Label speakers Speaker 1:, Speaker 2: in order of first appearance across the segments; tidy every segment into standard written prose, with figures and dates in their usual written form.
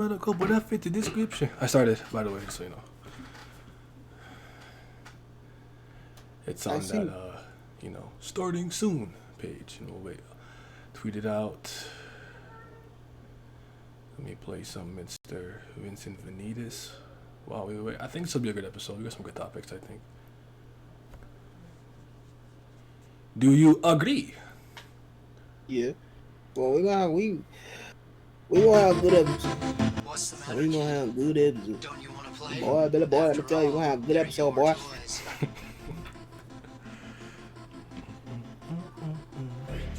Speaker 1: Medical, but that fit the description. I started, by the way, so you know. It's
Speaker 2: I
Speaker 1: on that,
Speaker 2: see.
Speaker 1: starting soon page. Wait, tweet it out. Let me play some Mr. Vincent Vanitas. Wow, wait. I think this will be a good episode. We got some good topics, I think. Do you agree?
Speaker 2: Yeah. Well, we gonna have good episode.
Speaker 3: What's the
Speaker 2: We
Speaker 3: matter,
Speaker 2: gonna
Speaker 3: kid?
Speaker 2: have good episode.
Speaker 3: Don't you want to play?
Speaker 2: Boy, Billy boy, let me
Speaker 3: After
Speaker 2: tell you, we
Speaker 3: all,
Speaker 2: gonna have good
Speaker 3: they're
Speaker 2: episode,
Speaker 3: your
Speaker 2: boy.
Speaker 3: toys.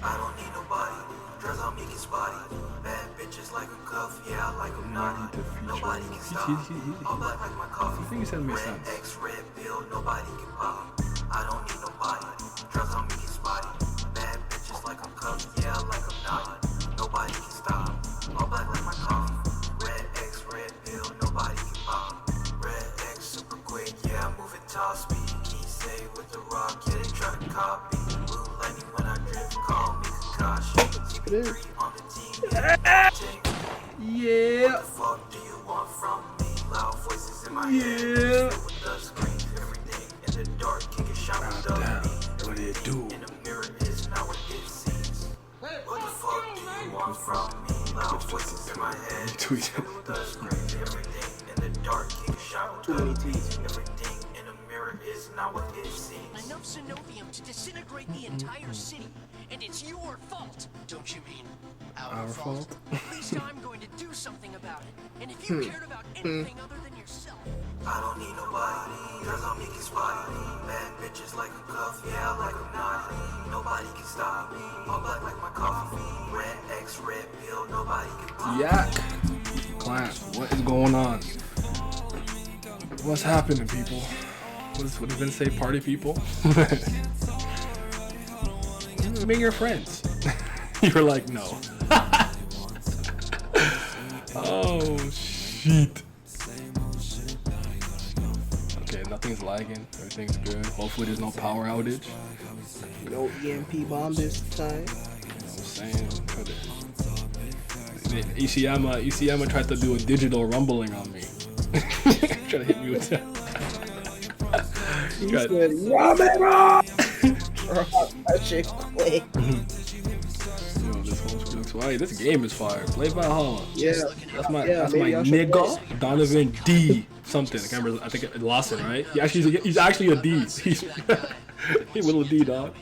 Speaker 4: I don't need nobody. Drugs on me get spotty. Bad bitches like a cuff, yeah, I like them naughty. Nobody can stop. All black like my coffee.
Speaker 1: I think he said it made
Speaker 4: Red
Speaker 1: sense.
Speaker 4: X, red pill, nobody can pop. I don't need nobody. Drugs on me get spotty. Bad bitches like I'm cuff, yeah, I like them naughty. Nobody can stop. All black like my coffee. Red X, red pill, nobody can pop. Red X, super quick, yeah, I move at top speed. Key say with the rock, yeah, they try to copy. Blue lightning when I drift, call me Kakashi.
Speaker 2: It is.
Speaker 4: CP3 on the team, yeah, take
Speaker 1: Yeah.
Speaker 4: the fuck do you want from me? Loud voices in my head.
Speaker 1: Yeah.
Speaker 4: Filled with the screens, everything in the dark. Kick a shot with the
Speaker 1: Damn.
Speaker 4: beat.
Speaker 1: What do you do?
Speaker 4: In the mirror is not what it seems. What the fuck do you want from me? Loud voices in my head.
Speaker 1: Tweet.
Speaker 4: Filled with the screens, everything in the dark. Kick a shot with
Speaker 2: Too
Speaker 4: the
Speaker 2: many
Speaker 4: beat.
Speaker 2: tweets.
Speaker 4: Everything in the mirror is not what it seems.
Speaker 3: Enough Xenovium to disintegrate the entire city, and it's your fault. Don't you mean our fault? At least I'm going to do something about it. And if you cared about anything other than yourself,
Speaker 4: I don't need nobody. Girls on me get spotty. Bad bitches like a cuff, yeah, I like them naughty. Nobody can stop me. All black like my coffee. Red X, red pill, nobody can pop.
Speaker 1: Yak. Class, what is going on? What's happening, people? What did Vince say? Party people? Bring your friends. You're like, no. Oh, shit. Okay, nothing's lagging. Everything's good. Hopefully there's no power outage.
Speaker 2: No EMP bomb this time.
Speaker 1: You know what I'm saying? ECMA tried to do a digital rumbling on me. Trying to hit me with that.
Speaker 2: He
Speaker 1: Got-
Speaker 2: said, Ramiro! Drop that shit quick.
Speaker 1: Yo, this whole screen looks fire. This game is fire. Play Valhalla.
Speaker 2: Yeah.
Speaker 1: That's my
Speaker 2: maybe I should
Speaker 1: nigga,
Speaker 2: play.
Speaker 1: Donovan D something. I can't remember. I think it Lawson, right? He's actually a D. He's he little D dog.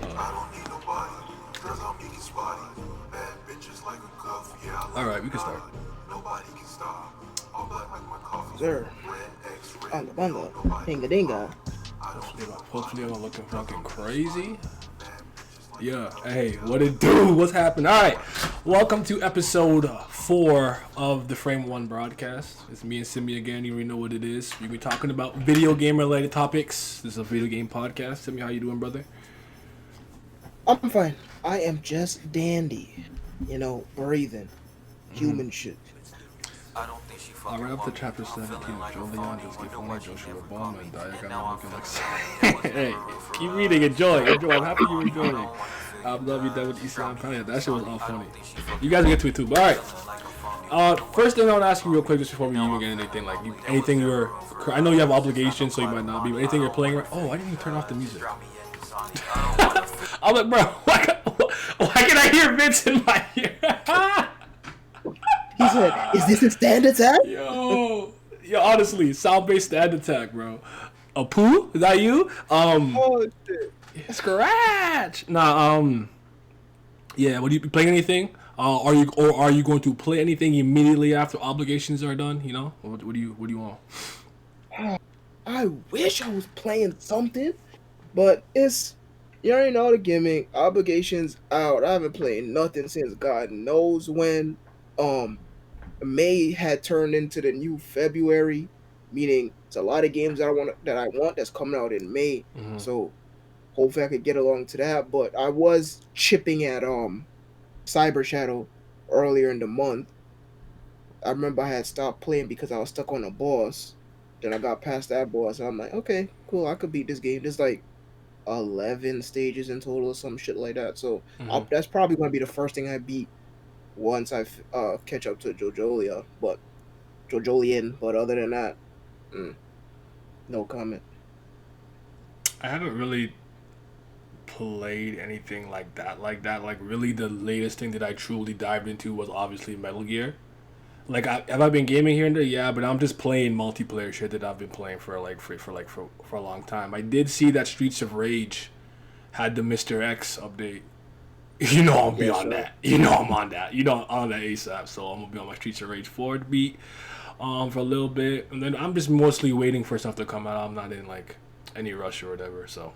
Speaker 4: I don't need nobody. Girls on me get spotty. Bad bitches like a cuff, yeah, I like
Speaker 1: All right,
Speaker 4: them
Speaker 1: we can start.
Speaker 4: naughty. Nobody can stop. All black like my coffee.
Speaker 2: Sir.
Speaker 4: Red X, red
Speaker 2: Banga
Speaker 4: pill,
Speaker 2: banga.
Speaker 4: nobody
Speaker 2: Pinga dinga.
Speaker 1: Hopefully I'm not looking fucking crazy. Yeah. Hey, what it do? What's happening? All right. Welcome to episode 4 of the Frame One broadcast. It's me and Simi again. You already know what it is. We'll be talking about video game related topics. This is a video game podcast. Simi, how you doing, brother?
Speaker 2: I'm fine. I am just dandy. You know, breathing. Human shit.
Speaker 4: I don't think she
Speaker 1: I
Speaker 4: fucking
Speaker 1: read up to
Speaker 4: want me.
Speaker 1: chapter
Speaker 4: I'm
Speaker 1: 17
Speaker 4: feeling
Speaker 1: of
Speaker 4: like a
Speaker 1: Jolion,
Speaker 4: phony.
Speaker 1: just
Speaker 4: Wonder
Speaker 1: get
Speaker 4: why
Speaker 1: on
Speaker 4: she
Speaker 1: Joshua
Speaker 4: never
Speaker 1: Obama
Speaker 4: called
Speaker 1: and
Speaker 4: me.
Speaker 1: Diagon
Speaker 4: Now I'm
Speaker 1: looking like
Speaker 4: feeling
Speaker 1: Hey, keep reading, enjoy. I'm happy you're enjoying. I love you done with Islam Kanye. That shit was all funny. You guys will get to it too, but alright. First thing I want to ask you real quick, just before we even get anything, like anything you're, I know you have obligations, so you might not be, but anything you're playing right. Oh, I didn't even turn off the music. I'm like, bro, why can I hear Vince in my ear?
Speaker 2: He said, is this a stand attack?
Speaker 1: Yo, honestly, sound-based stand attack, bro. Apu, is that you?
Speaker 2: Oh, shit.
Speaker 1: Scratch. Nah, yeah. What do you playing anything? Are you going to play anything immediately after obligations are done? You know, what do you want?
Speaker 2: I wish I was playing something, but it's, you already know the gimmick. Obligations out. I haven't played nothing since God knows when. May had turned into the new February, meaning it's a lot of games that I want that's coming out in May.
Speaker 1: Mhm.
Speaker 2: So hopefully I could get along to that. But I was chipping at Cyber Shadow earlier in the month. I remember I had stopped playing because I was stuck on a boss. Then I got past that boss, and I'm like, okay, cool, I could beat this game. There's like 11 stages in total or some shit like that. So
Speaker 1: Mhm.
Speaker 2: that's probably going to be the first thing I beat once I catch up to Jojolian. But other than that, no comment.
Speaker 1: I haven't really played anything like that. Like really, the latest thing that I truly dived into was obviously Metal Gear. Like, have I been gaming here and there? Yeah, but I'm just playing multiplayer shit that I've been playing for a long time. I did see that Streets of Rage had the Mr. X update. You know I'm
Speaker 2: Yeah,
Speaker 1: beyond
Speaker 2: sure.
Speaker 1: that. You know I'm on that. You know I'm on that ASAP. So I'm gonna be on my Streets of Rage 4 beat for a little bit, and then I'm just mostly waiting for stuff to come out. I'm not in like any rush or whatever. So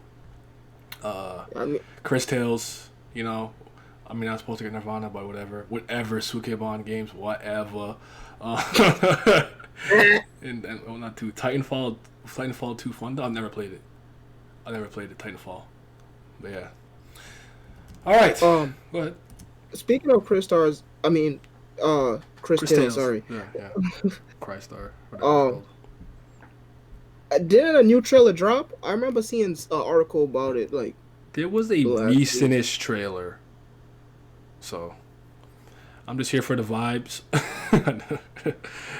Speaker 2: I mean,
Speaker 1: Chris Tales, I mean, I'm supposed to get Nirvana, but whatever. Sukeban games, whatever. And well, not two. Titanfall 2 fun. I've never played it. I never played it. Titanfall, but yeah. All right,
Speaker 2: um,
Speaker 1: go ahead.
Speaker 2: speaking of Chris
Speaker 1: Chris
Speaker 2: Tales,
Speaker 1: Tales.
Speaker 2: sorry.
Speaker 1: Yeah. Crystar, whatever it's
Speaker 2: Um,
Speaker 1: called.
Speaker 2: didn't a new trailer drop? I remember seeing an article about it, like
Speaker 1: There was a
Speaker 2: the last week.
Speaker 1: recentish trailer, so I'm just here for the vibes.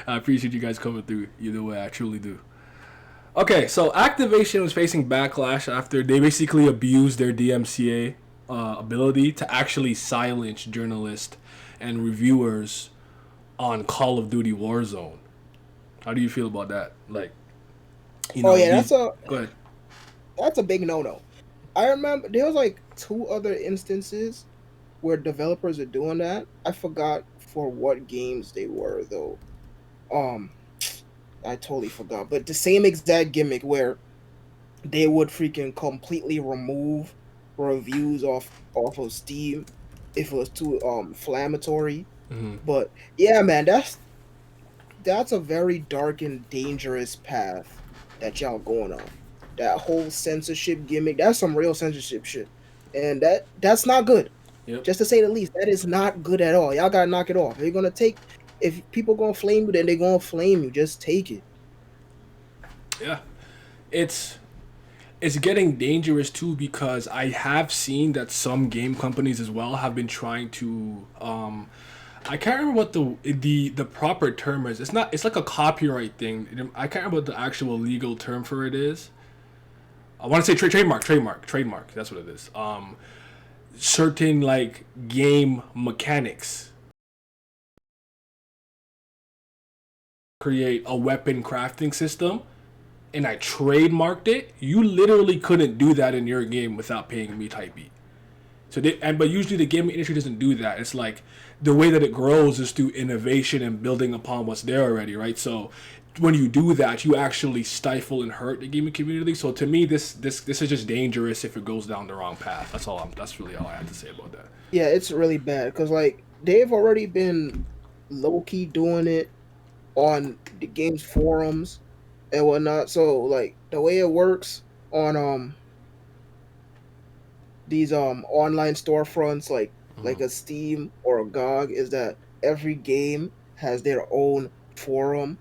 Speaker 1: I appreciate you guys coming through. Either way, I truly do. Okay, so Activation was facing backlash after they basically abused their DMCA ability to actually silence journalists and reviewers on Call of Duty Warzone. How do you feel about that? Like,
Speaker 2: Oh yeah,
Speaker 1: these. Go ahead.
Speaker 2: that's a big no no. I remember there was like two other instances where developers are doing that. I forgot for what games they were though. Um, I totally forgot. But the same exact gimmick where they would freaking completely remove reviews off of Steam if it was too inflammatory.
Speaker 1: Hmm.
Speaker 2: But yeah, man, that's a very dark and dangerous path that y'all going on. That whole censorship gimmick, that's some real censorship shit. And that's not good.
Speaker 1: Yep.
Speaker 2: Just to say the least, that is not good at all. Y'all gotta knock it off. If people gonna flame you, then they gonna flame you. Just take it.
Speaker 1: Yeah. It's it's getting dangerous too because I have seen that some game companies as well have been trying to I can't remember what the proper term is. It's like a copyright thing. I can't remember what the actual legal term for it is. I want to say trademark. That's what it is. Certain like game mechanics create a weapon crafting system and I trademarked it, you literally couldn't do that in your game without paying me type beat. But usually the gaming industry doesn't do that. It's like the way that it grows is through innovation and building upon what's there already, right? So when you do that, you actually stifle and hurt the gaming community. So to me, this is just dangerous if it goes down the wrong path. That's really all I have to say about that.
Speaker 2: Yeah, it's really bad because like they've already been low key doing it on the game's forums and whatnot. So like the way it works on these online storefronts like a Steam or a GOG is that every game has their own forum,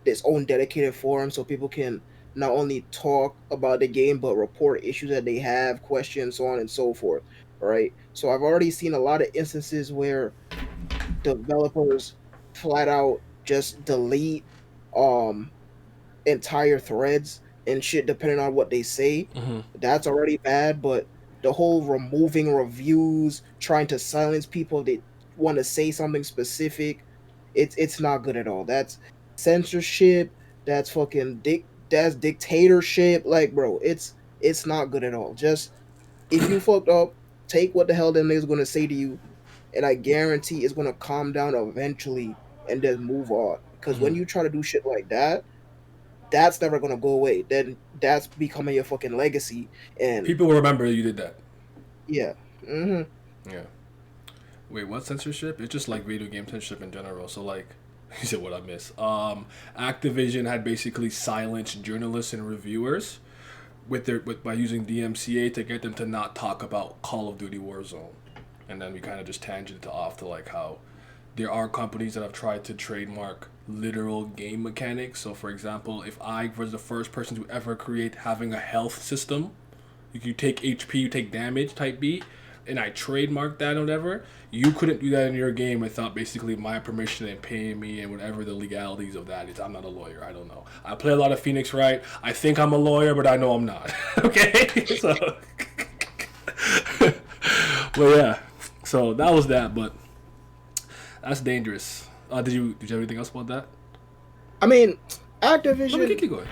Speaker 2: its own dedicated forum, so people can not only talk about the game but report issues that they have, questions, so on and so forth. Right. So I've already seen a lot of instances where developers flat out just delete um entire threads and shit depending on what they say.
Speaker 1: Hmm.
Speaker 2: That's already bad, but the whole removing reviews, trying to silence people if they want to say something specific, it's not good at all. That's censorship, that's that's dictatorship. Like bro, it's not good at all. Just if you fucked up, take what the hell them niggas gonna say to you, and I guarantee it's gonna calm down eventually and then move on. Because when
Speaker 1: Hmm.
Speaker 2: you try to do shit like that, that's never gonna go away. Then that's becoming your fucking legacy. And
Speaker 1: People will remember you did that.
Speaker 2: yeah, hmm
Speaker 1: Yeah. Wait, what censorship? It's just like video game censorship in general. So like, you said what I miss. Activision had basically silenced journalists and reviewers by using DMCA to get them to not talk about Call of Duty Warzone, and then we kind of just tangented off to like how there are companies that have tried to trademark literal game mechanics. So for example, if I was the first person to ever create having a health system, you take HP, you take damage type beat, and I trademarked that or whatever, you couldn't do that in your game without basically my permission and paying me and whatever the legalities of that is. I'm not a lawyer. I don't know. I play a lot of Phoenix Wright. I think I'm a lawyer, but I know I'm not. Okay? So, well, yeah. So that was that, but that's dangerous. Did you have anything else about that?
Speaker 2: I mean,
Speaker 1: No,
Speaker 2: Activision.
Speaker 1: keep going.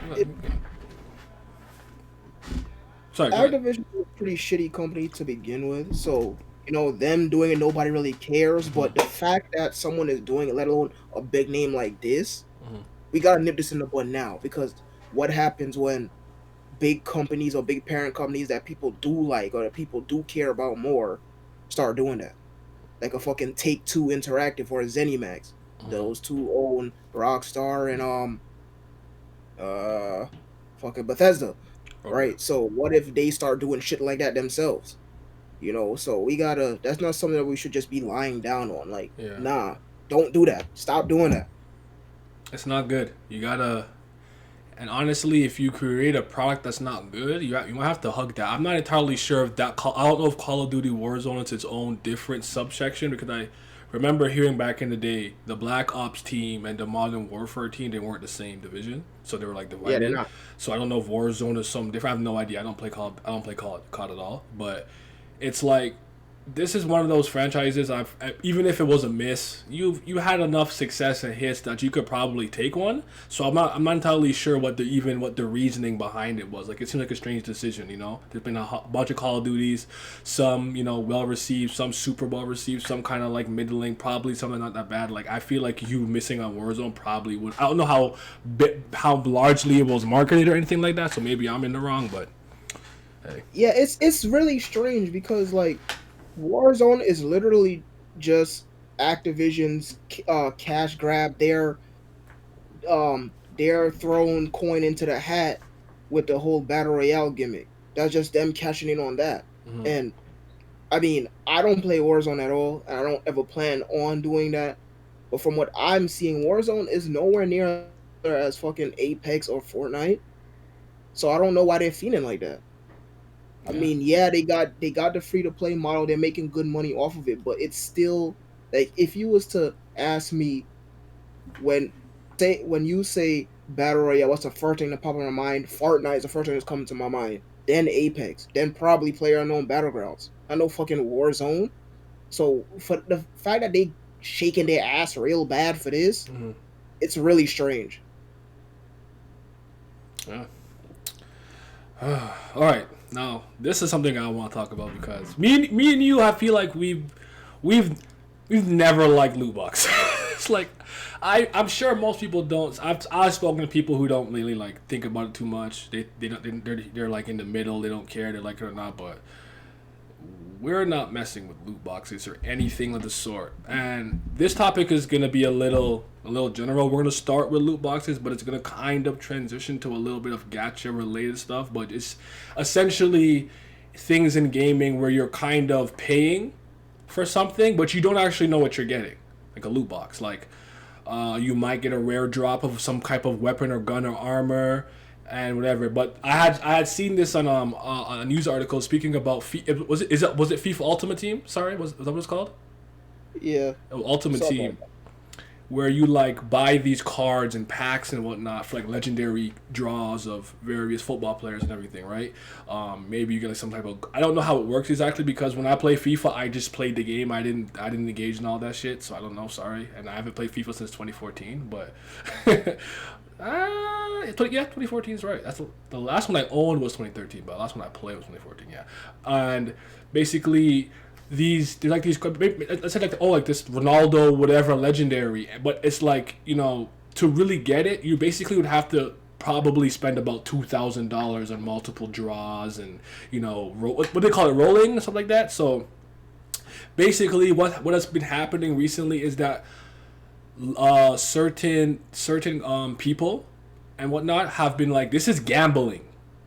Speaker 1: Sorry. Go ahead.
Speaker 2: Activision is a pretty shitty company to begin with, so them doing it, nobody really cares. But the fact that someone is doing it, let alone a big name like this, we gotta nip this in the bud now. Because what happens when big companies or big parent companies that people do like or that people do care about more start doing that? Like a fucking Take-Two Interactive or a ZeniMax. Those two own Rockstar and fucking Bethesda.
Speaker 1: Okay.
Speaker 2: Right? So what if they start doing shit like that themselves? So we gotta. That's not something that we should just be lying down on. Like,
Speaker 1: Yeah.
Speaker 2: nah, don't do that. Stop doing that.
Speaker 1: It's not good. You gotta, and honestly, if you create a product that's not good, you might have to hug that. I'm not entirely sure if that. I don't know if Call of Duty Warzone is its own different subsection, because I remember hearing back in the day the Black Ops team and the Modern Warfare team, they weren't the same division, so they were like divided.
Speaker 2: Yeah, they're not.
Speaker 1: So I don't know if Warzone is something different. I have no idea. I don't play COD at all, but it's like, this is one of those franchises. Even if it was a miss, you had enough success and hits that you could probably take one. So I'm not entirely sure what the reasoning behind it was. Like, it seems like a strange decision. There's been a bunch of Call of Duties, some well received, some super well received, some kind of like middling, probably something not that bad. Like, I feel like you missing on Warzone probably would. I don't know how largely it was marketed or anything like that. So maybe I'm in the wrong, but hey.
Speaker 2: Yeah, it's really strange because like Warzone is literally just Activision's cash grab. They're throwing coin into the hat with the whole battle royale gimmick. That's just them cashing in on that. And I mean, I don't play Warzone at all, and I don't ever plan on doing that. But from what I'm seeing, Warzone is nowhere near as fucking Apex or Fortnite. So I don't know why they're feeling like that. I mean, yeah, they got the free to play model. They're making good money off of it, but it's still like, if you was to ask me when you say battle royale, what's the first thing that pops in my mind? Fortnite is the first thing that's coming to my mind. Then Apex, then probably PlayerUnknown Battlegrounds. I know fucking Warzone. So for the fact that they shaking their ass real bad for this, it's really strange.
Speaker 1: Yeah. All right. Now, this is something I want to talk about because me and you, I feel like we've never liked loot box. It's like, I'm sure most people don't. I've spoken to people who don't really like think about it too much. They're like in the middle. They don't care. They like it or not. But we're not messing with loot boxes or anything of the sort. And this topic is gonna be a little general. We're gonna start with loot boxes, but it's gonna kind of transition to a little bit of gacha related stuff. But it's essentially things in gaming where you're kind of paying for something, but you don't actually know what you're getting, like a loot box. Like, you might get a rare drop of some type of weapon or gun or armor and whatever. But I had seen this on a news article speaking about was it FIFA Ultimate Team? Sorry, was that what it's called?
Speaker 2: Yeah.
Speaker 1: Ultimate Team, where you like buy these cards and packs and whatnot for like legendary draws of various football players and everything, right? Maybe you get like some type of, I don't know how it works exactly, because when I play FIFA, I just played the game. I didn't engage in all that shit, so I don't know. Sorry, and I haven't played FIFA since 2014, but. 2014 is right. That's the last one I owned was 2013, but the last one I played was 2014. Yeah, and basically there's like these. Let's say like like this Ronaldo whatever legendary, but it's like, to really get it, you basically would have to probably spend about $2,000 on multiple draws and what do they call it, rolling or something like that. So basically, what has been happening recently is that certain people and whatnot have been like, this is gambling.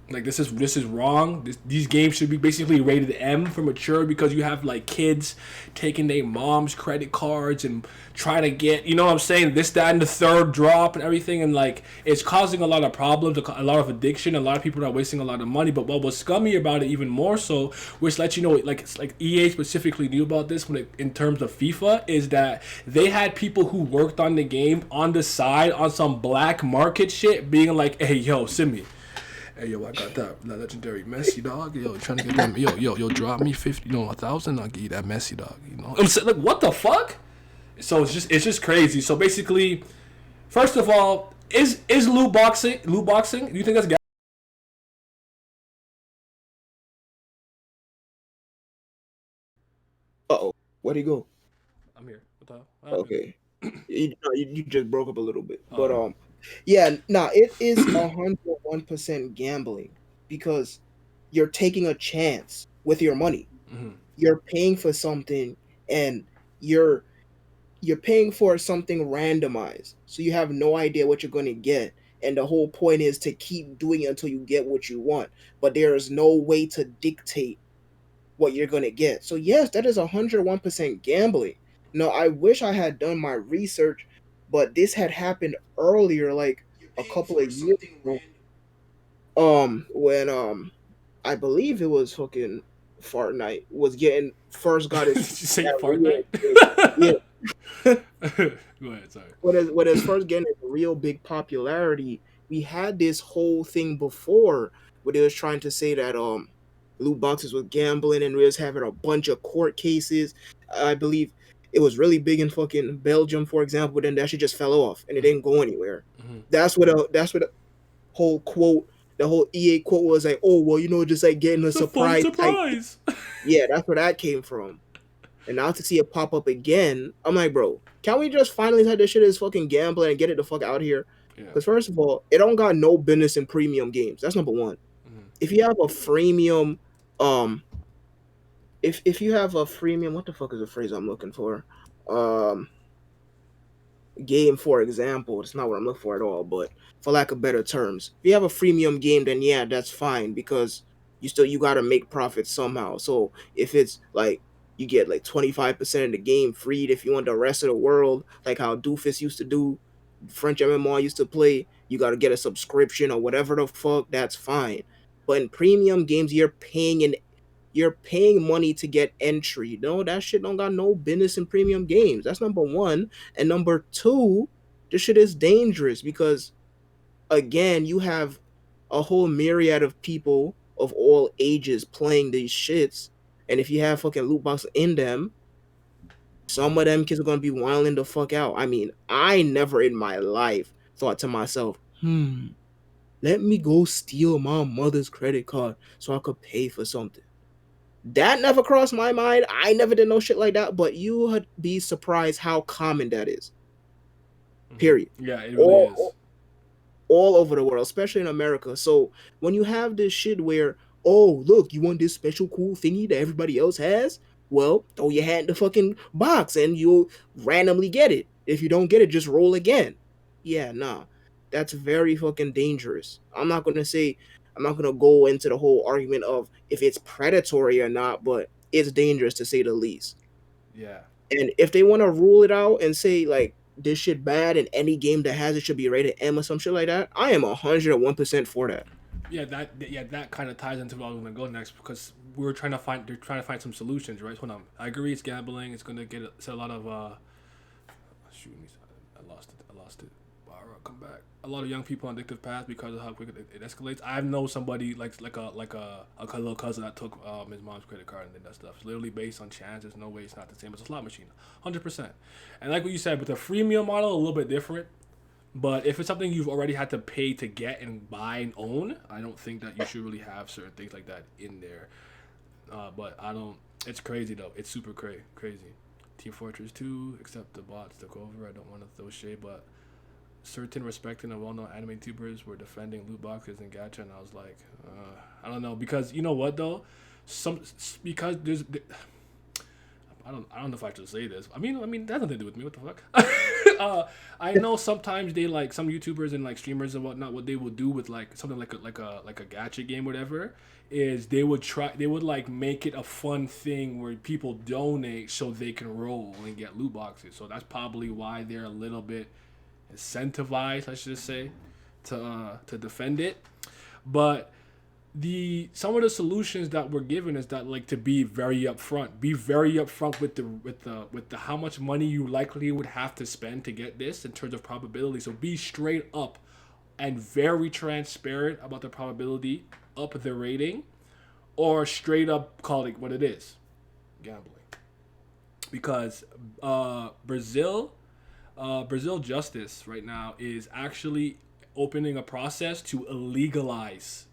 Speaker 1: Like this is wrong. These games should be basically rated M for mature because you have like kids taking their mom's credit cards and trying to get, you know what I'm saying, this, that, and the third drop and everything, and like it's causing a lot of problems, a lot of addiction. A lot of people are wasting a lot of money. But what was scummy about it even more so, which lets you know, like it's like EA specifically knew about this in terms of FIFA, is that they had people who worked on the game on the side on some black market shit, being like, hey yo, send me. Hey yo, I got that legendary Messi, dog. Yo, trying to get them. Yo, drop me 50, 1,000. I'll give you that Messi, dog. You know, I'm saying, like, what the fuck? So it's just crazy. So basically, first of all, is loot boxing? Do you think that's
Speaker 2: Uh-oh. Where'd he go?
Speaker 1: I'm here. What the hell? What happened?
Speaker 2: Okay. You just broke up a little bit. But
Speaker 1: Oh.
Speaker 2: yeah, nah, it is 101% gambling because you're taking a chance with your money.
Speaker 1: Mhm.
Speaker 2: You're paying for something and you're paying for something randomized. So you have no idea what you're going to get. And the whole point is to keep doing it until you get what you want. But there is no way to dictate what you're going to get. So yes, that is 101% gambling. No, I wish I had done my research, but this had happened earlier, like a couple of years ago. When I believe it was fucking Fortnite was getting first got
Speaker 1: Did you
Speaker 2: its
Speaker 1: say
Speaker 2: that
Speaker 1: Fortnite?
Speaker 2: yeah.
Speaker 1: Go ahead. Sorry.
Speaker 2: When it's first getting its real big popularity, we had this whole thing before where they was trying to say that loot boxes was gambling and we was having a bunch of court cases. I believe it was really big in fucking Belgium, for example, but then that shit just fell off and it didn't go anywhere.
Speaker 1: Mm-hmm.
Speaker 2: That's what the whole quote, the whole EA quote was like, oh well, just like getting a
Speaker 1: It's a fun
Speaker 2: surprise type.
Speaker 1: surprise.
Speaker 2: Yeah, that's where that came from. And now to see it pop up again, I'm like, bro, can we just finally tell this shit is fucking gambling and get it the fuck out of here?
Speaker 1: Yeah.
Speaker 2: Because first of all, it don't got no business in premium games. That's number one.
Speaker 1: Mhm.
Speaker 2: If you have a freemium, if you have a freemium, what the fuck is the phrase I'm looking for? Game, for example, it's not what I'm looking for at all, but for lack of better terms, if you have a freemium game, then yeah, that's fine because you gotta make profit somehow. So if it's like you get like 25% of the game freed if you want the rest of the world, like how Doofus used to do, French MMR used to play, you gotta get a subscription or whatever the fuck, that's fine. But in premium games, you're paying money to get entry. No, that shit don't got no business in premium games. That's number one. And number two, this shit is dangerous because again, you have a whole myriad of people of all ages playing these shits. And if you have fucking loot boxes in them, some of them kids are gonna be wilding the fuck out. I mean, I never in my life thought to myself, let me go steal my mother's credit card so I could pay for something. That never crossed my mind. I never did no shit like that, but you would be surprised how common that is. Period.
Speaker 1: Yeah, it really is.
Speaker 2: All over the world, especially in America. So when you have this shit where, oh, look, you want this special cool thingy that everybody else has? Well, throw your hat in the fucking box and you'll randomly get it. If you don't get it, just roll again. Yeah, nah. That's very fucking dangerous. I'm not gonna go into the whole argument of if it's predatory or not, but it's dangerous to say the least.
Speaker 1: Yeah.
Speaker 2: And if they want to rule it out and say like this shit bad and any game that has it should be rated M or some shit like that, I am 101% for that.
Speaker 1: Yeah, that kind of ties into what I was gonna go next because they're trying to find some solutions, right? So I agree, it's gambling. It's gonna get a lot of shoot me, I lost it. Alright, come back. A lot of young people on addictive paths because of how quick it escalates. I know somebody like a little cousin that took his mom's credit card and did that stuff. It's literally based on chance. There's no way it's not the same as a slot machine, 100%. And like what you said, with the freemium model, a little bit different. But if it's something you've already had to pay to get and buy and own, I don't think that you should really have certain things like that in there. But I don't. It's crazy though. It's super crazy. Team Fortress 2, except the bots took over. I don't want to throw shade, but certain respected and well-known anime tubers were defending loot boxes and gacha, and I was like, I don't know, because you know what though, because there's. I don't know if I should say this. I mean, that has nothing to do with me. What the fuck? I know sometimes they like some YouTubers and like streamers and whatnot. What they will do with like something like a gacha game, whatever, is they would like make it a fun thing where people donate so they can roll and get loot boxes. So that's probably why they're a little bit incentivized, I should say, to defend it. But some of the solutions that we're given is that like to be very upfront with the how much money you likely would have to spend to get this in terms of probability. So be straight up and very transparent about the probability, up the rating, or straight up call it what it is, gambling. Because Brazil Justice right now is actually opening a process to legalize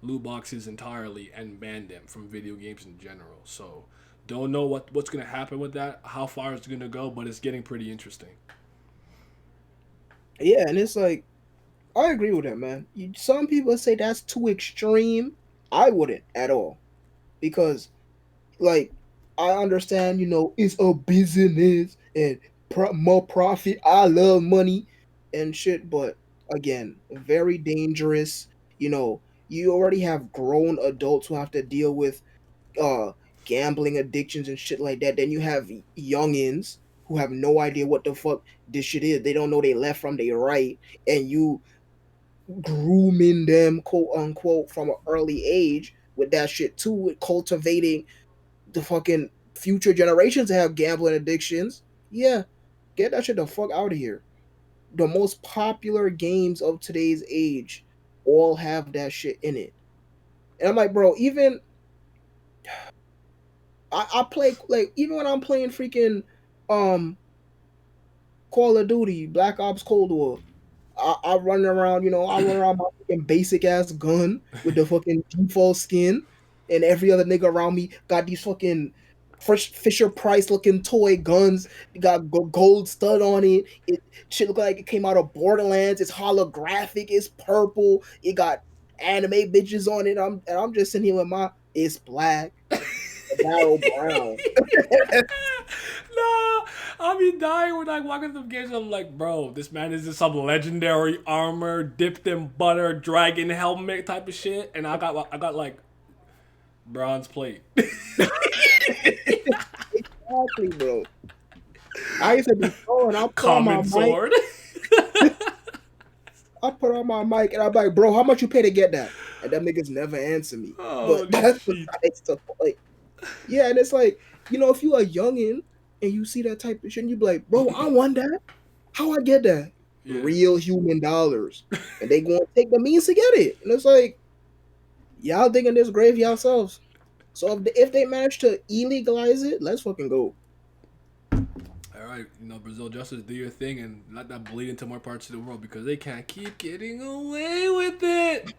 Speaker 1: loot boxes entirely and ban them from video games in general. So don't know what's going to happen with that, how far it's going to go, but it's getting pretty interesting.
Speaker 2: Yeah, and it's like I agree with that, man. Some people say that's too extreme. I wouldn't at all, because like I understand, it's a business and more profit. I love money and shit, but again, very dangerous. You already have grown adults who have to deal with uh gambling addictions and shit like that. Then you have youngins who have no idea what the fuck this shit is. They don't know they left from they right, and you grooming them, quote unquote, from an early age with that shit too, with cultivating the fucking future generations to have gambling addictions. Yeah, get that shit the fuck out of here. The most popular games of today's age all have that shit in it. And I'm like, bro, even I play, like, even when I'm playing freaking um Call of Duty, Black Ops Cold War, I run around, I run around my fucking basic ass gun with the fucking default skin, and every other nigga around me got these fucking fresh Fisher Price looking toy guns. It got gold stud on it. It shit look like it came out of Borderlands. It's holographic. It's purple. It got anime bitches on it. I'm just sitting here with my it's black, barrel brown.
Speaker 1: No, I'll be dying when I walk into the games. I'm like, bro, this man is just some legendary armor dipped in butter, dragon helmet type of shit, and I got like bronze plate.
Speaker 2: Exactly, bro. I used to be throwing. I'll put on my
Speaker 1: Common sword.
Speaker 2: mic. I put on my mic and I'm like, bro, how much you pay to get that? And them niggas never answer me.
Speaker 1: Oh,
Speaker 2: But that's
Speaker 1: shit.
Speaker 2: besides the point. Yeah, and it's like, if you a youngin and you see that type of shit, and you be like, bro, I want that. How I get that?
Speaker 1: Yeah.
Speaker 2: Real human dollars. And they gonna take the means to get it. And it's like, y'all digging this grave yourselves. So if they manage to illegalize it, let's fucking go.
Speaker 1: All right, Brazil Justice, do your thing and let that bleed into more parts of the world because they can't keep getting away with it.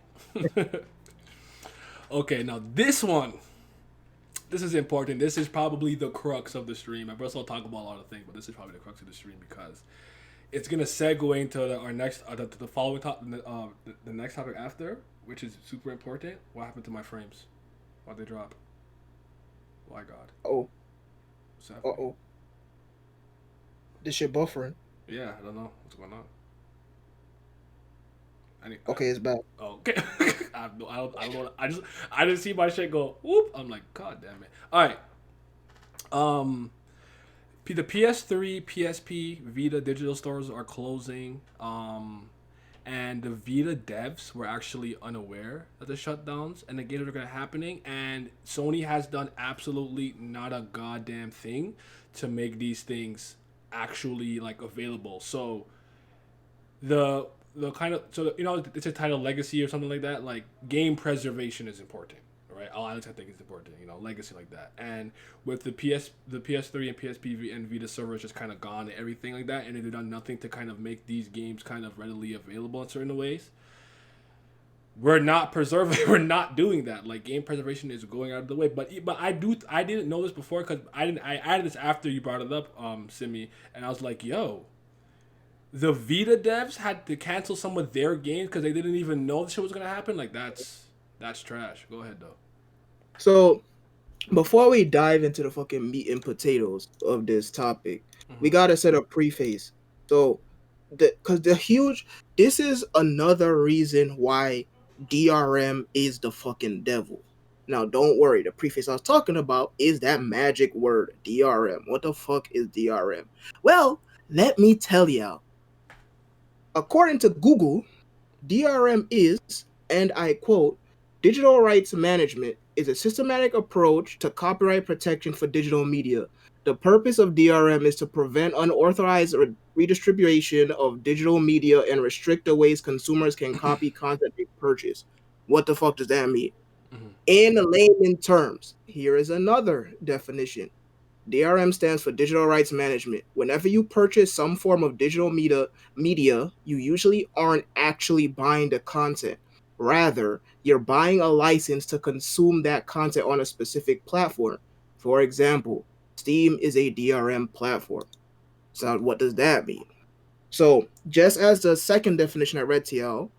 Speaker 1: Okay, now this is important. This is probably the crux of the stream. I also talk about a lot of things, but this is probably the crux of the stream because it's gonna segue into our next, the following the next topic after, which is super important. What happened to my frames? Why'd they drop? My God.
Speaker 2: Oh.
Speaker 1: What's happening?
Speaker 2: Uh-oh. This shit buffering.
Speaker 1: Yeah, I don't know what's going on.
Speaker 2: Okay, it's back.
Speaker 1: Okay. I don't know. I just see my shit go whoop. I'm like, God damn it. All right. The PS3, PSP, Vita digital stores are closing. And the Vita devs were actually unaware of the shutdowns and the games that are gonna happening. And Sony has done absolutely not a goddamn thing to make these things actually like available. So the kind of it's a title legacy or something like that. Like game preservation is important, right? I think it's important, legacy like that. And with the PS3 and PSP and Vita servers just kind of gone and everything like that, and they've done nothing to kind of make these games kind of readily available in certain ways. We're not preserving. We're not doing that. Like game preservation is going out of the way. But I didn't know this before because I added this after you brought it up, Simi, and I was like, yo. The Vita devs had to cancel some of their games because they didn't even know this shit was gonna happen. Like that's trash. Go ahead though.
Speaker 2: So, before we dive into the fucking meat and potatoes of this topic, we gotta set a preface. So, because the huge, this is another reason why DRM is the fucking devil. Now, don't worry. The preface I was talking about is that magic word, DRM. What the fuck is DRM? Well, let me tell y'all. According to Google, DRM is, and I quote, digital rights management is a systematic approach to copyright protection for digital media. The purpose of DRM is to prevent unauthorized redistribution of digital media and restrict the ways consumers can copy content they purchase. What the fuck does that mean?
Speaker 1: Mhm.
Speaker 2: In layman terms, here is another definition. DRM stands for Digital Rights Management. Whenever you purchase some form of digital media, you usually aren't actually buying the content. Rather, you're buying a license to consume that content on a specific platform. For example, Steam is a DRM platform. So, what does that mean? So, just as the second definition I read to y'all,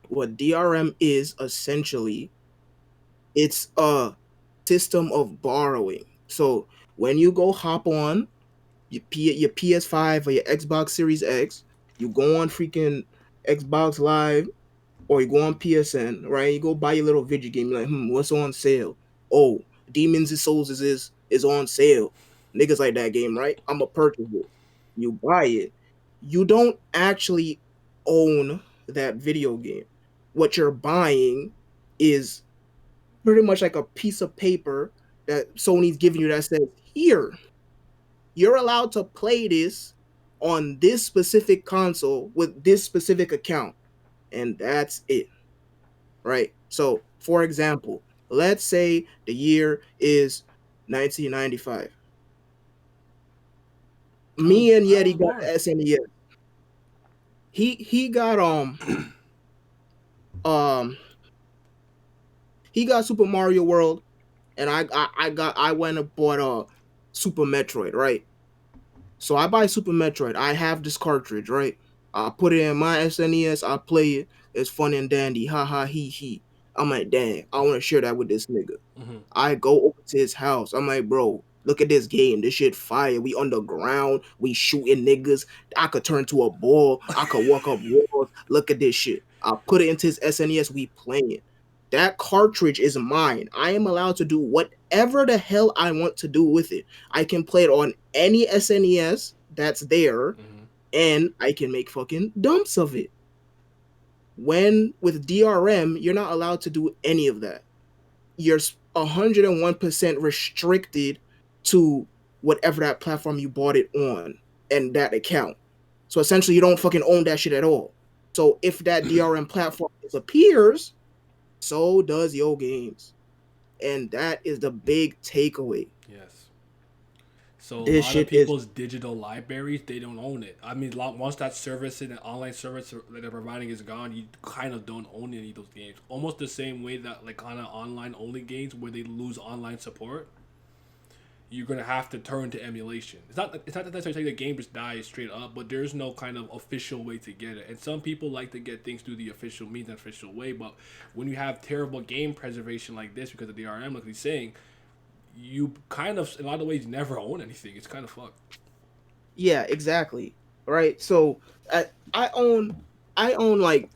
Speaker 2: what DRM is essentially, it's a system of borrowing. So, when you go hop on your PS5 or your Xbox Series X, you go on freaking Xbox Live or you go on PSN, right? You go buy your little video game. You're like, what's on sale? Oh, Demons and Souls is on sale. Niggas like that game, right? I'ma purchase it. You buy it. You don't actually own that video game. What you're buying is pretty much like a piece of paper that Sony's giving you that says, here, you're allowed to play this on this specific console with this specific account. And that's it. Right? So, for example, let's say the year is 1995. Me and
Speaker 1: I was
Speaker 2: Yeti got
Speaker 1: born.
Speaker 2: the SNES. He got um he got Super Mario World, and I went and bought Super Metroid, right? So I buy Super Metroid. I have this cartridge, right? I put it in my SNES. I play it. It's fun and dandy. Ha ha he he. I'm like, dang, I want to share that with this nigga.
Speaker 1: Mhm.
Speaker 2: I go over to his house. I'm like, bro, look at this game. This shit fire. We underground. We shooting niggas. I could turn to a ball. I could walk up walls. Look at this shit. I put it into his SNES. We playing. That cartridge is mine. I am allowed to do whatever the hell I want to do with it. I can play it on any SNES that's there,
Speaker 1: Mhm.
Speaker 2: and I can make fucking dumps of it. When with DRM, you're not allowed to do any of that. You're 101% restricted to whatever that platform you bought it on and that account. So essentially, you don't fucking own that shit at all. So if that DRM platform disappears, so does your games. And that is the big takeaway.
Speaker 1: Yes. So a
Speaker 2: This
Speaker 1: lot of
Speaker 2: shit is,
Speaker 1: people's digital libraries, they don't own it. I mean, once that service and online service that they're providing is gone, you kind of don't own any of those games. Almost the same way that like kind of online only games where they lose online support, you're gonna have to turn to emulation. It's not necessarily the game just dies straight up, but there's no kind of official way to get it. And some people like to get things through the official means and official way, but when you have terrible game preservation like this because of the RM, like he's saying, you kind of in a lot of ways never own anything. It's kind of fucked.
Speaker 2: yeah, exactly. Right. So I own like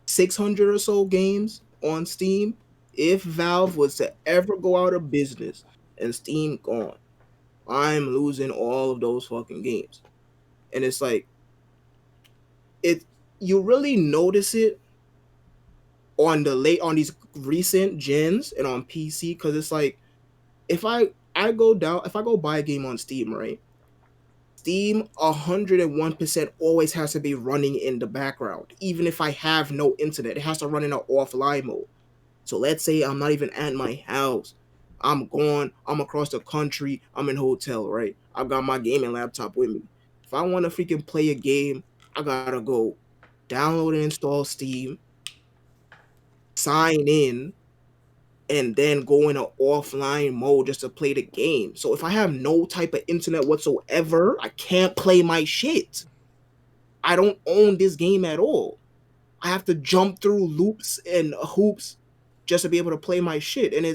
Speaker 2: 600 or so games on Steam. If Valve was to ever go out of business and Steam gone, I'm losing all of those fucking games. And it's like it you really notice it on these recent gens and on PC, because it's like if I go buy a game on Steam, right? Steam 101% always has to be running in the background. Even if I have no internet, it has to run in an offline mode. So let's say I'm not even at my house. I'm gone, I'm across the country, I'm in a hotel, right? I've got my gaming laptop with me. If I want to freaking play a game, I gotta go download and install Steam, sign in, and then go in an offline mode just to play the game. So if I have no type of internet whatsoever, I can't play my shit. I don't own this game at all. I have to jump through loops and hoops just to be able to play my shit. And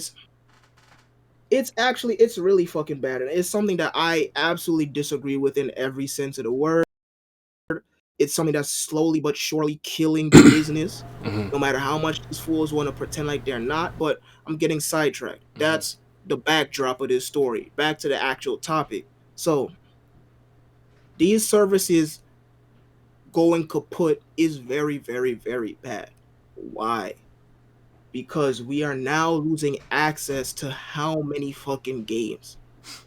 Speaker 2: It's really fucking bad, and it's something that I absolutely disagree with in every sense of the word. It's something that's slowly but surely killing the business, no matter how much these fools want to pretend like they're not. But I'm getting sidetracked. That's the backdrop of this story. Back to the actual topic. So these services going kaput is very, very, very bad. Why? Because we are now losing access to how many fucking games?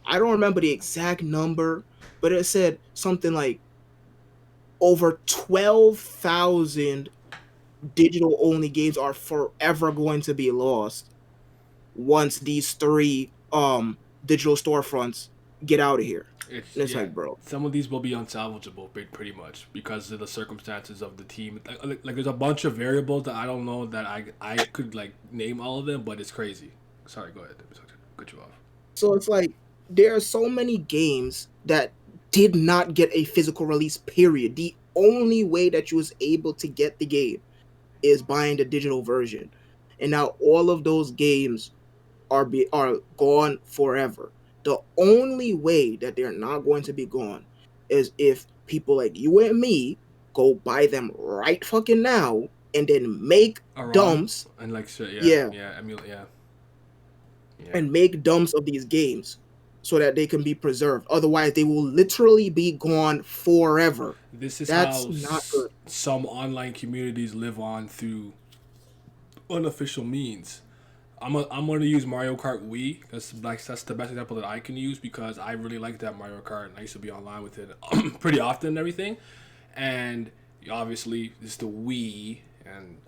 Speaker 2: I don't remember the exact number, but it said something like over 12,000 digital only games are forever going to be lost once these three digital storefronts get out of here. And it's
Speaker 1: Yeah,
Speaker 2: like, bro,
Speaker 1: some of these will be unsalvageable, pretty much, because of the circumstances of the team. There's a bunch of variables that I don't know that I could like name all of them, but it's crazy. Sorry, go ahead. Cut you off.
Speaker 2: so it's like there are so many games that did not get a physical release, period. The only way that you was able to get the game is buying the digital version. And now all of those games are gone forever. The only way that they're not going to be gone is if people like you and me go buy them right fucking now and then make
Speaker 1: Aram
Speaker 2: dumps,
Speaker 1: and like shit, yeah,
Speaker 2: yeah,
Speaker 1: yeah, yeah.
Speaker 2: and make dumps of these games so that they can be preserved. Otherwise, they will literally be gone forever.
Speaker 1: This is
Speaker 2: That's
Speaker 1: how
Speaker 2: not good.
Speaker 1: some online communities live on through unofficial means. I'm going to use Mario Kart Wii because that's the best example that I can use because I really like that Mario Kart and I used to be online with it pretty often and everything. And obviously, it's the Wii, and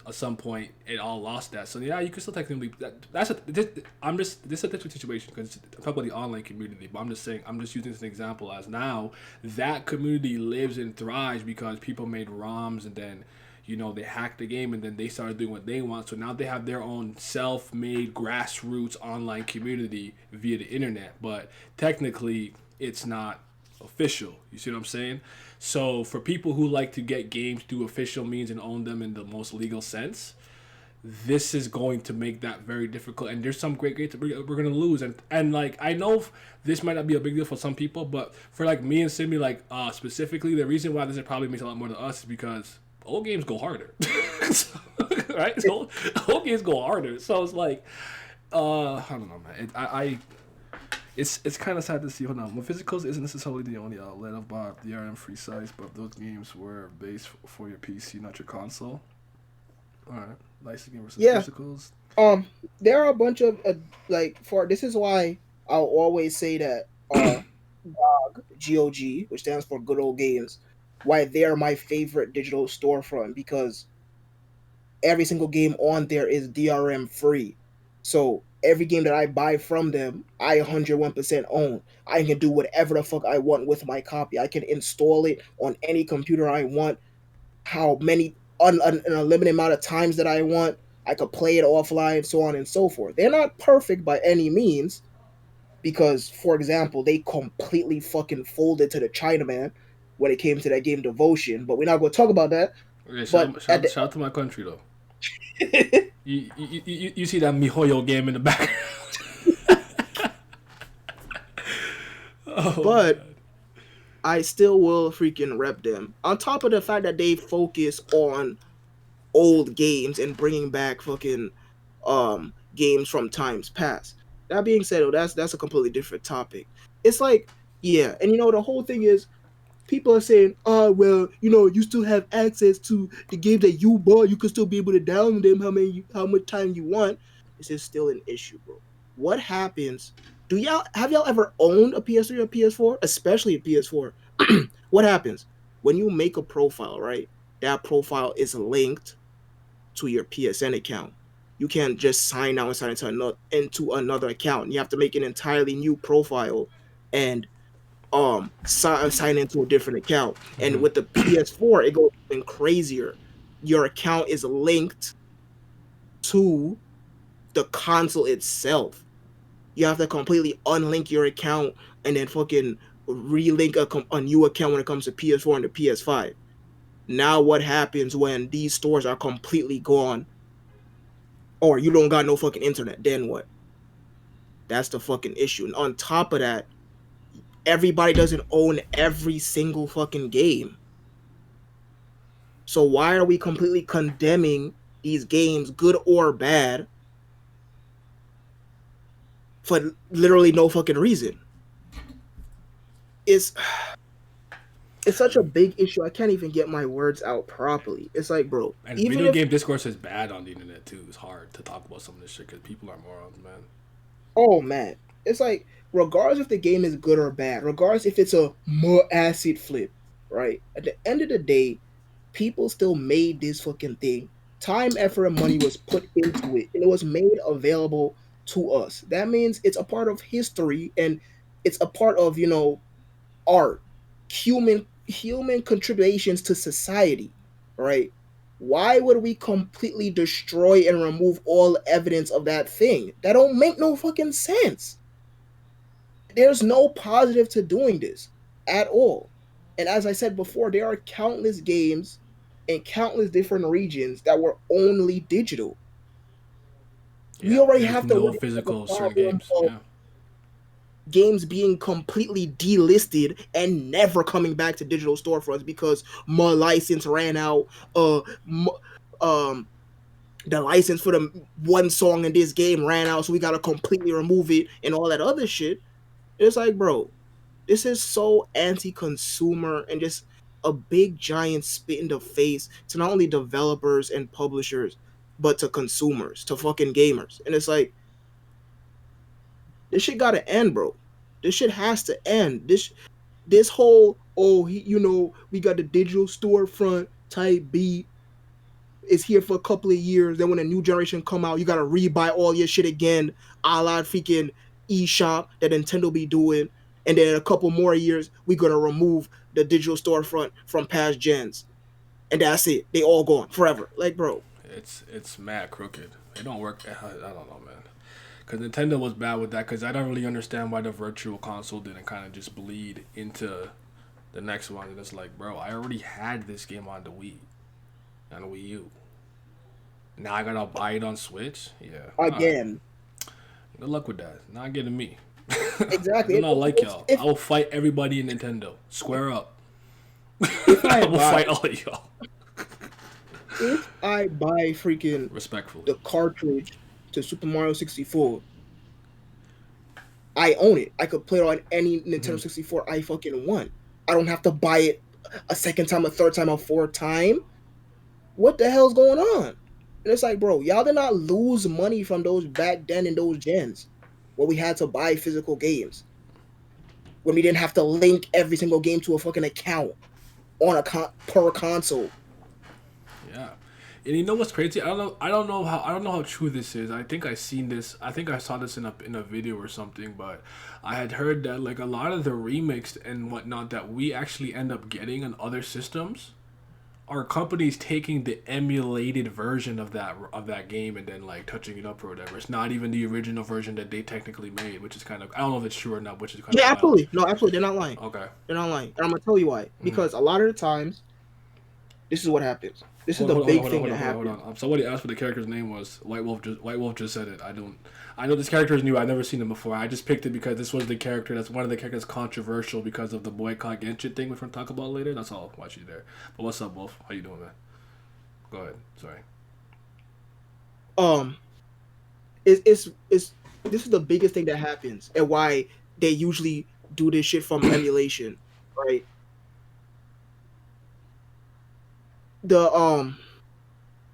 Speaker 1: at some point, it all lost that. So yeah, you can still technically. This is a different situation because I'm talking about the online community. But I'm just saying, I'm just using this as an example as now that community lives and thrives because people made ROMs and then they hacked the game and then they started doing what they want. So now they have their own self-made grassroots online community via the internet. But technically, it's not official. You see what I'm saying? So for people who like to get games through official means and own them in the most legal sense, this is going to make that very difficult. And there's some great games that we're going to lose. And like, I know this might not be a big deal for some people, but for like me and Simi, like specifically, the reason why this probably makes a lot more to us is because old games go harder. Right? Old games go harder. So it's like, I don't know, man. It's kind of sad to see. Hold on, well, physicals isn't necessarily the only outlet of DRM free sites, but those games were based for your PC, not your console. All right, licensing game versus
Speaker 2: Yeah.
Speaker 1: physicals.
Speaker 2: There are a bunch of like for this is why I'll always say that GOG, which stands for Good Old Games, why they're my favorite digital storefront because every single game on there is DRM free. So every game that I buy from them, I 101% own. I can do whatever the fuck I want with my copy. I can install it on any computer I want, how many an unlimited amount of times that I want. I could play it offline, so on and so forth. They're not perfect by any means, because, for example, they completely fucking folded to the Chinaman when it came to that game Devotion. But we're not going to talk about that.
Speaker 1: Okay,
Speaker 2: But
Speaker 1: shout out to my country though. You see that MiHoYo game in the back.
Speaker 2: but I still will freaking rep them. On top of the fact that they focus on old games and bringing back fucking games from times past. That being said, though, that's a completely different topic. It's like, yeah, and the whole thing is people are saying, oh well, you still have access to the game that you bought. You can still be able to download them how much time you want. This is still an issue, bro. What happens? Have y'all ever owned a PS3 or PS4, especially a PS4? What happens when you make a profile, right? That profile is linked to your PSN account. You can't just sign out and sign into another account. You have to make an entirely new profile and sign into a different account. And with the PS4, it goes even crazier. Your account is linked to the console itself. You have to completely unlink your account and then fucking relink a new account when it comes to PS4 and the PS5. Now what happens when these stores are completely gone or you don't got no fucking internet? Then what? That's the fucking issue. And on top of that, everybody doesn't own every single fucking game. So why are we completely condemning these games, good or bad, for literally no fucking reason? It's such a big issue. I can't even get my words out properly. It's like, bro,
Speaker 1: And
Speaker 2: even
Speaker 1: video
Speaker 2: if,
Speaker 1: game discourse is bad on the internet too. It's hard to talk about some of this shit because people are morons, man.
Speaker 2: oh man, it's like, regardless if the game is good or bad, regardless if it's a more acid flip, right? At the end of the day, people still made this fucking thing. Time, effort, and money was put into it, and it was made available to us. That means it's a part of history, and it's a part of, art, human contributions to society, right? Why would we completely destroy and remove all evidence of that thing? That don't make no fucking sense. There's no positive to doing this at all. And as I said before, there are countless games in countless different regions that were only digital. We
Speaker 1: Yeah,
Speaker 2: already
Speaker 1: there's
Speaker 2: have to
Speaker 1: no
Speaker 2: worry about the
Speaker 1: physical certain
Speaker 2: problem
Speaker 1: games.
Speaker 2: of
Speaker 1: Yeah,
Speaker 2: games being completely delisted and never coming back to digital storefronts because my license ran out. Um, the license for the one song in this game ran out, so we gotta completely remove it and all that other shit. It's like, bro, this is so anti-consumer and just a big giant spit in the face to not only developers and publishers, but to consumers, to fucking gamers. And it's like, this shit gotta end, bro. This shit has to end. This whole, we got the digital storefront type beat is here for a couple of years. Then when a new generation come out, you gotta rebuy all your shit again, a la freaking eShop that Nintendo be doing. And then in a couple more years, we gonna remove the digital storefront from past gens, and that's it. They all gone forever. Like, bro,
Speaker 1: it's mad crooked. It don't work. I don't know, man. Because Nintendo was bad with that. Because I don't really understand why the Virtual Console didn't kind of just bleed into the next one. And it's like, bro, I already had this game on the Wii and Wii U. Now I gotta buy it on Switch. Yeah.
Speaker 2: again,
Speaker 1: Right. Good luck with that. Not getting me.
Speaker 2: exactly.
Speaker 1: I'm not like y'all. I will fight everybody in Nintendo. Square up.
Speaker 2: If
Speaker 1: I
Speaker 2: I
Speaker 1: will
Speaker 2: buy,
Speaker 1: fight all of y'all.
Speaker 2: if I buy freaking
Speaker 1: Respectfully.
Speaker 2: the cartridge to Super Mario 64, I own it. I could play it on any Nintendo 64 I fucking want. I don't have to buy it a second time, a third time, a fourth time. What the hell's going on? And it's like, bro, y'all did not lose money from those back then in those gens where we had to buy physical games. When we didn't have to link every single game to a fucking account on a per console.
Speaker 1: Yeah. And you know what's crazy? I don't know how true this is. I think I saw this in a video or something, but I had heard that like a lot of the remixed and whatnot that we actually end up getting on other systems are companies taking the emulated version of that game and then like touching it up or whatever. It's not even the original version that they technically made, which is kind of, I don't know if it's true or not, which is kind of
Speaker 2: Yeah,
Speaker 1: wild.
Speaker 2: absolutely. No, absolutely. They're not lying.
Speaker 1: Okay.
Speaker 2: They're not lying. And I'm going to tell you why. Because a lot of the times, this is what happens. This is the big thing that happens.
Speaker 1: Hold on. Somebody asked what the character's name was. White Wolf just said it. I know this character is new. I've never seen him before. I just picked it because this was the character that's one of the characters controversial because of the boycott Genshin thing, which we're gonna talk about later. That's all. Why she's there. But what's up, Wolf? How you doing, man? Go ahead. Sorry.
Speaker 2: It's this is the biggest thing that happens and why they usually do this shit from emulation, right? The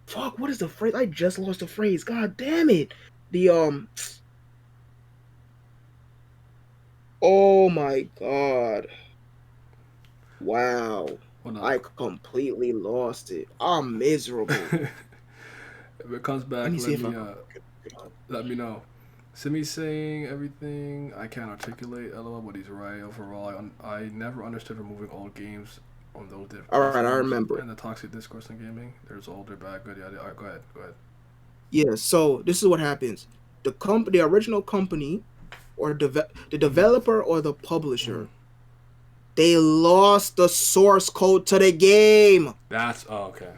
Speaker 2: fuck, what is the phrase? I just lost the phrase. God damn it. The oh my god. Wow.
Speaker 1: Hold on.
Speaker 2: I completely lost it. I'm miserable.
Speaker 1: If it comes back,
Speaker 2: Let me see if
Speaker 1: let me know. Simi's saying everything I can't articulate. LOL, but he's right. Overall, I never understood removing old games on those different.
Speaker 2: All right, I remember.
Speaker 1: And the toxic discourse in gaming. There's older, bad, good. Yeah. All right, go ahead.
Speaker 2: Yeah, so this is what happens. The original company, or the developer or the publisher, they lost the source code to the game.
Speaker 1: That's okay.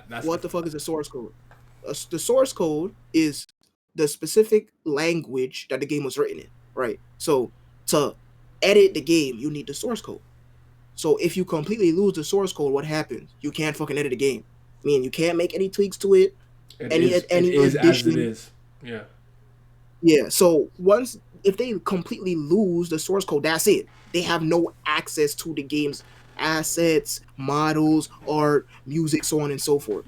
Speaker 1: That's
Speaker 2: What the fuck is the source code? The source code is the specific language that the game was written in, right? So to edit the game, you need the source code. So if you completely lose the source code, what happens? You can't fucking edit the game. I mean, you can't make any tweaks to it, any
Speaker 1: It
Speaker 2: any
Speaker 1: is as it
Speaker 2: addition.
Speaker 1: is. Yeah.
Speaker 2: Yeah. So once if they completely lose the source code, that's it. They have no access to the game's assets, models, art, music, so on and so forth.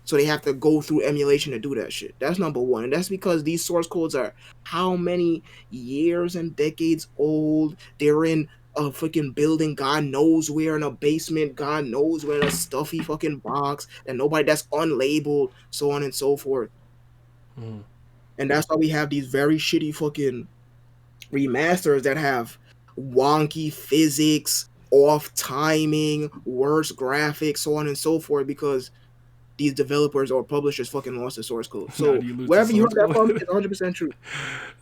Speaker 2: So they have to go through emulation to do that shit. That's number one. And that's because these source codes are how many years and decades old. They're in a freaking building, God knows where, in a basement, God knows where, in a stuffy fucking box, and nobody, that's unlabeled, so on and so forth.
Speaker 1: Mm.
Speaker 2: And that's why we have these very shitty fucking remasters that have wonky physics, off timing, worse graphics, so on and so forth, because these developers or publishers fucking lost the source code.
Speaker 1: How
Speaker 2: So
Speaker 1: do you lose the
Speaker 2: wherever you
Speaker 1: source
Speaker 2: heard that from,
Speaker 1: code?
Speaker 2: it's 100% true.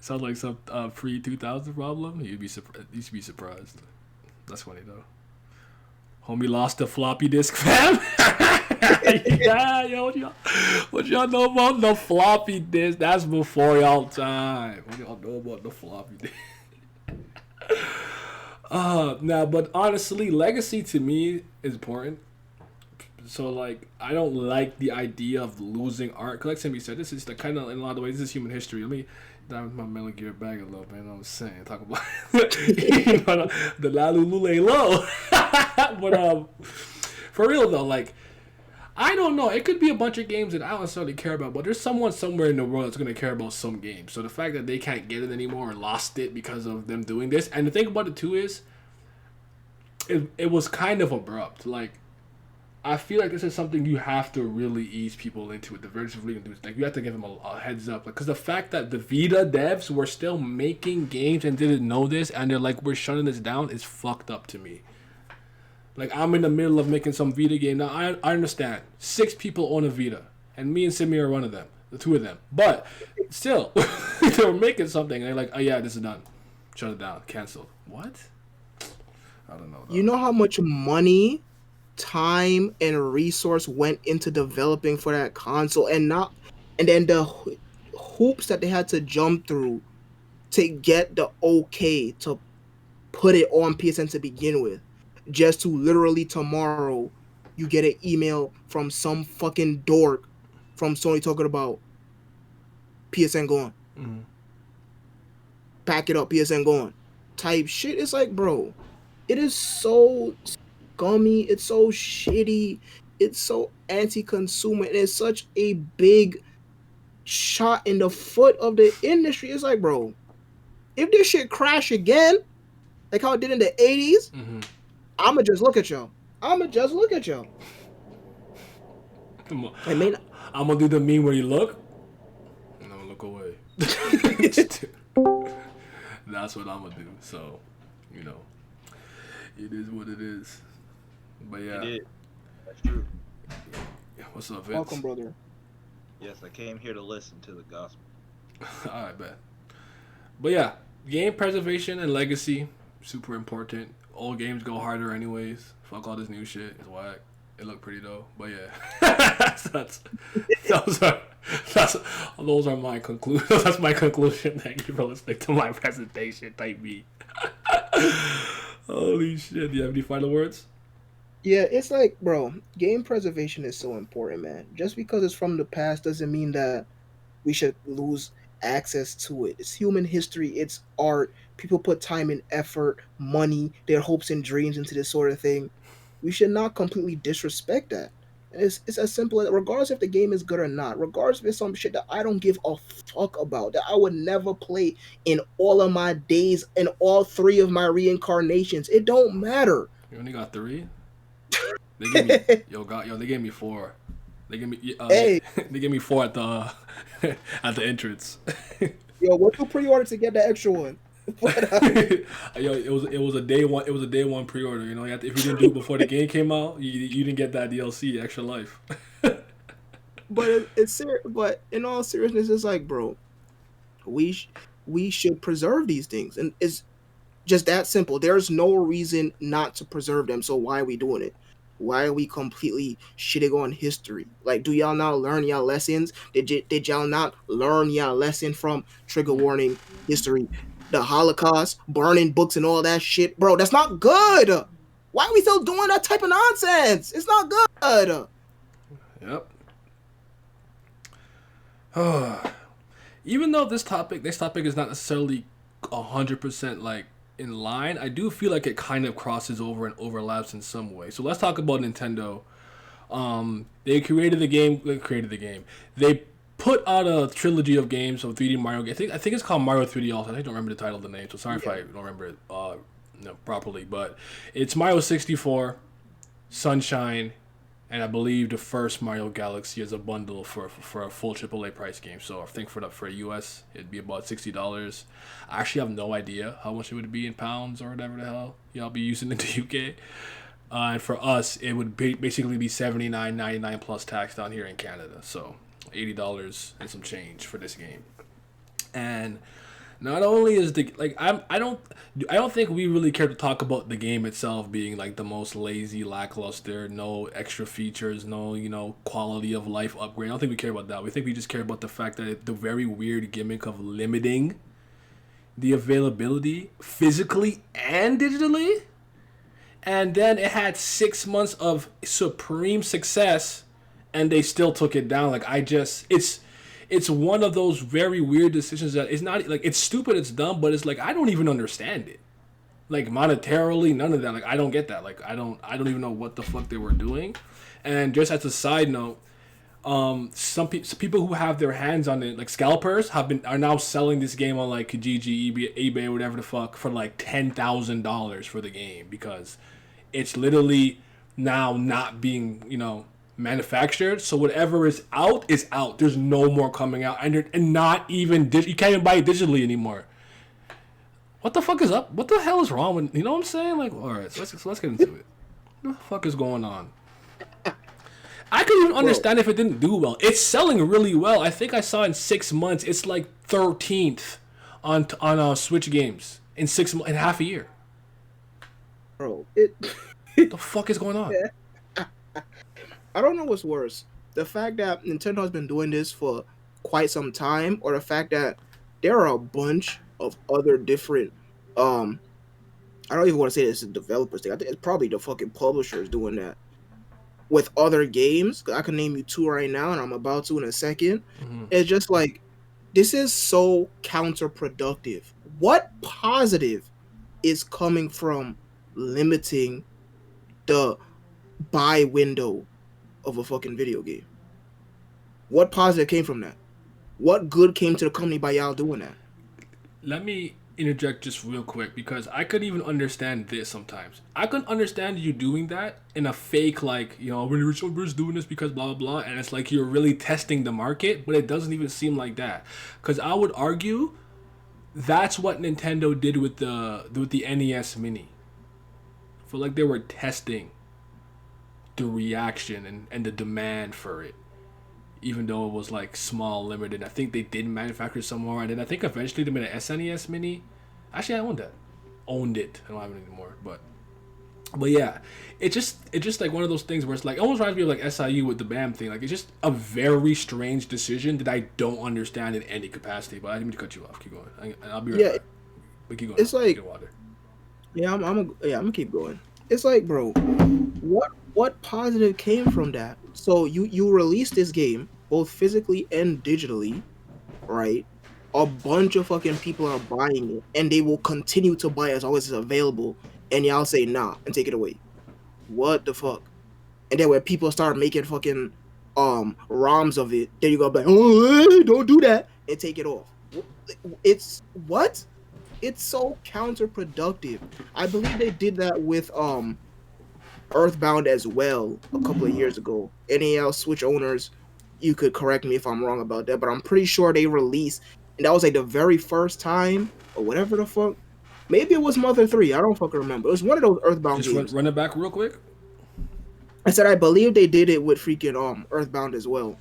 Speaker 1: Sounds like some pre 2000 problem. You'd be surprised. You should be surprised. That's funny though. Homie lost the floppy disk, fam. Yeah, yo, what y'all know about the floppy disk? That's before y'all time. What y'all know about the floppy disk? Now, but honestly, legacy to me is important. So like, I don't like the idea of losing art. 'Cause like Timmy said, this is the kind of, in a lot of ways, this is human history. Let me dive my Metal Gear bag a little bit. You know what I'm saying? Talk about you know, the Lalulule low. But for real though, like, I don't know. It could be a bunch of games that I don't necessarily care about, but there's someone somewhere in the world that's gonna care about some games. So the fact that they can't get it anymore or lost it because of them doing this, and the thing about it too is, it was kind of abrupt. Like, I feel like this is something you have to really ease people into it. The Virgin League do, like, you have to give them a heads up, because the fact that the Vita devs were still making games and didn't know this, and they're like, we're shutting this down, is fucked up to me. Like, I'm in the middle of making some Vita game now. I understand 6 people own a Vita, and me and Simi are one of them, the 2 of them. But still, they were making something, and they're like, oh yeah, this is done, shut it down, cancel. What? I don't know.
Speaker 2: You know how much money, time, and resource went into developing for that console, and then the hoops that they had to jump through to get the okay to put it on PSN to begin with, just to literally tomorrow you get an email from some fucking dork from Sony talking about PSN gone.
Speaker 1: Mhm.
Speaker 2: Pack it up, PSN gone. Type shit. It's like, bro, it is so scummy, it's so shitty, it's so anti-consumer, and it's such a big shot in the foot of the industry. It's like, bro, if this shit crash again, like how it did in the 80s,
Speaker 1: Mhm.
Speaker 2: I'ma just look at y'all.
Speaker 1: I'm gonna do the meme where you look, and I'm gonna look away. That's what I'm gonna do. So, you know, it is what it is. But yeah,
Speaker 5: You did. That's true.
Speaker 1: what's up, Vince?
Speaker 2: Welcome, brother.
Speaker 5: Yes, I came here to listen to the gospel.
Speaker 1: All right, bet. But yeah, game preservation and legacy, super important. Old games go harder anyways. Fuck all this new shit. It's whack. It looked pretty though. But yeah, those are my conclusions. That's my conclusion. Thank you for listening to my presentation. Type B. Holy shit. Do you have any final words?
Speaker 2: Yeah, it's like, bro, game preservation is so important, man. Just because it's from the past doesn't mean that we should lose access to it. It's human history, it's art. People put time and effort, money, their hopes and dreams into this sort of thing. We should not completely disrespect that. And it's as simple as, regardless if the game is good or not, regardless if it's some shit that I don't give a fuck about, that I would never play in all of my days, in all 3 of my reincarnations. It don't matter.
Speaker 1: You only got 3? They gave me they gave me 4. They gave me
Speaker 2: Hey.
Speaker 1: they gave me 4 at the at the entrance.
Speaker 2: Yo, what you pre-order to get the extra one?
Speaker 1: Yo, it was a day one pre-order. You know, if you didn't do it before the game came out, you didn't get that DLC Extra Life.
Speaker 2: But it's serious. But in all seriousness, it's like, bro, we should preserve these things, and it's just that simple. There's no reason not to preserve them. So why are we doing it? why are we completely shitting on history? Like, do y'all not learn y'all lessons? Did y'all not learn y'all lesson from trigger warning history, the Holocaust, burning books and all that shit, bro? That's not good. Why are we still doing that type of nonsense? It's not good.
Speaker 1: Yep. Even though this topic is not necessarily 100% like in line, I do feel like it kind of crosses over and overlaps in some way. So let's talk about Nintendo. They created the game. They put out a trilogy of games of 3D Mario. I think it's called Mario 3D. Also, I don't remember the title of the name. So sorry if I don't remember it properly. But it's Mario 64, Sunshine, and I believe the first Mario Galaxy is a bundle for a full AAA price game. So I think for US it'd be about $60. I actually have no idea how much it would be in pounds or whatever the hell y'all be using in the UK. And for us, it would basically be $79.99 plus tax down here in Canada. So $80 and some change for this game. And not only is I don't think we really care to talk about the game itself being like the most lazy, lackluster, no extra features, no quality of life upgrade. I don't think we care about that. We just care about the fact that the very weird gimmick of limiting the availability physically and digitally, and then it had 6 months of supreme success, and they still took it down. It's one of those very weird decisions that it's not like it's stupid, it's dumb, but it's like I don't even understand it. Like monetarily, none of that. Like I don't get that. Like I don't even know what the fuck they were doing. And just as a side note, some people who have their hands on it, like scalpers, are now selling this game on like Kijiji, eBay, whatever the fuck, for like $10,000 for the game because it's literally now not being manufactured, so whatever is out. There's no more coming out, and not even you can't even buy it digitally anymore. What the fuck is up? What the hell is wrong with what I'm saying? Like, all right, so let's get into it. What the fuck is going on? I couldn't even understand if it didn't do well. It's selling really well. I think I saw in 6 months it's like 13th on Switch games in half a year.
Speaker 2: Bro,
Speaker 1: What the fuck is going on?
Speaker 2: I don't know what's worse. The fact that Nintendo has been doing this for quite some time, or the fact that there are a bunch of other different I don't even want to say this is developers thing. I think it's probably the fucking publishers doing that with other games. I can name you 2 right now, and I'm about to in a second. Mm-hmm. It's just like, this is so counterproductive. What positive is coming from limiting the buy window of a fucking video game? What positive came from that? What good came to the company by y'all doing that?
Speaker 1: Let me interject just real quick, because I could even understand this sometimes. I could understand you doing that in a fake, like, we're just doing this because blah, blah, blah, and it's like you're really testing the market, but it doesn't even seem like that. Because I would argue that's what Nintendo did with the NES Mini. I feel like they were testing the reaction and the demand for it, even though it was like small, limited. I think they did manufacture some more, and then I think eventually they made an SNES Mini. Actually, I owned it. I don't have it anymore, but yeah, it's just like one of those things where it's like, it almost reminds me of like SIU with the BAM thing. Like, it's just a very strange decision that I don't understand in any capacity. But I didn't mean to cut you off. Keep going. I'll be right back. But keep going.
Speaker 2: It's like, yeah, I'm gonna keep going. It's like, bro, what positive came from that? So you release this game both physically and digitally, right? A bunch of fucking people are buying it, and they will continue to buy it as long as it's available. And y'all say nah and take it away. What the fuck? And then when people start making fucking ROMs of it, then you go like, oh, don't do that, and take it off. It's what? It's so counterproductive. I believe they did that with Earthbound as well a couple of years ago. Any Switch owners, you could correct me if I'm wrong about that, but I'm pretty sure they released, and that was like the very first time, or whatever the fuck. Maybe it was Mother 3. I don't fucking remember. It was one of those Earthbound games.
Speaker 1: Just run it back real quick.
Speaker 2: I said I believe they did it with freaking Earthbound as well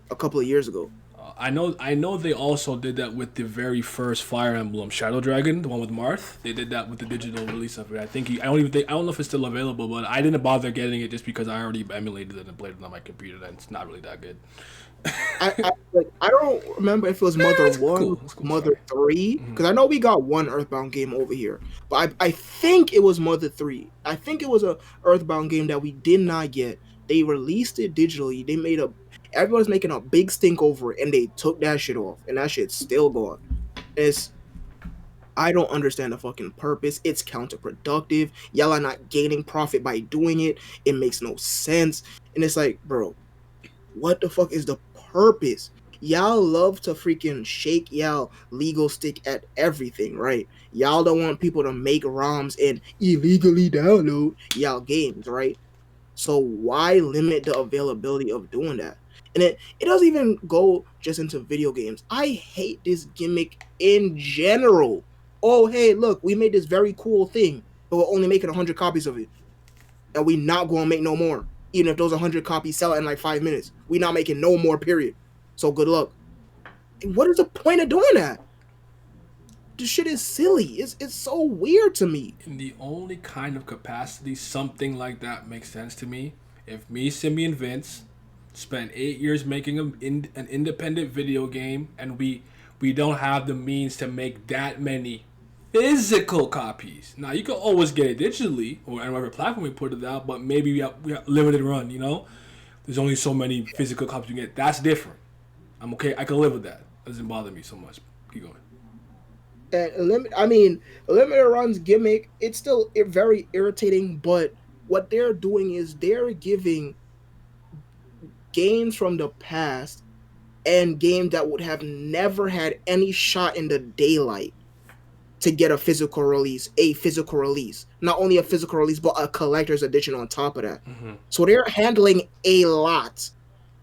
Speaker 2: a couple of years ago.
Speaker 1: I know they also did that with the very first Fire Emblem Shadow Dragon, the one with Marth. They did that with the digital release of it. I don't know if it's still available, but I didn't bother getting it just because I already emulated it and played it on my computer, and it's not really that good.
Speaker 2: I don't remember if it was Mother
Speaker 1: it's
Speaker 2: 1
Speaker 1: cool.
Speaker 2: or
Speaker 1: It's cool,
Speaker 2: Mother
Speaker 1: sorry.
Speaker 2: 3, because I know we got one Earthbound game over here, but I think it was Mother 3. I think it was a Earthbound game that we did not get. They released it digitally. Everyone's making a big stink over it, and they took that shit off, and that shit's still gone. It's I don't understand the fucking purpose. It's counterproductive. Y'all are not gaining profit by doing it. It makes no sense. And it's like, bro, what the fuck is the purpose? Y'all love to freaking shake y'all legal stick at everything, right? Y'all don't want people to make ROMs and illegally download y'all games, right? So why limit the availability of doing that? And it doesn't even go just into video games. I hate this gimmick in general. Oh, hey, look, we made this very cool thing, but we're only making 100 copies of it. And we not going to make no more. Even if those 100 copies sell in like 5 minutes. We not making no more, period. So good luck. And what is the point of doing that? This shit is silly. It's so weird to me.
Speaker 1: In the only kind of capacity something like that makes sense to me, if me, Simi, and Vince spent 8 years making an independent video game, and we don't have the means to make that many physical copies. Now you can always get it digitally or on whatever platform we put it out, but maybe we have limited run. There's only so many physical copies you can get. That's different. I'm okay. I can live with that. It doesn't bother me so much. Keep going.
Speaker 2: And limited runs gimmick, it's still very irritating, but what they're doing is they're giving games from the past and games that would have never had any shot in the daylight to get a physical release. Not only a physical release, but a collector's edition on top of that. So they're handling a lot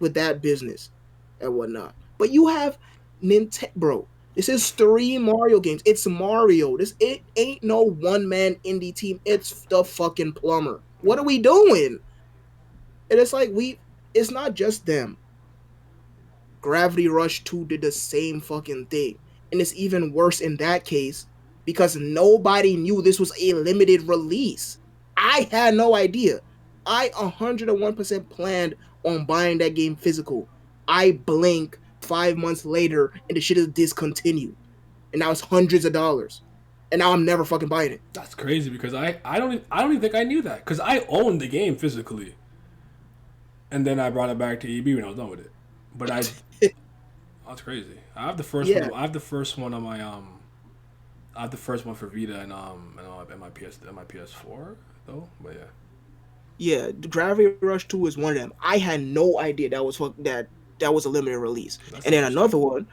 Speaker 2: with that business and whatnot. But you have Nintendo, bro. This is 3 Mario games. It's Mario. It ain't no one-man indie team. It's the fucking plumber. What are we doing? And it's like it's not just them. Gravity Rush 2 did the same fucking thing. And it's even worse in that case because nobody knew this was a limited release. I had no idea. I 101% planned on buying that game physical. I blink 5 months later and the shit is discontinued. And now it's hundreds of dollars. And now I'm never fucking buying it.
Speaker 1: That's crazy because I don't even think I knew that because I owned the game physically. And then I brought it back to EB when I was done with it. But that's crazy. I have the first one. I have the first one on my I have the first one for Vita and my PS4 though. But yeah.
Speaker 2: Yeah, Gravity Rush 2 is one of them. I had no idea that was a limited release. And then another one,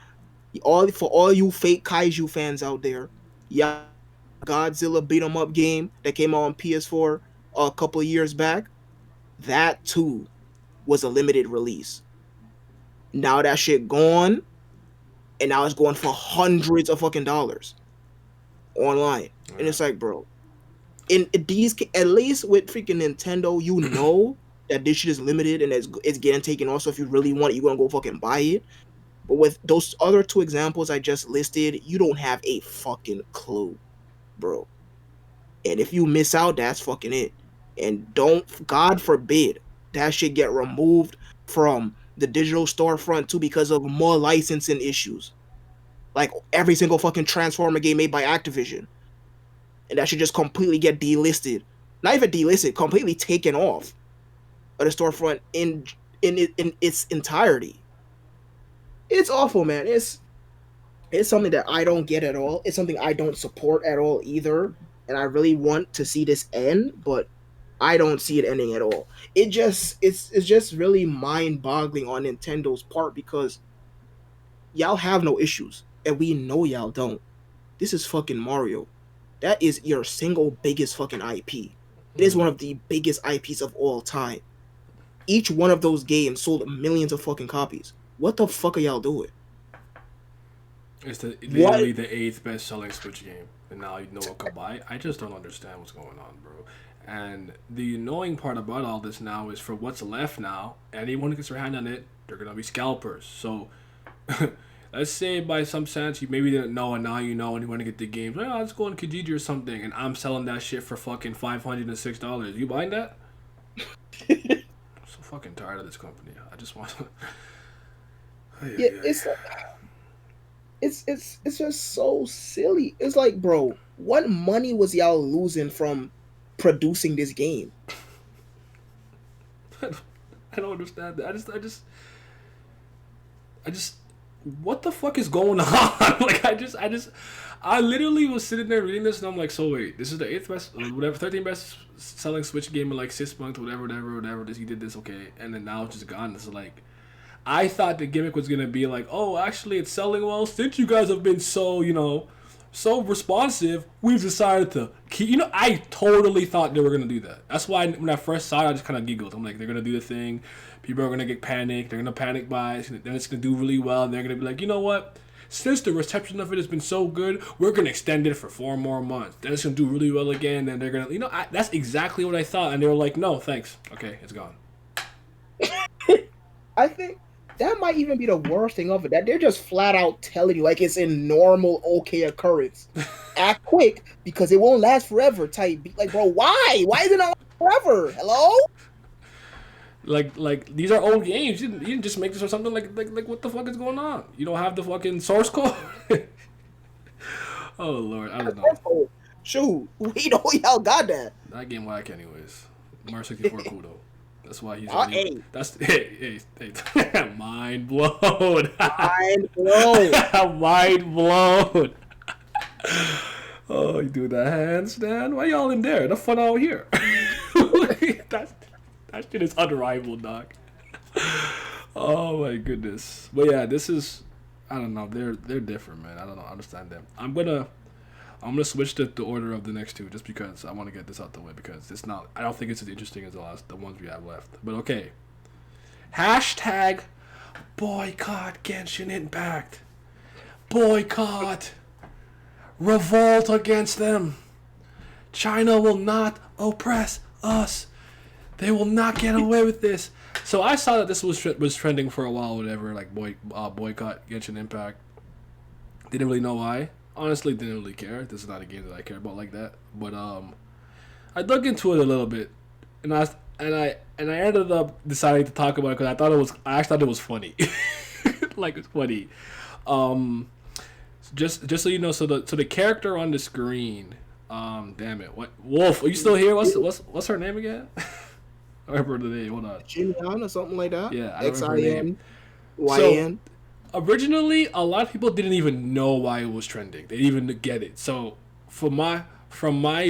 Speaker 2: for all you fake Kaiju fans out there, yeah, Godzilla beat 'em up game that came out on PS4 a couple of years back, that too was a limited release. Now that shit gone, and now it's going for hundreds of fucking dollars online. And it's like, bro, in these, at least with freaking Nintendo, you know that this shit is limited and it's getting taken off. So if you really want it, you're gonna go fucking buy it. But with those other 2 examples I just listed, you don't have a fucking clue, bro. And if you miss out, that's fucking it. And God forbid, that shit get removed from the digital storefront too because of more licensing issues. Like every single fucking Transformer game made by Activision. And that should just completely get delisted. Not even delisted, completely taken off of the storefront in its entirety. It's awful, man. It's something that I don't get at all. It's something I don't support at all either. And I really want to see this end, but I don't see it ending at all. It's just really mind-boggling on Nintendo's part because y'all have no issues, and we know y'all don't. This is fucking Mario. That is your single biggest fucking IP. It is one of the biggest IPs of all time. Each one of those games sold millions of fucking copies. What the fuck are y'all doing?
Speaker 1: It's literally the 8th best-selling Switch game, and now no one can buy it. I just don't understand what's going on, bro. And the annoying part about all this now is for what's left now, anyone who gets their hand on it, they're gonna be scalpers. So let's say by some sense you maybe didn't know and now you know and you want to get the games. Well, let's go on Kijiji or something, and I'm selling that shit for fucking $506. You buying that? I'm so fucking tired of this company. I just want to.
Speaker 2: Yeah, it's like, it's just so silly. It's like, bro, what money was y'all losing from producing this game?
Speaker 1: I don't understand that. I just, what the fuck is going on? Like, I literally was sitting there reading this, and I'm like, so wait, this is the 8th best, whatever, 13th best selling Switch game in like 6 months, whatever. This he did this, okay, and then now it's just gone. It's like, I thought the gimmick was gonna be like, oh, actually, it's selling well. Since you guys have been so, so responsive, we've decided to keep. I totally thought they were gonna do that. That's why when I first saw it, I just kind of giggled. I'm like, they're gonna do the thing. People are gonna get panicked. They're gonna panic buy. Then it's gonna do really well. And they're gonna be like, you know what? Since the reception of it has been so good, we're gonna extend it for 4 more months. Then it's gonna do really well again. Then they're gonna, that's exactly what I thought. And they were like, no, thanks. Okay, it's gone.
Speaker 2: I think that might even be the worst thing of it. That they're just flat out telling you like it's a normal, okay occurrence. Act quick because it won't last forever. Type like, bro, why? Why is it not forever? Hello?
Speaker 1: Like these are old games. You didn't just make this or something. Like what the fuck is going on? You don't have the fucking source code. Oh Lord, I don't know.
Speaker 2: Shoot, we know y'all got that.
Speaker 1: That game whack anyways. Mario 64 cool though. That's why he's.
Speaker 2: Hey.
Speaker 1: That's hey. Mind blown.
Speaker 2: Mind blown.
Speaker 1: Mind blown. Oh, you do the handstand? Why y'all in there? The fun out here. That shit is unrivaled, dog. Oh my goodness. But yeah, this is, I don't know. They're different, man. I don't know. I understand them. I'm gonna switch the order of the next two just because I want to get this out the way because it's not. I don't think it's as interesting as the ones we have left. But okay. Hashtag boycott Genshin Impact. Boycott. Revolt against them. China will not oppress us. They will not get away with this. So I saw that this was trending for a while, whatever, like boycott Genshin Impact. Didn't really know why. Honestly, didn't really care. This is not a game that I care about like that. But I dug into it a little bit, and I ended up deciding to talk about it because I actually thought it was funny. Like it's funny. Just so you know, so the character on the screen. Damn it! What Wolf? Are you still here? What's her name again? I remember the name. Hold on.
Speaker 2: Jinyan or something like that.
Speaker 1: Yeah, I remember her name.
Speaker 2: YN.
Speaker 1: So, originally, a lot of people didn't even know why it was trending. They didn't even get it. So, from my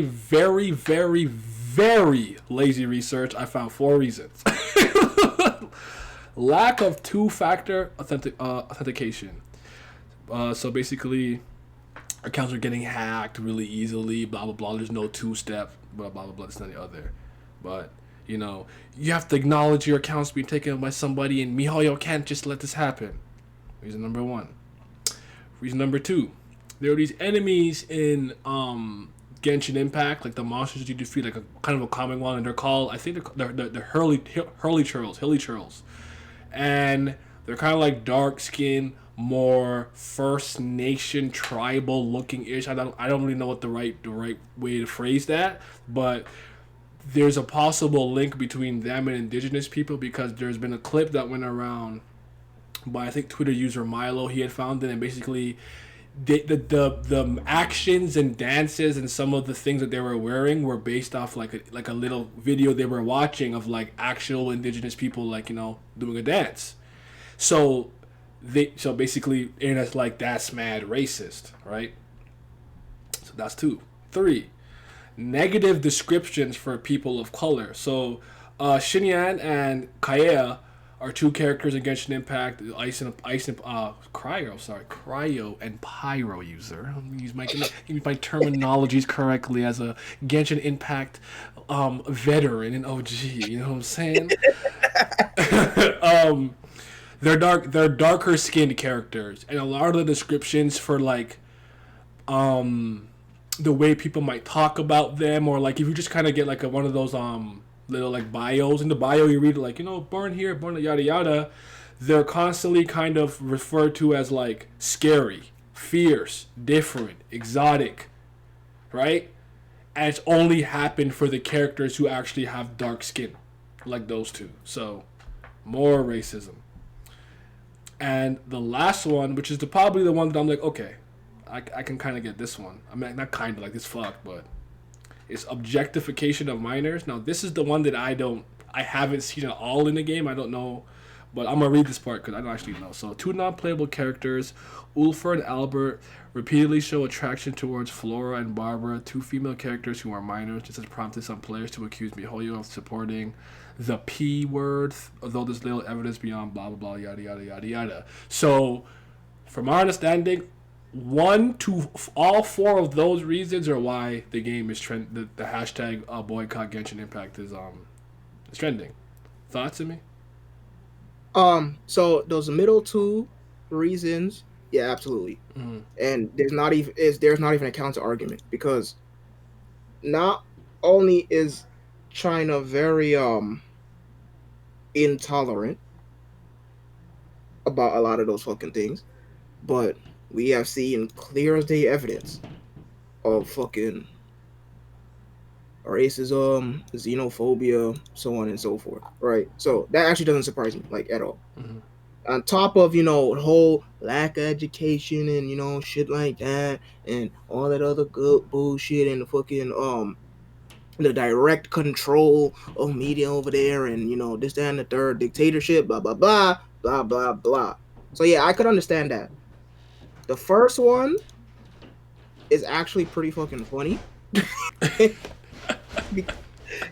Speaker 1: very, very, very lazy research, I found 4 reasons. Lack of 2-factor authentication. So basically, accounts are getting hacked really easily. Blah blah blah. There's no 2-step. Blah blah blah. This and the other. But you have to acknowledge your account's being taken by somebody, and MiHoYo can't just let this happen. Reason number 1. Reason number 2. There are these enemies in Genshin Impact, like the monsters you defeat, like a kind of a common one, and they're called, I think they're Hurley Churls, and they're kind of like dark skin, more First Nation tribal looking ish. I don't really know what the right way to phrase that, but there's a possible link between them and indigenous people because there's been a clip that went around by I think Twitter user Milo. He had found it, and basically the actions and dances and some of the things that they were wearing were based off like a little video they were watching of like actual indigenous people like doing a dance. So basically internet's like, that's mad racist, right? So that's 2. 3, negative descriptions for people of color. So Xinyan and Kaeya are 2 characters in Genshin Impact. Cryo and Pyro user. Use my terminologies correctly as a Genshin Impact veteran and OG. You know what I'm saying? They're darker skinned characters, and a lot of the descriptions for like the way people might talk about them, or like if you just kind of get like one of those little like bios. In the bio you read like born here, born yada yada, they're constantly kind of referred to as like scary, fierce, different, exotic, right? And it's only happened for the characters who actually have dark skin, like those two. So, more racism. And the last one, which is probably the one that I'm like, okay, I can kind of get this one. I mean, not kind of like this fucked, but it's objectification of minors. Now, this is the one that I haven't seen at all in the game. I don't know, but I'm gonna read this part because I don't actually know. So, two non-playable characters, Ulfer and Albert, repeatedly show attraction towards Flora and Barbara, two female characters who are minors. This has prompted some players to accuse MiHoYo of supporting the P word, although there's little evidence beyond blah blah blah yada yada yada yada. So, from our understanding, one to all four of those reasons are why the game is the hashtag boycott Genshin Impact is trending. Thoughts on me?
Speaker 2: So those middle two reasons, yeah, absolutely. And there's not even a counter argument, because not only is China very intolerant about a lot of those fucking things, but we have seen clear as day evidence of fucking racism, xenophobia, so on and so forth, right? So that actually doesn't surprise me, like, at all. On top of, the whole lack of education and, shit like that, and all that other good bullshit, and the fucking, the direct control of media over there, and, this, that, and the third, dictatorship, blah, blah, blah, blah, blah, blah. So, yeah, I could understand that. The first one is actually pretty fucking funny.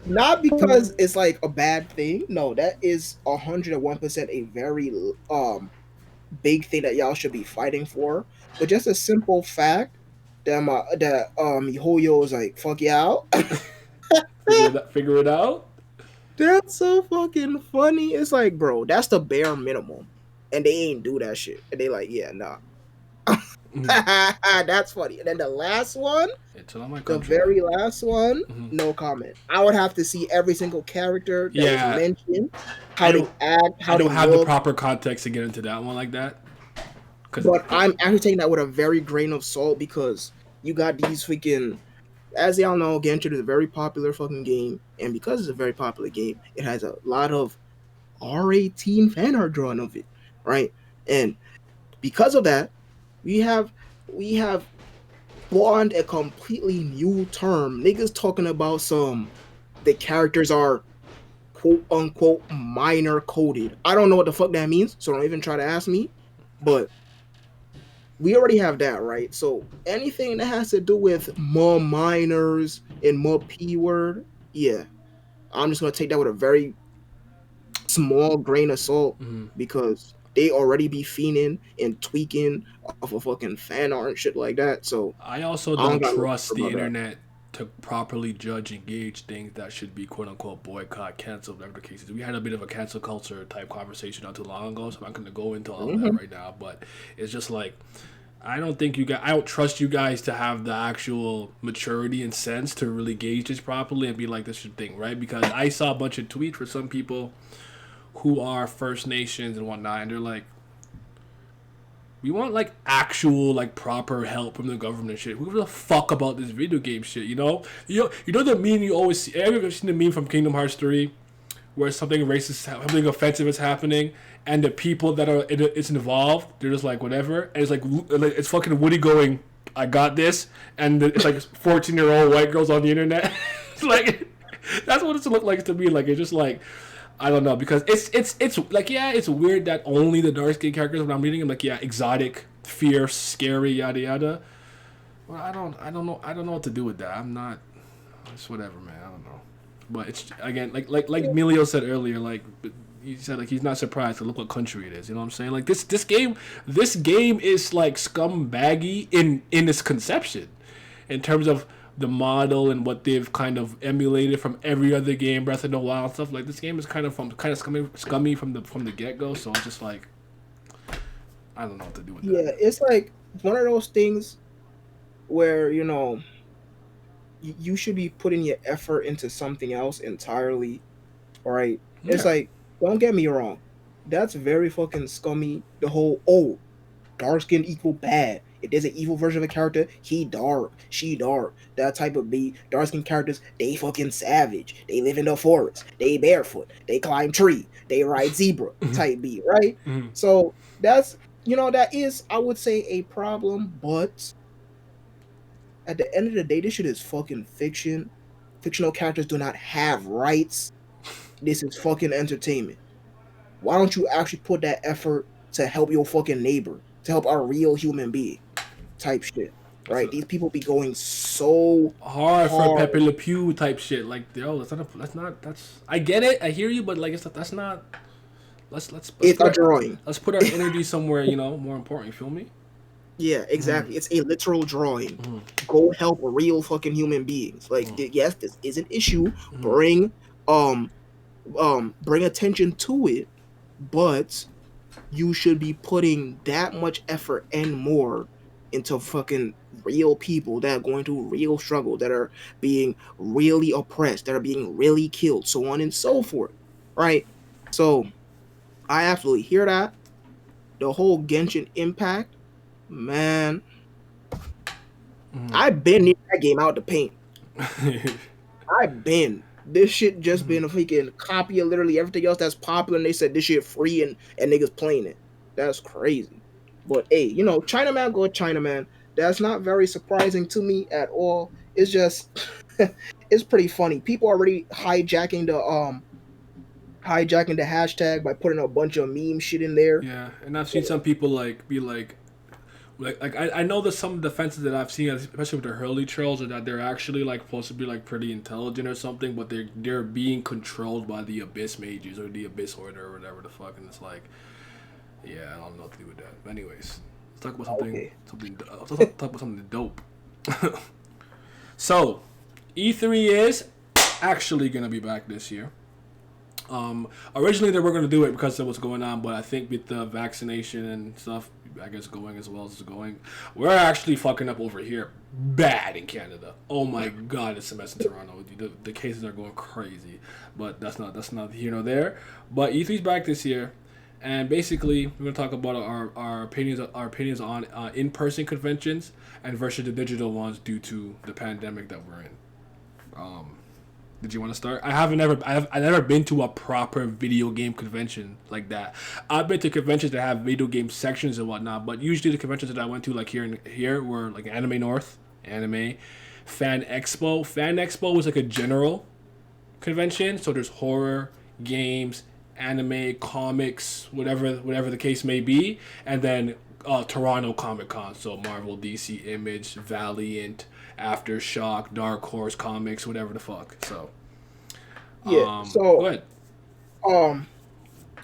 Speaker 2: Not because it's like a bad thing. No, that is 101% a very big thing that y'all should be fighting for. But just a simple fact that MiHoYo is like, fuck y'all.
Speaker 1: Figure it out.
Speaker 2: That's so fucking funny. It's like, bro, that's the bare minimum. And they ain't do that shit. And they like, yeah, nah. That's funny. And then the last one, the very last one, no comment. I would have to see every single character that is mentioned, how they act, how
Speaker 1: I
Speaker 2: they
Speaker 1: don't have
Speaker 2: look.
Speaker 1: the proper context to get into that one like that.
Speaker 2: But I'm actually taking that with a very grain of salt, because you got these freaking, as y'all know, Genshin is a very popular fucking game, and because it's a very popular game, it has a lot of R18 fan art drawn of it, right? And because of that, we have spawned a completely new term. Niggas talking about the characters are quote unquote minor coded. I don't know what the fuck that means, so don't even try to ask me. But we already have that, right? So anything that has to do with more minors and more P word, yeah, I'm just gonna take that with a very small grain of salt, because they already be fiending and tweaking off of fucking fan art and shit like that. So
Speaker 1: I also don't trust the internet to properly judge and gauge things that should be quote unquote boycott, cancel, whatever the case is. We had a bit of a cancel culture type conversation not too long ago, so I'm not going to go into all that right now. But it's just like, I don't trust you guys to have the actual maturity and sense to really gauge this properly and be like, this should thing, right? Because I saw a bunch of tweets for some people who are First Nations and whatnot, and they're like, we want like actual like proper help from the government and shit. Who gives a fuck about this video game shit, you know? You know the meme you always see. Have you ever seen the meme from Kingdom Hearts 3 where something racist, something offensive is happening, and the people that are it's involved, they're just like whatever, and it's like it's fucking Woody going, I got this, and it's like 14-year-old white girls on the internet. It's like, that's what it's look like to me. Like, it's just like, I don't know, because it's like, yeah, it's weird that only the dark skin characters, when I'm reading them, like, yeah, exotic, fierce, scary, yada yada. Well, I don't know what to do with that. I'm not. It's whatever, man. I don't know. But it's again, like Emilio said earlier, like he said, like he's not surprised to look what country it is. You know what I'm saying? Like this game is like scumbaggy in its conception, in terms of the model and what they've kind of emulated from every other game, Breath of the Wild and stuff. Like this game is kind of scummy from the get go. So it's just like, I don't know what to do with that.
Speaker 2: Yeah, it's like one of those things where you should be putting your effort into something else entirely, right? Yeah. It's like, don't get me wrong, That's very fucking scummy. The whole dark skin equal bad. If there's an evil version of a character, he dark, she dark. That type of beat. Dark skin characters, they fucking savage. They live in the forest. They barefoot. They climb tree. They ride zebra type beat, right?
Speaker 1: Mhm.
Speaker 2: So that's that is, I would say, a problem, but at the end of the day, this shit is fucking fiction. Fictional characters do not have rights. This is fucking entertainment. Why don't you actually put that effort to help your fucking neighbor, to help a real human being, type shit, right? These people be going so
Speaker 1: Hard for
Speaker 2: hard.
Speaker 1: Pepe Le Pew type shit. Like, yo, that's I get it, I hear you, but like, that's not. Let's
Speaker 2: It's a
Speaker 1: put,
Speaker 2: drawing.
Speaker 1: let's put our energy somewhere, more important. You feel me?
Speaker 2: Yeah, exactly. It's a literal drawing. Go help real fucking human beings. Like, yes, this is an issue. Bring bring attention to it, but you should be putting that much effort and more into fucking real people that are going through real struggle, that are being really oppressed, that are being really killed, so on and so forth, right? So I absolutely hear that. The whole Genshin Impact, man, I've been in that game out the paint. I've been. This shit just been a freaking copy of literally everything else that's popular, and they said this shit free and niggas playing it. That's crazy. But hey, Chinaman go Chinaman. That's not very surprising to me at all. It's just it's pretty funny. People are already hijacking the hashtag by putting a bunch of meme shit in there.
Speaker 1: Yeah, and I've seen some people be like I know that some defenses that I've seen, especially with the Hurley trolls, are that they're actually like supposed to be like pretty intelligent or something, but they're being controlled by the Abyss mages or the Abyss Order or whatever the fuck, and it's like, yeah, I don't know what to do with that. But anyways, let's talk about let's talk about something dope. So, E3 is actually gonna be back this year. Originally they were going to do it because of what's going on, but I think with the vaccination and stuff, I guess going as well as it's going, we're actually fucking up over here bad in Canada. Oh my god, it's a mess in Toronto. The cases are going crazy, but that's not here nor there. But E3's back this year, and basically we're going to talk about our opinions on in-person conventions and versus the digital ones due to the pandemic that we're in. Did you want to start? I've never been to a proper video game convention like that. I've been to conventions that have video game sections and whatnot, but usually the conventions that I went to, like here were like Anime North, Anime, Fan Expo. Fan Expo was like a general convention, so there's horror, games, anime, comics, whatever the case may be, and then Toronto Comic Con, so Marvel, DC, Image, Valiant, Aftershock, Dark Horse Comics, whatever the fuck. So
Speaker 2: Yeah.
Speaker 1: go ahead.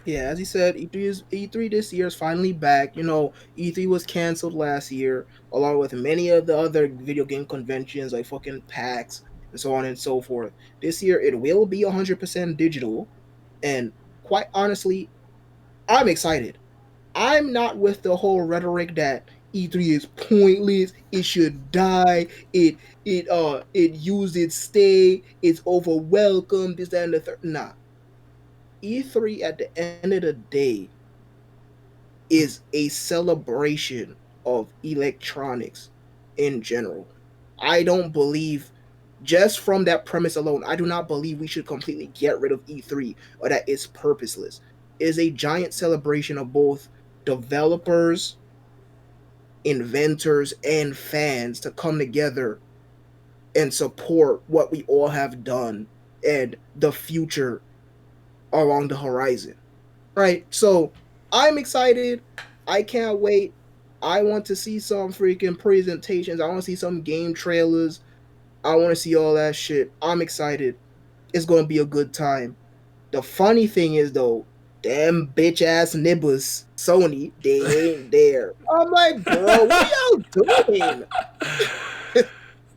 Speaker 2: Yeah, as he said, E3 this year is finally back. E3 was canceled last year, along with many of the other video game conventions like fucking PAX and so on and so forth. This year it will be 100% digital, and quite honestly, I'm excited. I'm not with the whole rhetoric that E3 is pointless. It should die. It used its stay. It's overwhelmed. This, that, and the third. Nah. E3 at the end of the day is a celebration of electronics in general. I don't believe, just from that premise alone, I do not believe we should completely get rid of E3 or that it's purposeless. It is a giant celebration of both developers, inventors, and fans to come together and support what we all have done and the future along the horizon. Right? So I'm excited. I can't wait. I want to see some freaking presentations. I want to see some game trailers. I want to see all that shit. I'm excited. It's going to be a good time. The funny thing is, though, them bitch ass nibbers, Sony, they ain't there. I'm like, bro, what y'all doing?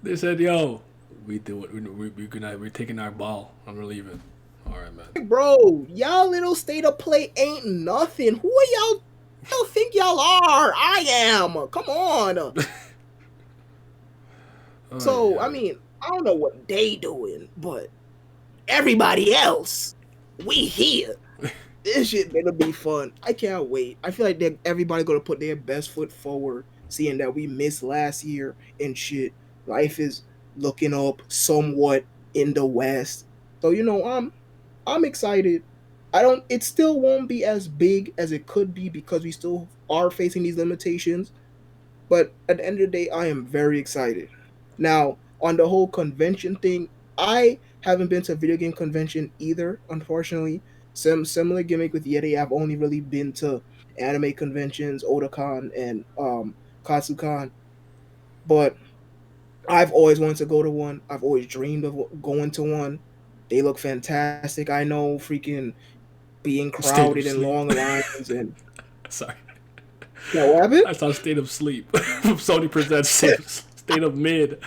Speaker 1: They said, "Yo, we do it. We're taking our ball. I'm leaving." All right, man.
Speaker 2: Bro, y'all little state of play ain't nothing. Who are y'all think y'all are? I am. Come on. So,
Speaker 1: yeah.
Speaker 2: I mean, I don't know what they doing, but everybody else, we here. This shit gonna be fun. I can't wait. I feel like everybody gonna put their best foot forward, seeing that we missed last year and shit. Life is looking up somewhat in the West. So I'm excited. I don't it still won't be as big as it could be because we still are facing these limitations. But at the end of the day, I am very excited. Now, on the whole convention thing, I haven't been to a video game convention either, unfortunately. Some similar gimmick with Yeti, I've only really been to anime conventions, Otakon and Katsucon. But I've always wanted to go to one. I've always dreamed of going to one. They look fantastic. I know freaking being
Speaker 1: State of
Speaker 2: crowded in
Speaker 1: Sleep.
Speaker 2: long lines and
Speaker 1: Sorry.
Speaker 2: what happened?
Speaker 1: I saw State of Sleep from Sony presents State of Mid.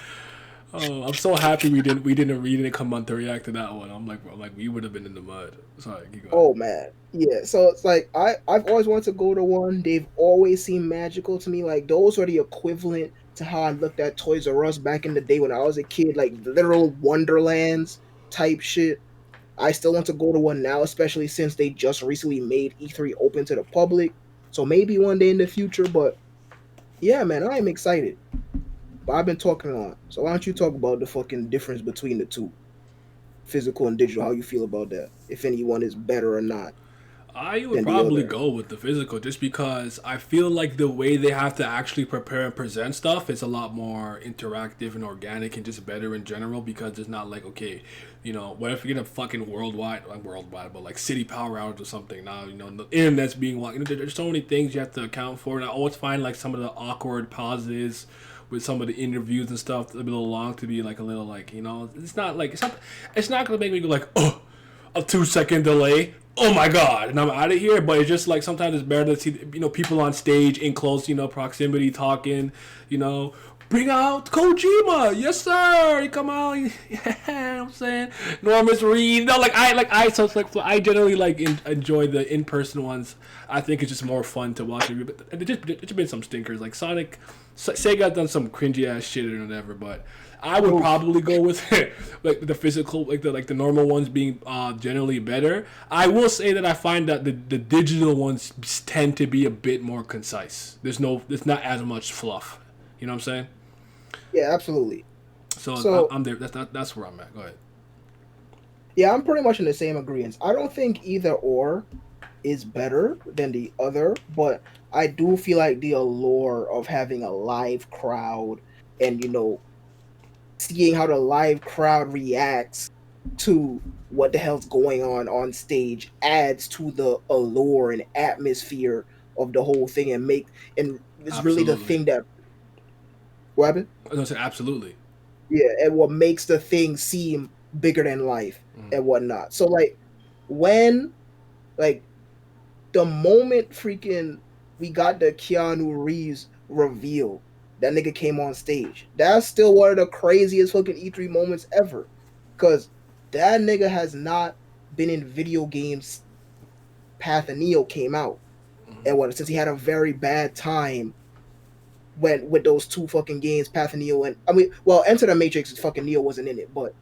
Speaker 1: Oh, I'm so happy we didn't come on to react to that one. I'm like we would have been in the mud. Sorry, keep going.
Speaker 2: Oh man, yeah. So it's like I've always wanted to go to one. They've always seemed magical to me. Like those are the equivalent to how I looked at Toys R Us back in the day when I was a kid, like literal wonderlands type shit. I still want to go to one now, especially since they just recently made E3 open to the public. So maybe one day in the future, but yeah, man, I am excited. But I've been talking on. So why don't you talk about the fucking difference between the two, physical and digital? How you feel about that? If anyone is better or not
Speaker 1: I would
Speaker 2: than the
Speaker 1: probably
Speaker 2: other?
Speaker 1: go with the physical just because I feel like the way they have to actually prepare and present stuff is a lot more interactive and organic and just better in general because it's not like, okay, what if you get a fucking worldwide, but like city power outage or something. Now, the internet's being locked. There's so many things you have to account for. And I always find like some of the awkward pauses with some of the interviews and stuff a little long to be like a little like, it's not gonna make me go like, oh, a 2 second delay. Oh my god, and I'm out of here. But it's just like sometimes it's better to see people on stage in close proximity talking. Bring out Kojima, yes sir. He come out, yeah. I'm saying Normus Reed. No, so it's like I generally enjoy the in person ones. I think it's just more fun to watch it. But it's been some stinkers like Sonic. Sega done some cringy ass shit or whatever, but I would probably go with like the physical, like the normal ones being generally better. I will say that I find that the digital ones tend to be a bit more concise. There's not as much fluff. You know what I'm saying?
Speaker 2: Yeah, absolutely.
Speaker 1: So,
Speaker 2: So
Speaker 1: I'm there. That's where I'm at. Go ahead.
Speaker 2: yeah, I'm pretty much in the same agreement. I don't think either or is better than the other, but I do feel like the allure of having a live crowd and seeing how the live crowd reacts to what the hell's going on stage adds to the allure and atmosphere of the whole thing and it's really the
Speaker 1: Absolutely.
Speaker 2: thing that what happened?
Speaker 1: I was gonna say absolutely.
Speaker 2: Yeah, and what makes the thing seem bigger than life and whatnot. So like when like the moment freaking we got the Keanu Reeves reveal, that nigga came on stage. That's still one of the craziest fucking E3 moments ever. Cause that nigga has not been in video games Path of Neo came out. And what since he had a very bad time when with those two fucking games, Path of Neo and Enter the Matrix fucking Neo wasn't in it, but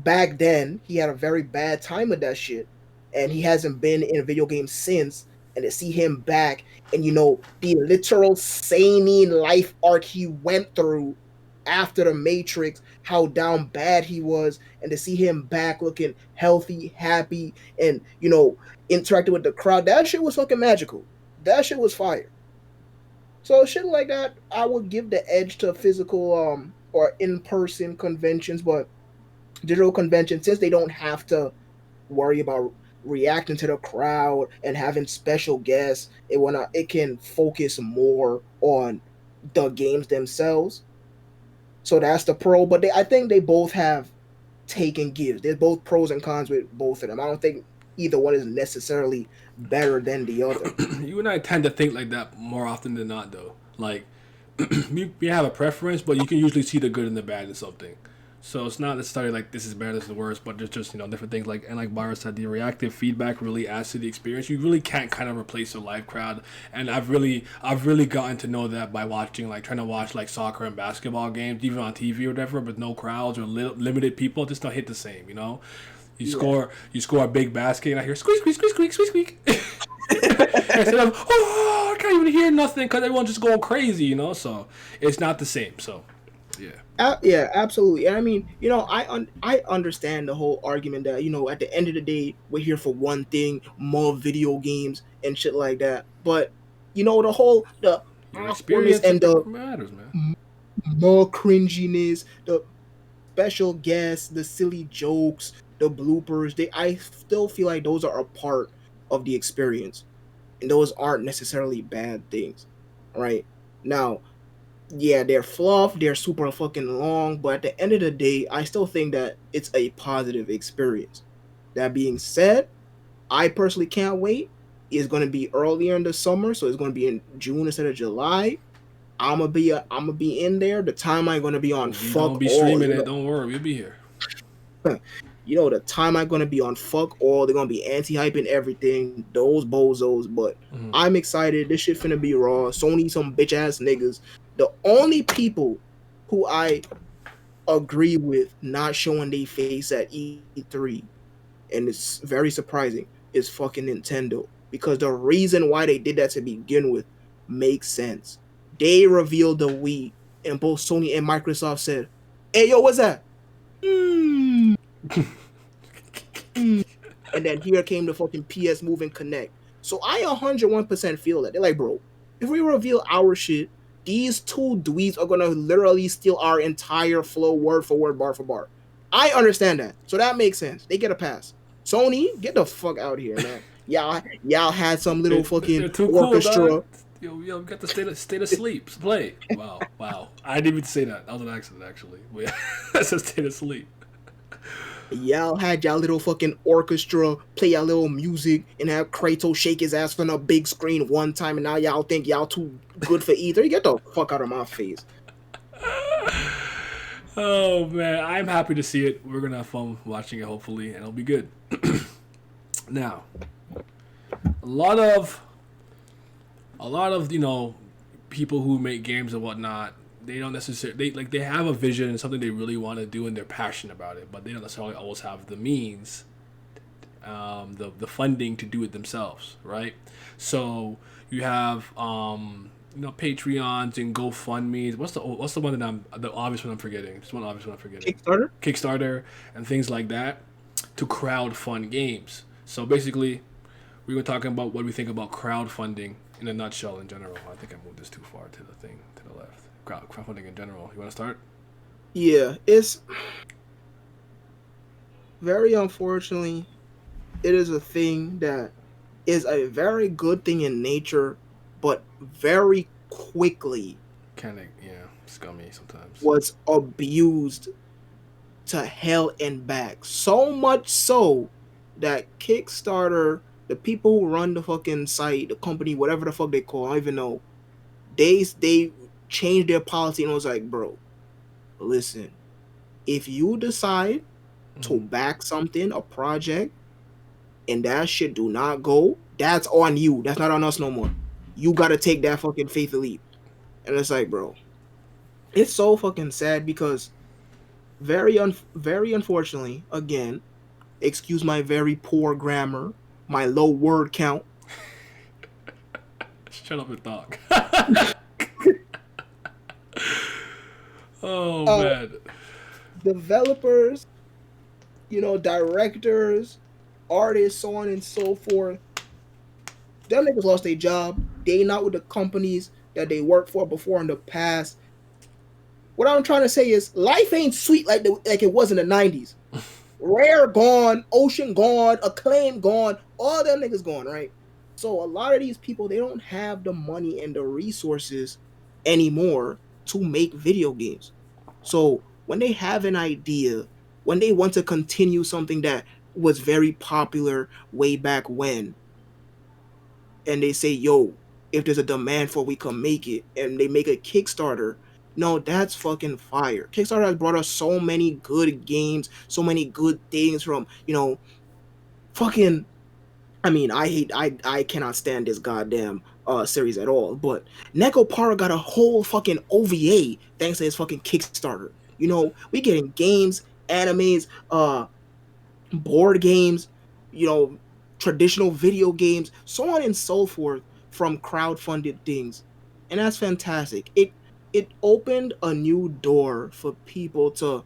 Speaker 2: back then he had a very bad time with that shit, and he hasn't been in a video game since. And to see him back, and the literal sane life arc he went through after the Matrix, how down bad he was, and to see him back looking healthy, happy, and interacting with the crowd, that shit was fucking magical. That shit was fire. So shit like that, I would give the edge to physical or in person conventions, but digital conventions, since they don't have to worry about reacting to the crowd and having special guests, it can focus more on the games themselves. So that's the pro. But I think they both have take and give. There's both pros and cons with both of them. I don't think either one is necessarily better than the other.
Speaker 1: You and I tend to think like that more often than not, though. Like, we have a preference, but you can usually see the good and the bad in something. So it's not necessarily like this is better, this is worse, but there's just different things. Like Byron said, the reactive feedback really adds to the experience. You really can't kind of replace a live crowd, and I've really gotten to know that by watching trying to watch soccer and basketball games, even on TV or whatever, but no crowds or limited people, it just don't hit the same. You score a big basket, and I hear squeak, squeak, squeak, squeak, squeak, squeak. Instead of I can't even hear nothing because everyone's just going crazy, you know. So it's not the same. So yeah,
Speaker 2: Yeah, absolutely. And I mean, I understand the whole argument that at the end of the day, we're here for one thing: more video games and shit like that. But the
Speaker 1: your
Speaker 2: awkwardness
Speaker 1: experience
Speaker 2: and the
Speaker 1: matters, man.
Speaker 2: more cringiness, the special guests, the silly jokes, the bloopers. I still feel like those are a part of the experience, and those aren't necessarily bad things, right? Now, yeah, they're fluff, they're super fucking long, but at the end of the day, I still think that it's a positive experience. That being said, I personally can't wait. It's gonna be earlier in the summer, so it's gonna be in June instead of July. I'm gonna be in there. The time I'm gonna be on
Speaker 1: We gonna
Speaker 2: fuck
Speaker 1: be
Speaker 2: all,
Speaker 1: streaming it. Don't worry, we'll be here.
Speaker 2: the time I'm gonna be on fuck all. They're gonna be anti-hyping everything. Those bozos, but
Speaker 1: Mhm.
Speaker 2: I'm excited. This shit finna be raw. Sony some bitch ass niggas. The only people who I agree with not showing their face at E3, and it's very surprising, is fucking Nintendo. Because the reason why they did that to begin with makes sense. They revealed the Wii, and both Sony and Microsoft said, "Hey, yo, what's that?" Mm. Mm. And then here came the fucking PS Move and Connect. So I 101% feel that. They're like, bro, if we reveal our shit, these two dweebs are gonna literally steal our entire flow word for word, bar for bar. I understand that. So that makes sense. They get a pass. Sony, get the fuck out here, man. Y'all had some little fucking
Speaker 1: They're too cool,
Speaker 2: orchestra.
Speaker 1: dog. Yo, we got to stay asleep. Play. Wow. I didn't even say that. That was an accident, actually. That's a stay asleep.
Speaker 2: Y'all had y'all little fucking orchestra play y'all little music and have Kratos shake his ass on a big screen one time, and now y'all think y'all too good for either. Get the fuck out of my face.
Speaker 1: Oh man, I'm happy to see it. We're gonna have fun watching it, hopefully, and it'll be good. Now, a lot of people who make games and whatnot, they don't necessarily they have a vision and something they really want to do and they're passionate about it, but they don't necessarily always have the means, the funding to do it themselves, right? So you have Patreons and GoFundMe's. What's the one that the obvious one I'm forgetting? It's one obvious one I'm forgetting. Kickstarter and things like that to crowdfund games. So basically, we were talking about what we think about crowdfunding in a nutshell in general. I think I moved this too far to the thing to the left. Crowdfunding in general. You want to start?
Speaker 2: Yeah, it's very unfortunately, it is a thing that is a very good thing in nature, but very quickly
Speaker 1: Kind of, scummy sometimes.
Speaker 2: was abused to hell and back. So much so that Kickstarter, the people who run the fucking site, the company, whatever the fuck they call, I don't even know, they changed their policy and was like, bro, listen, if you decide to back something, a project, and that shit do not go, that's on you. That's not on us no more. You gotta take that fucking faith leap. And it's like, bro, it's so fucking sad because very unfortunately, again, excuse my very poor grammar, my low word count.
Speaker 1: Shut up and talk. Oh man.
Speaker 2: Developers, directors, artists, so on and so forth. Them niggas lost their job. They not with the companies that they worked for before in the past. What I'm trying to say is life ain't sweet like it was in the 90s. Rare gone, Ocean gone, Acclaim gone, all them niggas gone, right? So a lot of these people, they don't have the money and the resources anymore to make video games. So when they have an idea, when they want to continue something that was very popular way back when, and they say, yo, if there's a demand for it, we can make it, and they make a Kickstarter, no, that's fucking fire. Kickstarter has brought us so many good games, so many good things from, fucking, I mean, I cannot stand this goddamn series at all, but Neko Para got a whole fucking OVA thanks to his fucking Kickstarter. We getting games, animes, board games, you know, traditional video games, so on and so forth from crowdfunded things. And that's fantastic. It opened a new door for people to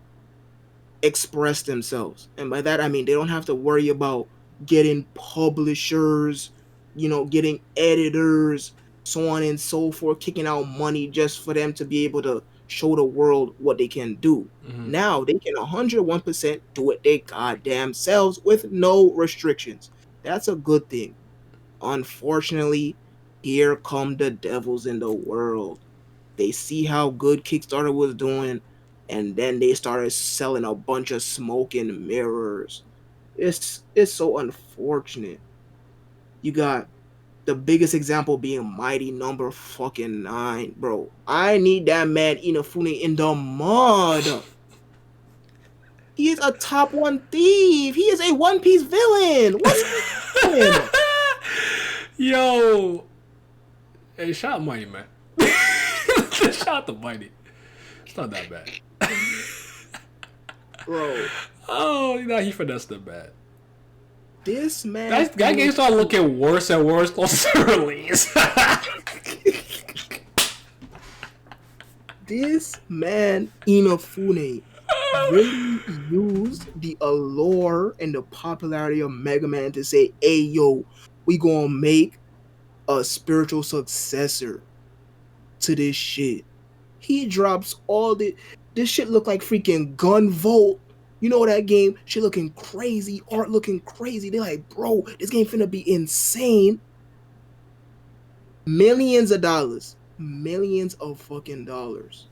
Speaker 2: express themselves. And by that I mean they don't have to worry about getting publishers, getting editors, so on and so forth, kicking out money just for them to be able to show the world what they can do.
Speaker 1: Mm-hmm.
Speaker 2: Now they can 101% do it they goddamn selves with no restrictions. That's a good thing. Unfortunately, here come the devils in the world. They see how good Kickstarter was doing, and then they started selling a bunch of smoke and mirrors. It's so unfortunate. You got the biggest example being Mighty Number fucking 9, bro. I need that man Inafune in the mud. He is a top one thief. He is a One Piece villain. What's happening?
Speaker 1: Yo, hey, shout out Mighty, man. Shout out to Mighty. It's not that bad.
Speaker 2: Bro,
Speaker 1: Oh, he finessed them bad.
Speaker 2: this man.
Speaker 1: That game started looking worse and worse closer to release.
Speaker 2: This man Inafune really used the allure and the popularity of Mega Man to say, "Hey, yo, we gonna make a spiritual successor to this shit." He drops all the. This shit look like freaking Gunvolt. You know that game? Shit looking crazy, art looking crazy. They're like, bro, this game finna be insane. Millions of dollars. Millions of fucking dollars.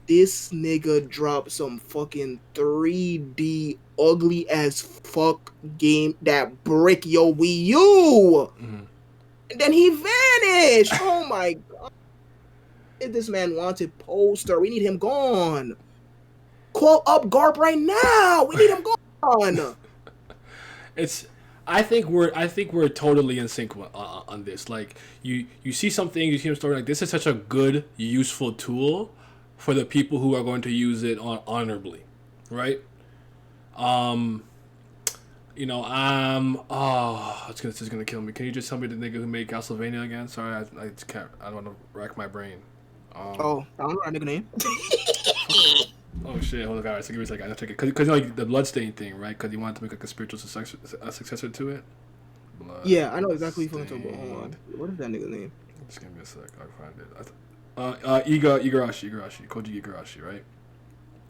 Speaker 2: This nigga dropped some fucking 3D ugly as fuck game that brick your Wii U.
Speaker 1: Mm-hmm.
Speaker 2: And then he vanished. Oh my god. This man wanted poster. We need him gone. Call up Garp right now. We need him gone.
Speaker 1: I think we're totally in sync on this. Like you see something, you see a story like this is such a good, useful tool for the people who are going to use it honorably, right? Oh, this is gonna kill me. Can you just tell me the nigga who made Castlevania again? Sorry, I just can't. I don't want to rack my brain.
Speaker 2: I don't know that nigga name.
Speaker 1: Oh shit! Hold on, guys. So give me a second. I check it because like the Bloodstain thing, right? Because he wanted to make like a spiritual successor to it.
Speaker 2: Yeah, I know exactly what you're talking about. Hold on. What is that nigga name?
Speaker 1: Just give me a sec. I'll find it. Igarashi, Koji Igarashi, right?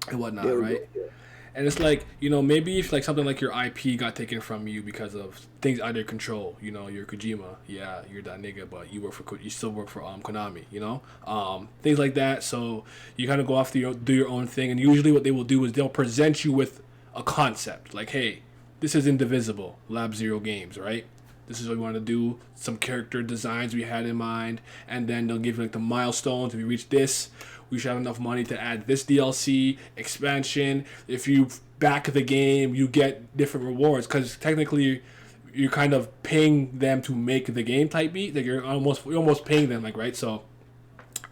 Speaker 1: And whatnot,
Speaker 2: Yeah,
Speaker 1: right?
Speaker 2: yeah.
Speaker 1: And it's like, maybe if like something like your IP got taken from you because of things out of your control, you're Kojima, yeah, you're that nigga, but you still work for Konami, things like that. So you kind of go off do your own thing, and usually what they will do is they'll present you with a concept, like, hey, this is Indivisible, Lab Zero Games, right? This is what we want to do. Some character designs we had in mind, and then they'll give you like the milestones. If you reach this, we should have enough money to add this DLC expansion. If you back the game, you get different rewards because technically you're kind of paying them to make the game type beat. Like you're almost paying them, like, right? So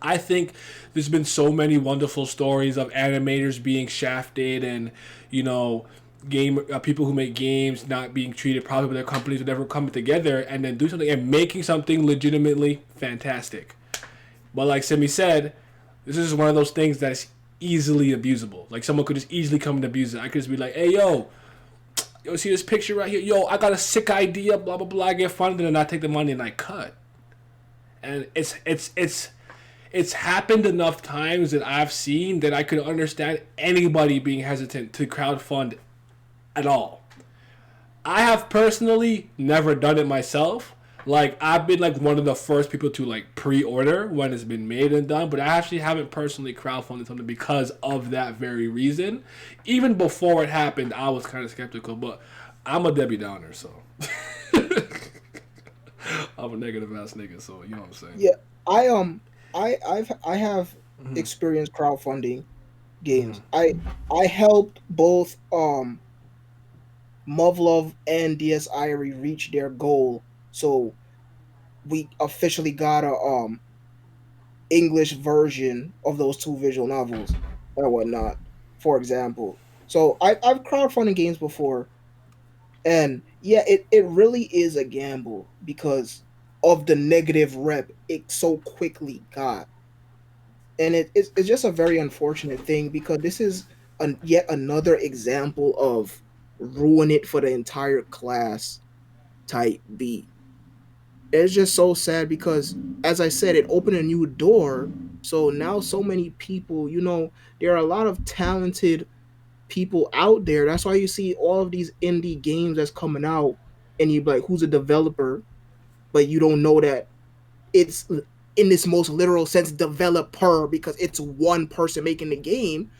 Speaker 1: I think there's been so many wonderful stories of animators being shafted and people who make games not being treated properly by their companies, would never coming together and then do something and making something legitimately fantastic. But like Simi said, this is one of those things that's easily abusable. Like someone could just easily come and abuse it. I could just be like, hey, yo, see this picture right here? Yo, I got a sick idea, blah, blah, blah. I get funded and I take the money and I cut. And it's happened enough times that I've seen that I could understand anybody being hesitant to crowdfund at all. I have personally never done it myself. Like, I've been like one of the first people to like pre-order when it's been made and done, but I actually haven't personally crowdfunded something because of that very reason. Even before it happened, I was kind of skeptical, but I'm a Debbie Downer, so I'm a negative ass nigga, so you know what I'm saying.
Speaker 2: Yeah, I have experienced crowdfunding games. I helped both Muv-Luv and DS Irie reach their goal. So we officially got a English version of those two visual novels and whatnot, for example. So I've crowdfunded games before, And yeah, it really is a gamble because of the negative rep it so quickly got. And it's just a very unfortunate thing because this is yet another example of ruin it for the entire class type beat. It's just so sad because, as I said, it opened a new door. So now so many people, there are a lot of talented people out there. That's why you see all of these indie games that's coming out, and you be like, who's a developer? But you don't know that it's in this most literal sense developer because it's one person making the game,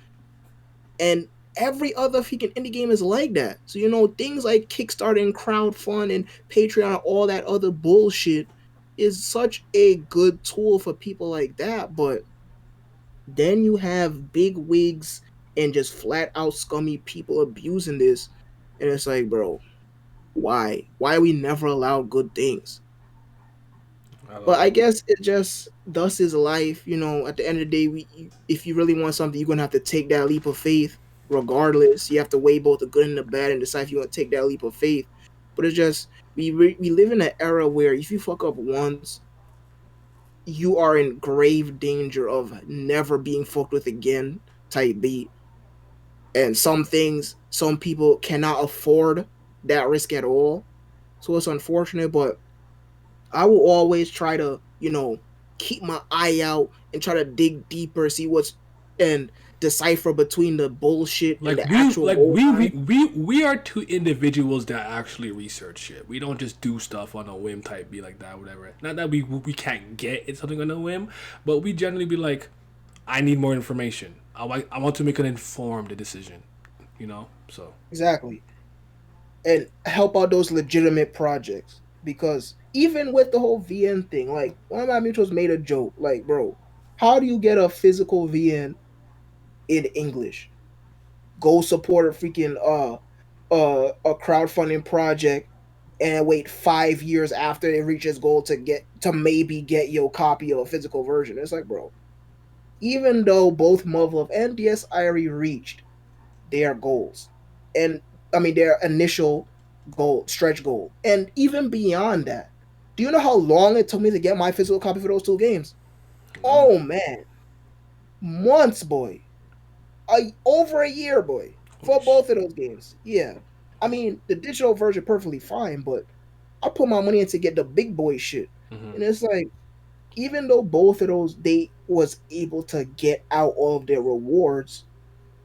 Speaker 2: and every other freaking indie game is like that. So things like Kickstarter and crowdfund and Patreon and all that other bullshit is such a good tool for people like that, but then you have big wigs and just flat out scummy people abusing this, and it's like, bro, why we never allow good things?
Speaker 1: I don't
Speaker 2: But I
Speaker 1: know.
Speaker 2: guess it just thus is life. At the end of the day, if you really want something, you're gonna have to take that leap of faith. Regardless, you have to weigh both the good and the bad and decide if you want to take that leap of faith. But it's just we live in an era where if you fuck up once, you are in grave danger of never being fucked with again. Type beat. And some things, some people cannot afford that risk at all. So it's unfortunate, but I will always try to, keep my eye out and try to dig deeper, see what's and decipher between the bullshit and
Speaker 1: Like
Speaker 2: the actual gold mine.
Speaker 1: we are two individuals that actually research shit. We don't just do stuff on a whim type be like that, whatever. Not that we can't get it something on a whim, but we generally be like, I need more information. I want to make an informed decision. So
Speaker 2: Exactly. And help out those legitimate projects. Because even with the whole VN thing, like one of my mutuals made a joke, like, bro, how do you get a physical VN in English? Go support a freaking a crowdfunding project and wait 5 years after it reaches goal to maybe get your copy of a physical version. It's like, bro, even though both Muv-Luv and DSIRE reached their goals, and I mean their initial stretch goal, and even beyond that, do you know how long it took me to get my physical copy for those two games? Oh man, months, boy. Over a year, boy, for both of those games. Yeah, I mean the digital version perfectly fine, but I put my money in to get the big boy shit, and it's like even though both of those they was able to get out all of their rewards,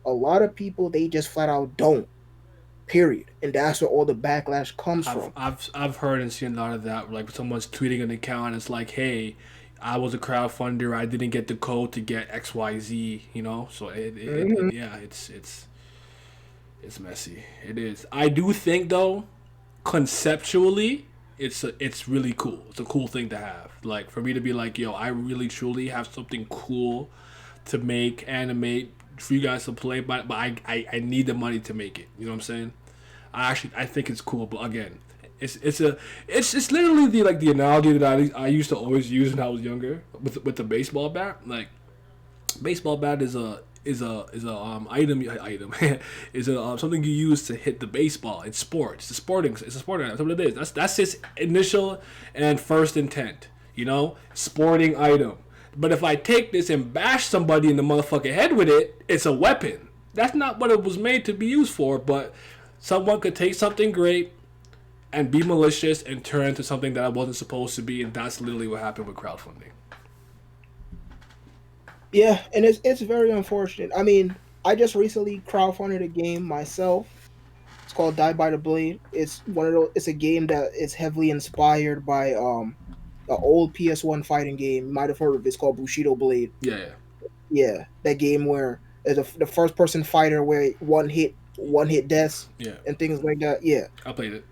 Speaker 2: a lot of people they just flat out don't. Period, and that's where all the backlash comes from.
Speaker 1: I've heard and seen a lot of that. Like someone's tweeting an account, it's like, hey, I was a crowdfunder. I didn't get the code to get X Y Z. So yeah, it's messy. It is. I do think though, conceptually, it's really cool. It's a cool thing to have. Like for me to be like, yo, I really truly have something cool to make, animate for you guys to play, but I need the money to make it. You know what I'm saying? I think it's cool, but again, it's literally the analogy that I used to always use when I was younger with the baseball bat. Like baseball bat is a item is a something you use to hit the baseball. It's sports. It's a sporting item. That's what it is. That's its initial and first intent. Sporting item. But if I take this and bash somebody in the motherfucking head with it, it's a weapon. That's not what it was made to be used for, but someone could take something great and be malicious and turn into something that it wasn't supposed to be, and that's literally what happened with crowdfunding.
Speaker 2: Yeah, and it's very unfortunate. I mean, I just recently crowdfunded a game myself. It's called Die by the Blade. It's one of those. It's a game that is heavily inspired by an old PS1 fighting game. You might have heard of it. It's called Bushido Blade.
Speaker 1: Yeah.
Speaker 2: Yeah, that game where the first person fighter where one hit deaths
Speaker 1: Yeah.
Speaker 2: and things like that. Yeah,
Speaker 1: I played it.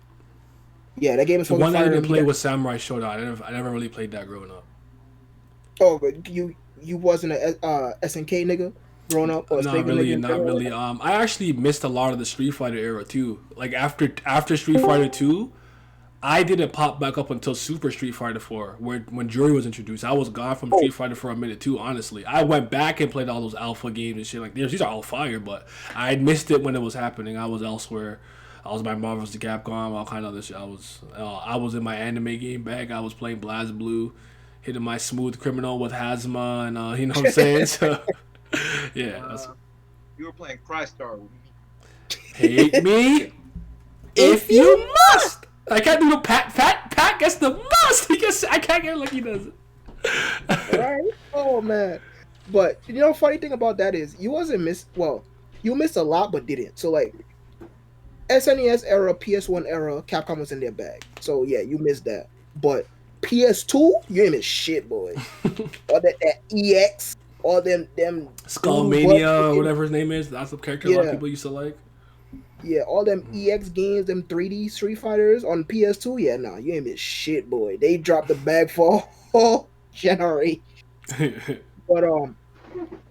Speaker 2: yeah, that game is
Speaker 1: The
Speaker 2: fucking
Speaker 1: one that I
Speaker 2: fire.
Speaker 1: didn't play was Samurai Shodown. I never really played that growing up.
Speaker 2: Oh, but you wasn't a SNK nigga growing up or
Speaker 1: Not really, not really. I actually missed a lot of the Street Fighter era too. Like after Street Fighter 2, I didn't pop back up until Super Street Fighter 4, when Jury was introduced. I was gone from Street Fighter for a minute too. Honestly, I went back and played all those alpha games and shit like this. These are all fire, but I missed it when it was happening. I was elsewhere. I was buying Marvel vs. Capcom, all kind of other shit. I was in my anime game bag. I was playing BlazBlue, hitting my Smooth Criminal with Hazma, and you know what I'm saying. So yeah, that's,
Speaker 5: You were playing Crystar with me.
Speaker 1: hate me if you must. I can't do the Pat gets the must. He gets. I can't get it like he does it.
Speaker 2: Right? Oh man. But you know, funny thing about that is you wasn't miss. Well, you missed a lot, but didn't. So like SNES era, PS1 era, Capcom was in their bag. So yeah, you missed that. But PS2, you ain't miss shit, boy. All that EX, all them
Speaker 1: Skullmania, or whatever his name is. That's the character a lot of
Speaker 2: Yeah.
Speaker 1: people used to like.
Speaker 2: Yeah, all them EX games, them 3D Street Fighters on PS2. Yeah, nah, you ain't miss shit, boy. They dropped the bag for a whole generation. But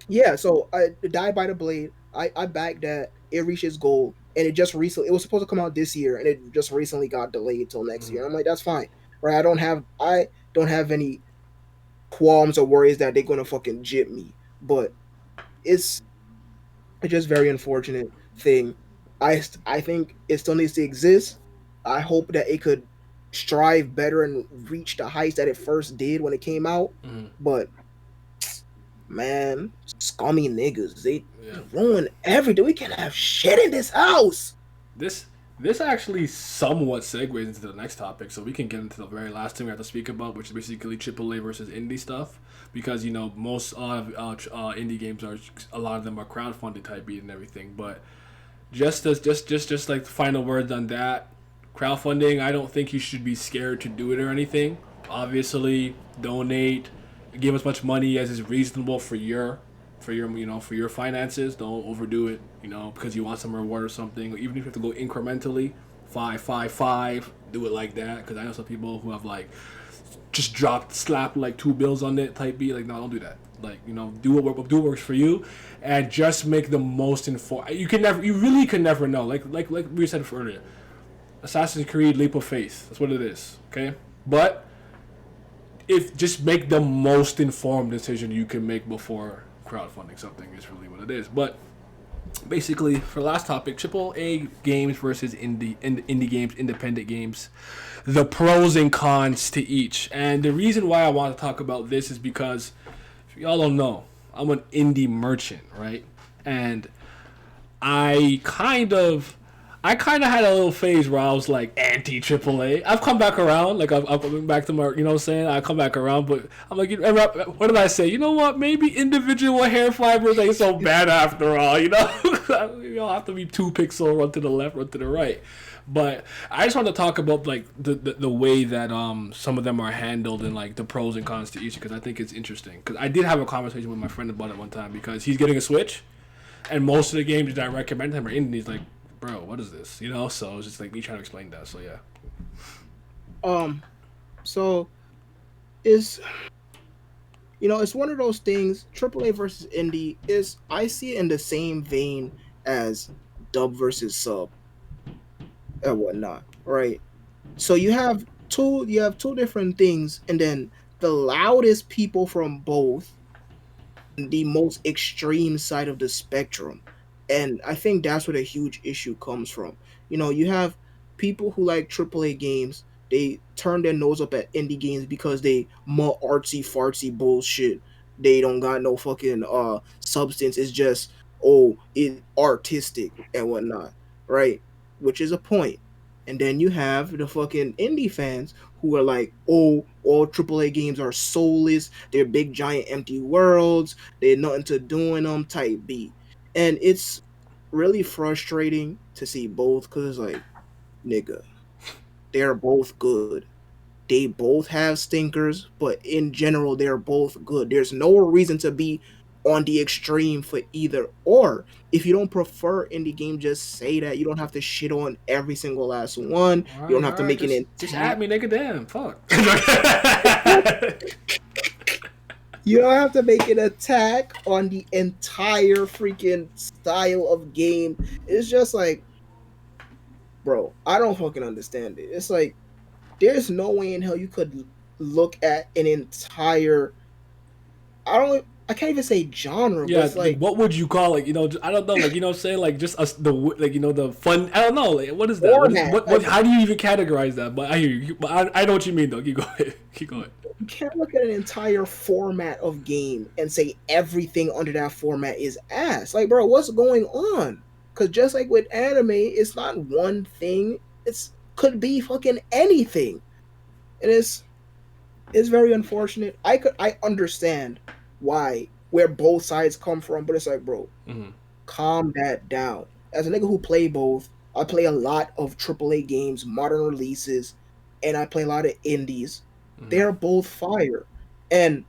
Speaker 2: yeah. So I Die by the Blade. I backed that. It reached its goal, and it just recently. It was supposed to come out this year, and it just recently got delayed till next year. I'm like, that's fine, right? I don't have any qualms or worries that they're gonna fucking jip me. But it's just very unfortunate thing. I think it still needs to exist. I hope that it could strive better and reach the heights that it first did when it came out.
Speaker 1: Mhm.
Speaker 2: But man, scummy niggas, they
Speaker 1: Yeah.
Speaker 2: ruin everything. We can't have shit in this house.
Speaker 1: This actually somewhat segues into the next topic, so we can get into the very last thing we have to speak about, which is basically AAA versus indie stuff. Because you know most indie games are, a lot of them are crowdfunded type beat and everything. But just like the final words on that, crowdfunding, I don't think you should be scared to do it or anything. Obviously, donate, give as much money as is reasonable for your for your finances. Don't overdo it, because you want some reward or something. Even if you have to go incrementally, 5 do it like that. Because I know some people who have like just slapped like 2 bills on it type beat. Like, no, don't do that. Like, do what works for you, and just make the most informed. You really can never know. Like we said earlier, Assassin's Creed Leap of Faith. That's what it is. Okay, but if just make the most informed decision you can make before crowdfunding something is really what it is. But basically, for the last topic, AAA games versus indie games, independent games, the pros and cons to each. And the reason why I want to talk about this is because, if y'all don't know, I'm an indie merchant, right? And I kind of had a little phase where I was like anti AAA. I've come back around, like I've been back to my, you know what I'm saying? I come back around, but I'm like, what did I say? You know what? Maybe individual hair fibers ain't so bad after all, you don't have to be 2 pixel, run to the left, run to the right. But I just want to talk about like the way that some of them are handled and like the pros and cons to each, because I think it's interesting. Because I did have a conversation with my friend about it one time, because he's getting a Switch, and most of the games that I recommend him are indie. He's like, bro, what is this? So it's just like me trying to explain that. So yeah.
Speaker 2: So it's it's one of those things. AAA versus indie is, I see it in the same vein as dub versus sub and whatnot, right? So you have two different things, and then the loudest people from both, the most extreme side of the spectrum. And I think that's where the huge issue comes from. You have people who like AAA games, they turn their nose up at indie games because they more artsy fartsy bullshit. They don't got no fucking substance. It's just, oh, it artistic and whatnot, right? Which is a point. And then you have the fucking indie fans who are like, oh, all AAA games are soulless. They're big giant empty worlds. They're nothing to do in them type beat. And it's really frustrating to see both, because it's like, nigga, they're both good. They both have stinkers, but in general, they're both good. There's no reason to be on the extreme for either or. If you don't prefer indie game, just say that. You don't have to shit on every single last one. You don't have to make it
Speaker 1: just at me, nigga. Damn, fuck.
Speaker 2: You don't have to make an attack on the entire freaking style of game. It's just like, bro, I don't fucking understand it. It's like, there's no way in hell you could look at an entire. I can't even say genre, but
Speaker 1: Yeah,
Speaker 2: it's
Speaker 1: like
Speaker 2: like
Speaker 1: what would you call it? I don't know. Like what I'm saying, like just us the like the fun. I don't know. Like what is that?
Speaker 2: Format,
Speaker 1: What? How do you even categorize that? But I hear you. But I know what you mean though. Keep going. Keep going.
Speaker 2: you can't look at an entire format of game and say everything under that format is ass. Like, bro, what's going on? Because just like with anime, it's not one thing. It's could be fucking anything, and it's very unfortunate. I understand where both sides come from, but it's like, bro,
Speaker 1: Mm-hmm.
Speaker 2: calm that down. As a nigga who play both, I play a lot of AAA games, modern releases, and I play a lot of indies.
Speaker 1: Mm-hmm.
Speaker 2: They're both fire. And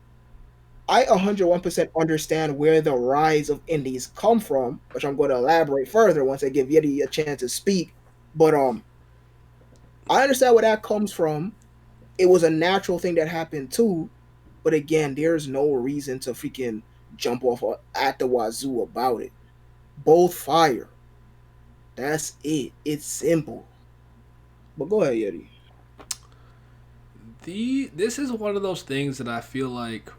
Speaker 2: I 101% understand where the rise of indies come from, which I'm going to elaborate further once I give Yeti a chance to speak. But I understand where that comes from. It was a natural thing that happened too. But again, there's no reason to freaking jump off at the wazoo about it. Both fire. That's it. It's simple. But go ahead, Yeti.
Speaker 1: This is one of those things that I feel like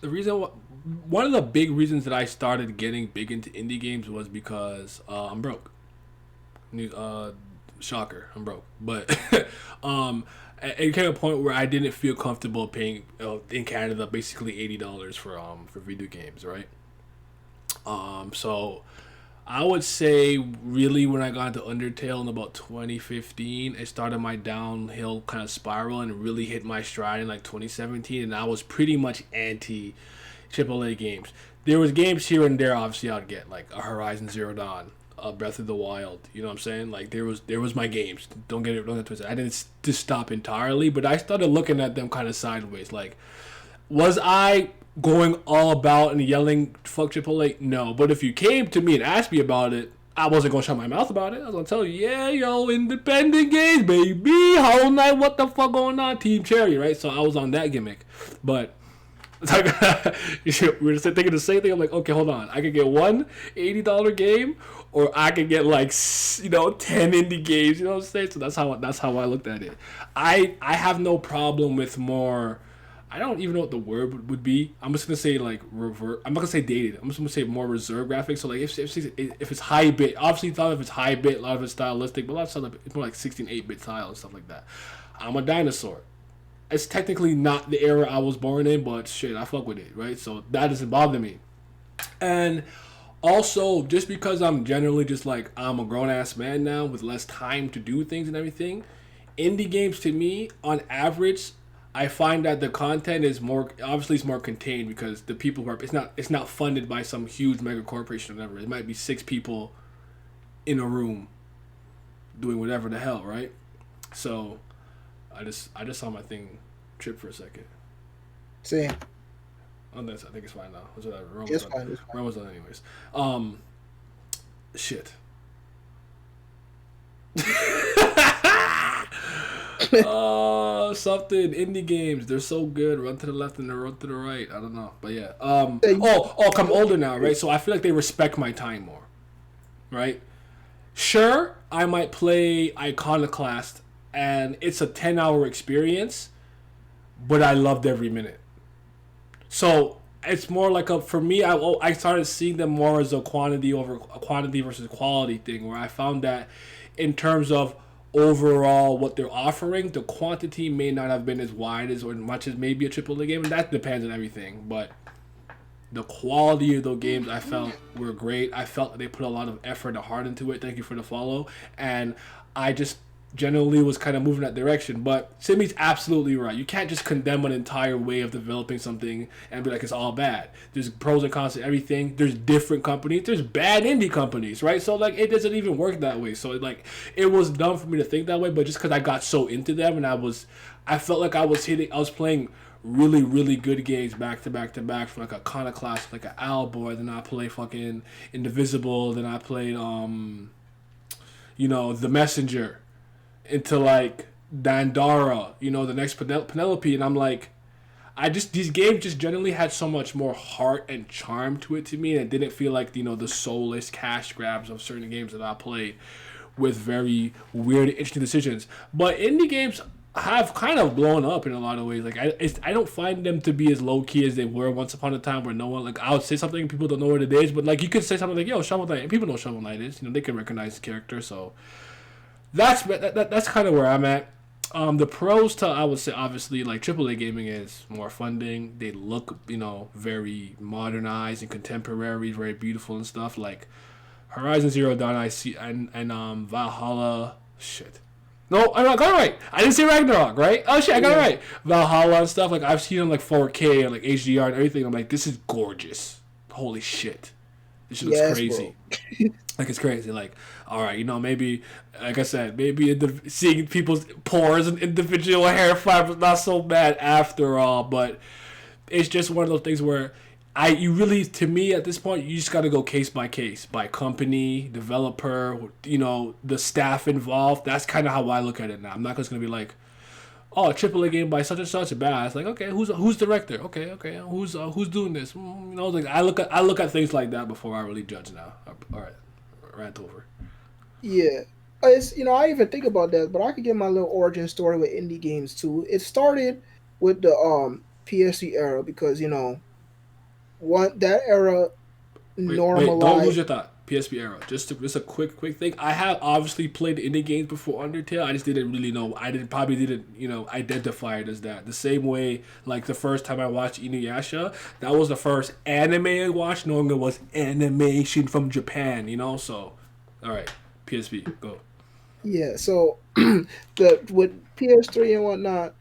Speaker 1: one of the big reasons that I started getting big into indie games was because I'm broke. Shocker, I'm broke. But it came a point where I didn't feel comfortable paying in Canada basically $80 for video games, right? So I would say really when I got into Undertale in about 2015, it started my downhill kind of spiral and really hit my stride in like 2017, and I was pretty much anti AAA games. There was games here and there obviously I'd get, like a Horizon Zero Dawn, Breath of the Wild, you know what I'm saying? Like there was my games. Don't get twisted. I didn't just stop entirely, but I started looking at them kind of sideways. Like, was I going all about and yelling fuck AAA? No, but if you came to me and asked me about it, I wasn't gonna shut my mouth about it. I was gonna tell you, yeah, yo, independent games, baby, Hollow Knight, what the fuck going on, Team Cherry, right? So I was on that gimmick, but like, we were thinking the same thing. I'm like, okay, hold on, I could get one $80 game, or I could get like 10 indie games. You know what I'm saying? So that's how I looked at it. I have no problem with more. I don't even know what the word would be. I'm just gonna say like revert. I'm not gonna say dated. I'm just gonna say more reserve graphics. So like if it's high bit, obviously a lot of it's high bit, a lot of it's stylistic, but a lot of stuff it's more like 16:8-bit style and stuff like that. I'm a dinosaur. It's technically not the era I was born in, but shit, I fuck with it, right? So that doesn't bother me. And also, just because I'm generally just like I'm a grown ass man now with less time to do things and everything, indie games to me, on average, I find that the content is more contained because the people who are it's not funded by some huge mega corporation or whatever. It might be 6 people in a room doing whatever the hell, right? So I just saw my thing trip for a second.
Speaker 2: See,
Speaker 1: I think it's fine now. It's whatever.
Speaker 2: it's fine.
Speaker 1: We're almost done anyways. Shit. Something indie games, they're so good. Run to the left and then run to the right. I don't know, but yeah. I'm older now, right? So I feel like they respect my time more, right? Sure, I might play Iconoclast, and it's a 10-hour experience, but I loved every minute. So it's more like for me. I started seeing them more as a quantity versus quality thing, where I found that in terms of overall what they're offering, the quantity may not have been as wide as or much as maybe a AAA game, and that depends on everything. But the quality of those games I felt were great. I felt they put a lot of effort and heart into it. Thank you for the follow. And I just generally was kind of moving that direction. But Simi's absolutely right. You can't just condemn an entire way of developing something and be like it's all bad. There's pros and cons to everything. There's different companies. There's bad indie companies, right? So like it doesn't even work that way. So like it was dumb for me to think that way, but just because I got so into them and I felt like I was playing really, really good games back to back to back from like a Iconoclast, like an Alboy, then I played fucking Indivisible, then I played The Messenger, into like Dandara, the next Penelope, and I'm like, these games just generally had so much more heart and charm to it to me, and it didn't feel like the soulless cash grabs of certain games that I played with very weird, interesting decisions. But indie games, have kind of blown up in a lot of ways. Like I don't find them to be as low key as they were once upon a time, where no one like I would say something and people don't know what it is, but like you could say something like Yo Shovel Knight, and people know Shovel Knight is. You know they can recognize the character, so that's kind of where I'm at. The pros to I would say obviously like AAA gaming is more funding. They look very modernized and contemporary, very beautiful and stuff. Like Horizon Zero Dawn, I see, and Valhalla. Shit. No, I got it right. I didn't say Ragnarok, right? Oh shit, I got it right. Valhalla and stuff. Like I've seen them like 4K and like HDR and everything. I'm like, this is gorgeous. Holy shit, this shit looks crazy. Like it's crazy. Like, all right, maybe, like I said, maybe seeing people's pores and individual hair fibers not so bad after all. But it's just one of those things where you really, to me at this point, you just got to go case by case, by company, developer, the staff involved. That's kind of how I look at it now. I'm not just gonna be like, oh, a AAA game by such and such bad. It's like, okay, who's director? Okay, who's doing this? Like I look at things like that before I really judge now. All right, rant over.
Speaker 2: Yeah. It's, I even think about that, but I could get my little origin story with indie games too. It started with the PSC era because that era normalized.
Speaker 1: Wait, don't lose your thought. PSP era. Just a quick thing. I have obviously played indie games before Undertale. I just didn't really know. I didn't identify it as that. The same way, like the first time I watched Inuyasha, that was the first anime I watched, knowing it was animation from Japan. So, all right, PSP, go.
Speaker 2: Yeah. So with PS3 and whatnot,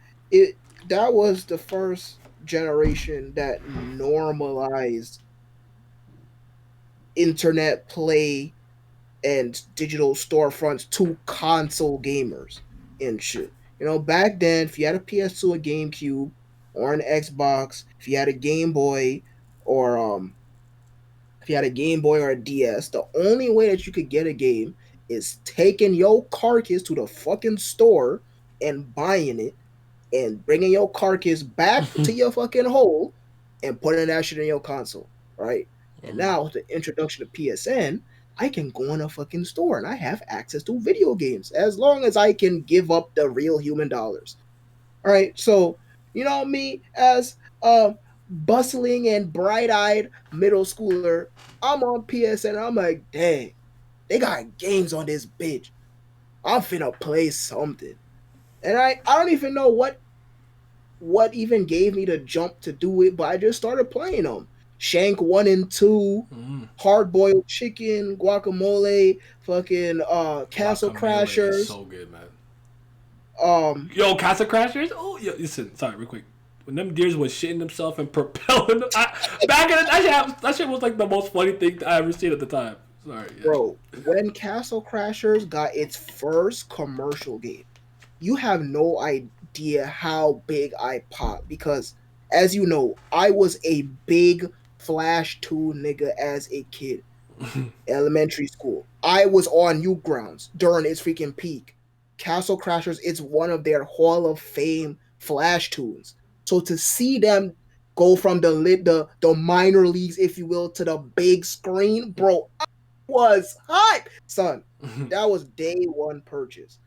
Speaker 2: that was the first generation that normalized internet play and digital storefronts to console gamers and shit. Back then, if you had a PS2, a GameCube, or an Xbox, if you had a Game Boy, or if you had a Game Boy or a DS, the only way that you could get a game is taking your carcass to the fucking store and buying it and bringing your carcass back to your fucking hole and putting that shit in your console, right? And now with the introduction of PSN, I can go in a fucking store and I have access to video games as long as I can give up the real human dollars. All right, so me as a bustling and bright-eyed middle schooler, I'm on PSN. I'm like, dang, they got games on this bitch. I'm finna play something, and I don't even know what even gave me the jump to do it, but I just started playing them. Shank 1 and 2, Hard Boiled Chicken, Guacamole, fucking Castle Crashers.
Speaker 1: Is so good, man. Yo, Castle Crashers? Oh, yo, listen, sorry, real quick. When them deers was shitting themselves and propelling them, back in the that shit was like the most funny thing I ever seen at the time. Sorry. Yeah.
Speaker 2: Bro, when Castle Crashers got its first commercial game, you have no idea how big I popped because, as you know, I was a big Flash 2 nigga as a kid. Elementary school. I was on Newgrounds during its freaking peak. Castle Crashers is one of their Hall of Fame Flash tunes. So to see them go from the minor leagues, if you will, to the big screen, bro, I was hype. Son, that was day one purchase.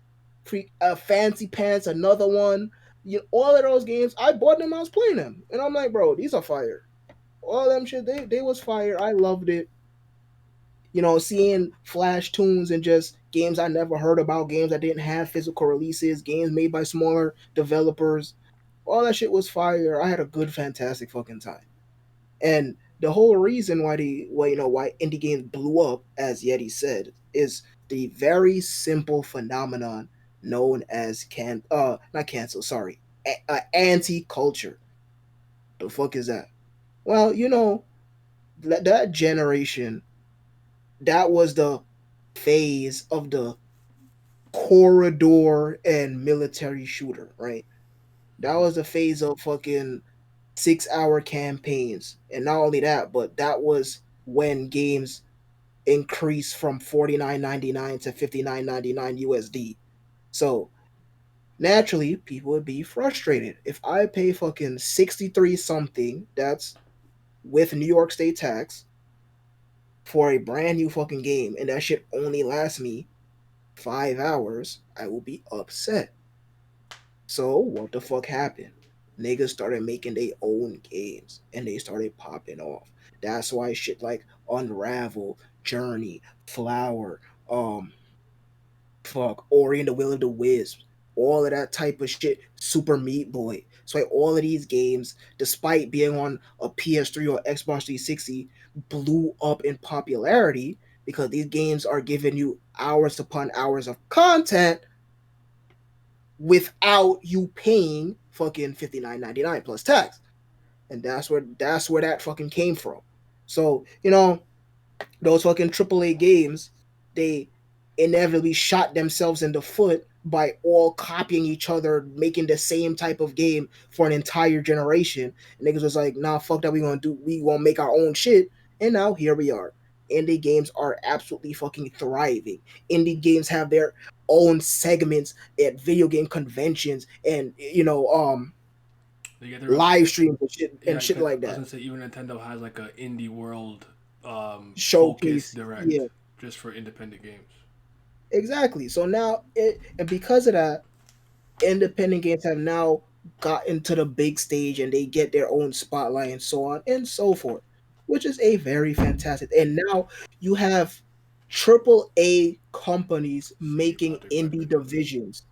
Speaker 2: Fancy Pants, another one. All of those games, I bought them, I was playing them. And I'm like, bro, these are fire. All them shit, they was fire. I loved it. Seeing Flash tunes and just games I never heard about, games that didn't have physical releases, games made by smaller developers. All that shit was fire. I had a good, fantastic fucking time. And the whole reason why indie games blew up, as Yeti said, is the very simple phenomenon known as anti-culture. The fuck is that? Well, that generation, that was the phase of the corridor and military shooter, right? That was the phase of fucking 6-hour campaigns. And not only that, but that was when games increased from $49.99 to $59.99 USD. So naturally, people would be frustrated. If I pay fucking 63 something, that's with New York State tax, for a brand new fucking game, and that shit only lasts me 5 hours, I will be upset. So what the fuck happened? Niggas started making their own games and they started popping off. That's why shit like Unravel, Journey, Flower, um, Ori and the Will of the Wisps, all of that type of shit, Super Meat Boy. So like all of these games, despite being on a PS3 or Xbox 360, blew up in popularity because these games are giving you hours upon hours of content without you paying fucking $59.99 plus tax. And that's where that fucking came from. So, those fucking AAA games, they inevitably shot themselves in the foot by all copying each other, making the same type of game for an entire generation. And niggas was like, nah, fuck that, we gonna make our own shit. And now here we are. Indie games are absolutely fucking thriving. Indie games have their own segments at video game conventions and
Speaker 1: They get their own,
Speaker 2: live streams and shit
Speaker 1: yeah.
Speaker 2: like
Speaker 1: I was
Speaker 2: that.
Speaker 1: gonna say even Nintendo has like a indie world focus
Speaker 2: Showcase,
Speaker 1: direct
Speaker 2: yeah.
Speaker 1: just for independent games.
Speaker 2: Exactly. So now and because of that, independent games have now gotten to the big stage and they get their own spotlight and so on and so forth, which is a very fantastic. And now you have triple A companies
Speaker 1: Speaking
Speaker 2: making
Speaker 1: about their
Speaker 2: indie
Speaker 1: credit.
Speaker 2: divisions.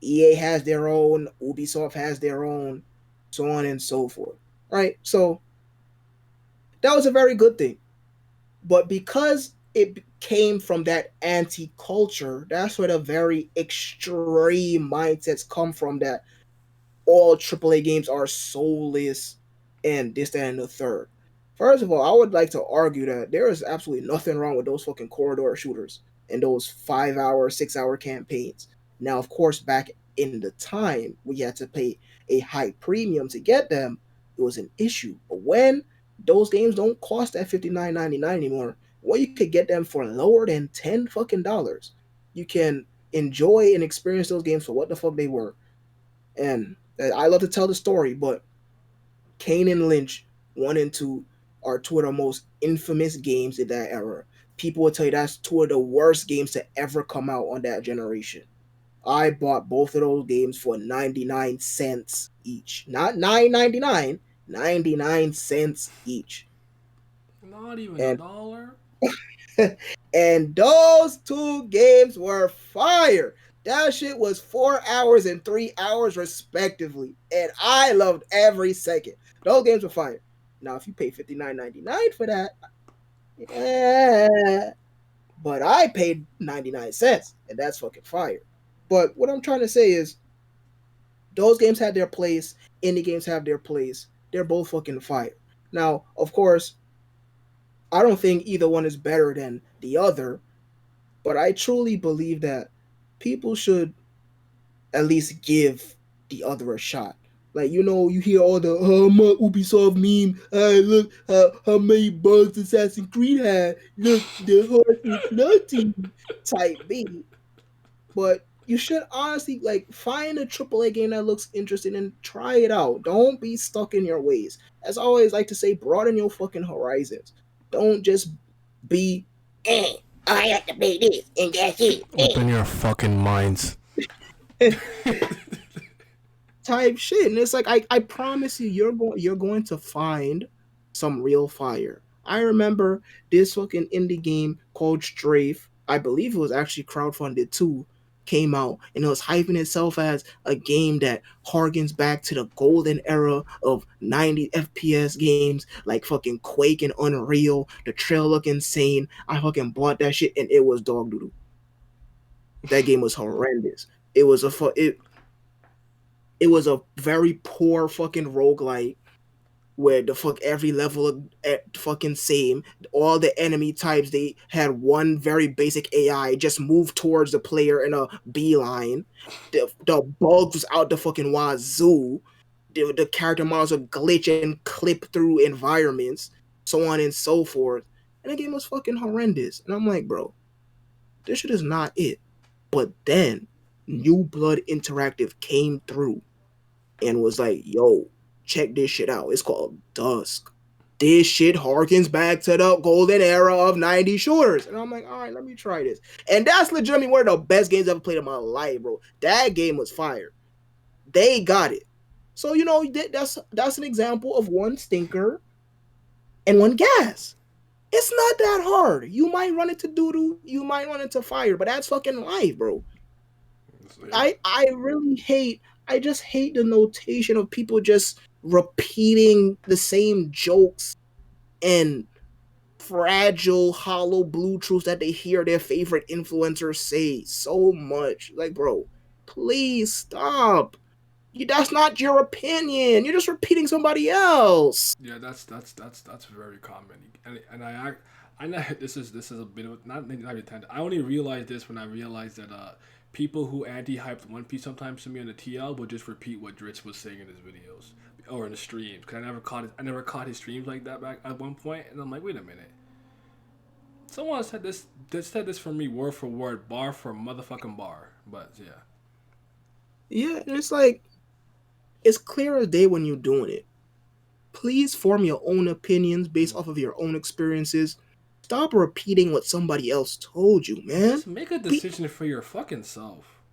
Speaker 2: EA has their own, Ubisoft has their own, so on and so forth. Right? So that was a very good thing. But because it came from that anti-culture, that's where the very extreme mindsets come from, that all AAA games are soulless and this, that, and the third. First of all, I would like to argue that there is absolutely nothing wrong with those fucking corridor shooters and those 5 hour, 6 hour campaigns. Now, of course, back in the time we had to pay a high premium to get them, it was an issue. But when those games don't cost that $59.99 anymore, when you could get them for lower than 10 fucking dollars, you can enjoy and experience those games for what the fuck they were. And I love to tell the story, but Kane and Lynch 1 and 2 are two of the most infamous games in that era. People will tell you that's two of the worst games to ever come out on that generation. I bought both of those games for 99 cents each. Not 9.99, 99 cents each.
Speaker 1: Not even a
Speaker 2: And
Speaker 1: dollar.
Speaker 2: and those two games were fire. That shit was 4 hours and 3 hours respectively, and I loved every second. Those games were fire. Now, if you pay $59.99 for that, yeah, but I paid 99 cents, and that's fucking fire. But what I'm trying to say is, those games had their place. Indie games have their place. They're both fucking fire. Now, of course, I don't think either one is better than the other, but I truly believe that people should at least give the other a shot. Like, you hear all the my Ubisoft meme. Look how many bugs Assassin's Creed had. Look, the heart is floating type beat. But you should honestly like find a AAA game that looks interesting and try it out. Don't be stuck in your ways. As I always like to say, broaden your fucking horizons. Don't just be I have to pay this and that's it.
Speaker 1: Open your fucking minds.
Speaker 2: Type shit. And it's like I promise you, you're going to find some real fire. I remember this fucking indie game called Strafe. I believe it was actually crowdfunded too. Came out and it was hyping itself as a game that harkens back to the golden era of 90 FPS games like fucking Quake and Unreal. The trail looked insane. I fucking bought that shit and it was dog doodle. That game was horrendous. It was it was a very poor fucking roguelike where the fuck every level fucking same. All the enemy types, they had one very basic AI, just move towards the player in a beeline. The bugs was out the fucking wazoo. The character models would glitch and clip through environments, so on and so forth. And the game was fucking horrendous. And I'm like, bro, this shit is not it. But then New Blood Interactive came through and was like, yo, check this shit out. It's called Dusk. This shit harkens back to the golden era of 90 shooters. And I'm like, all right, let me try this. And that's legitimately one of the best games I've ever played in my life, bro. That game was fire. They got it. So that's an example of one stinker and one gas. It's not that hard. You might run into doo-doo, you might run into fire, but that's fucking life, bro. I just hate the notation of people just repeating the same jokes and fragile, hollow blue truths that they hear their favorite influencers say so much. Like, bro, please stop. That's not your opinion. You're just repeating somebody else.
Speaker 1: Yeah, that's very common, and I know this is a bit of not intended. I only realized this when I realized that people who anti-hyped One Piece sometimes to me on the TL will just repeat what Dritz was saying in his videos or in the streams. Cause I never caught his streams like that back at one point, and I'm like, wait a minute. Someone said this for me word for word, bar for motherfucking bar. But yeah.
Speaker 2: Yeah, and it's like, it's clear as day when you're doing it. Please form your own opinions based off of your own experiences. Stop repeating what somebody else told you, man.
Speaker 1: Just make a decision for your fucking self.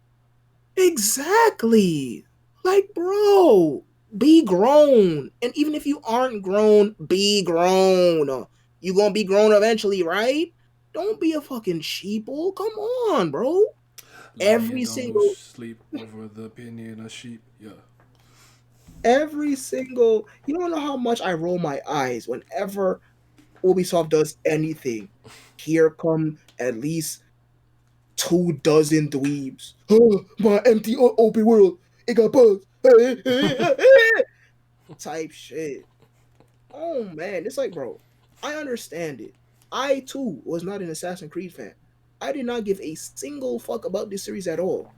Speaker 2: Exactly. Like, bro, be grown. And even if you aren't grown, be grown. You gonna be grown eventually, right? Don't be a fucking sheeple. Come on, bro. Every single
Speaker 1: sleep over the opinion of sheep. Yeah.
Speaker 2: You don't know how much I roll my eyes whenever Ubisoft does anything. Here come at least 24 dweebs. Oh, my empty open world. It got bugs. Type shit. Oh man, it's like, bro, I understand it. I too was not an Assassin's Creed fan. I did not give a single fuck about this series at all.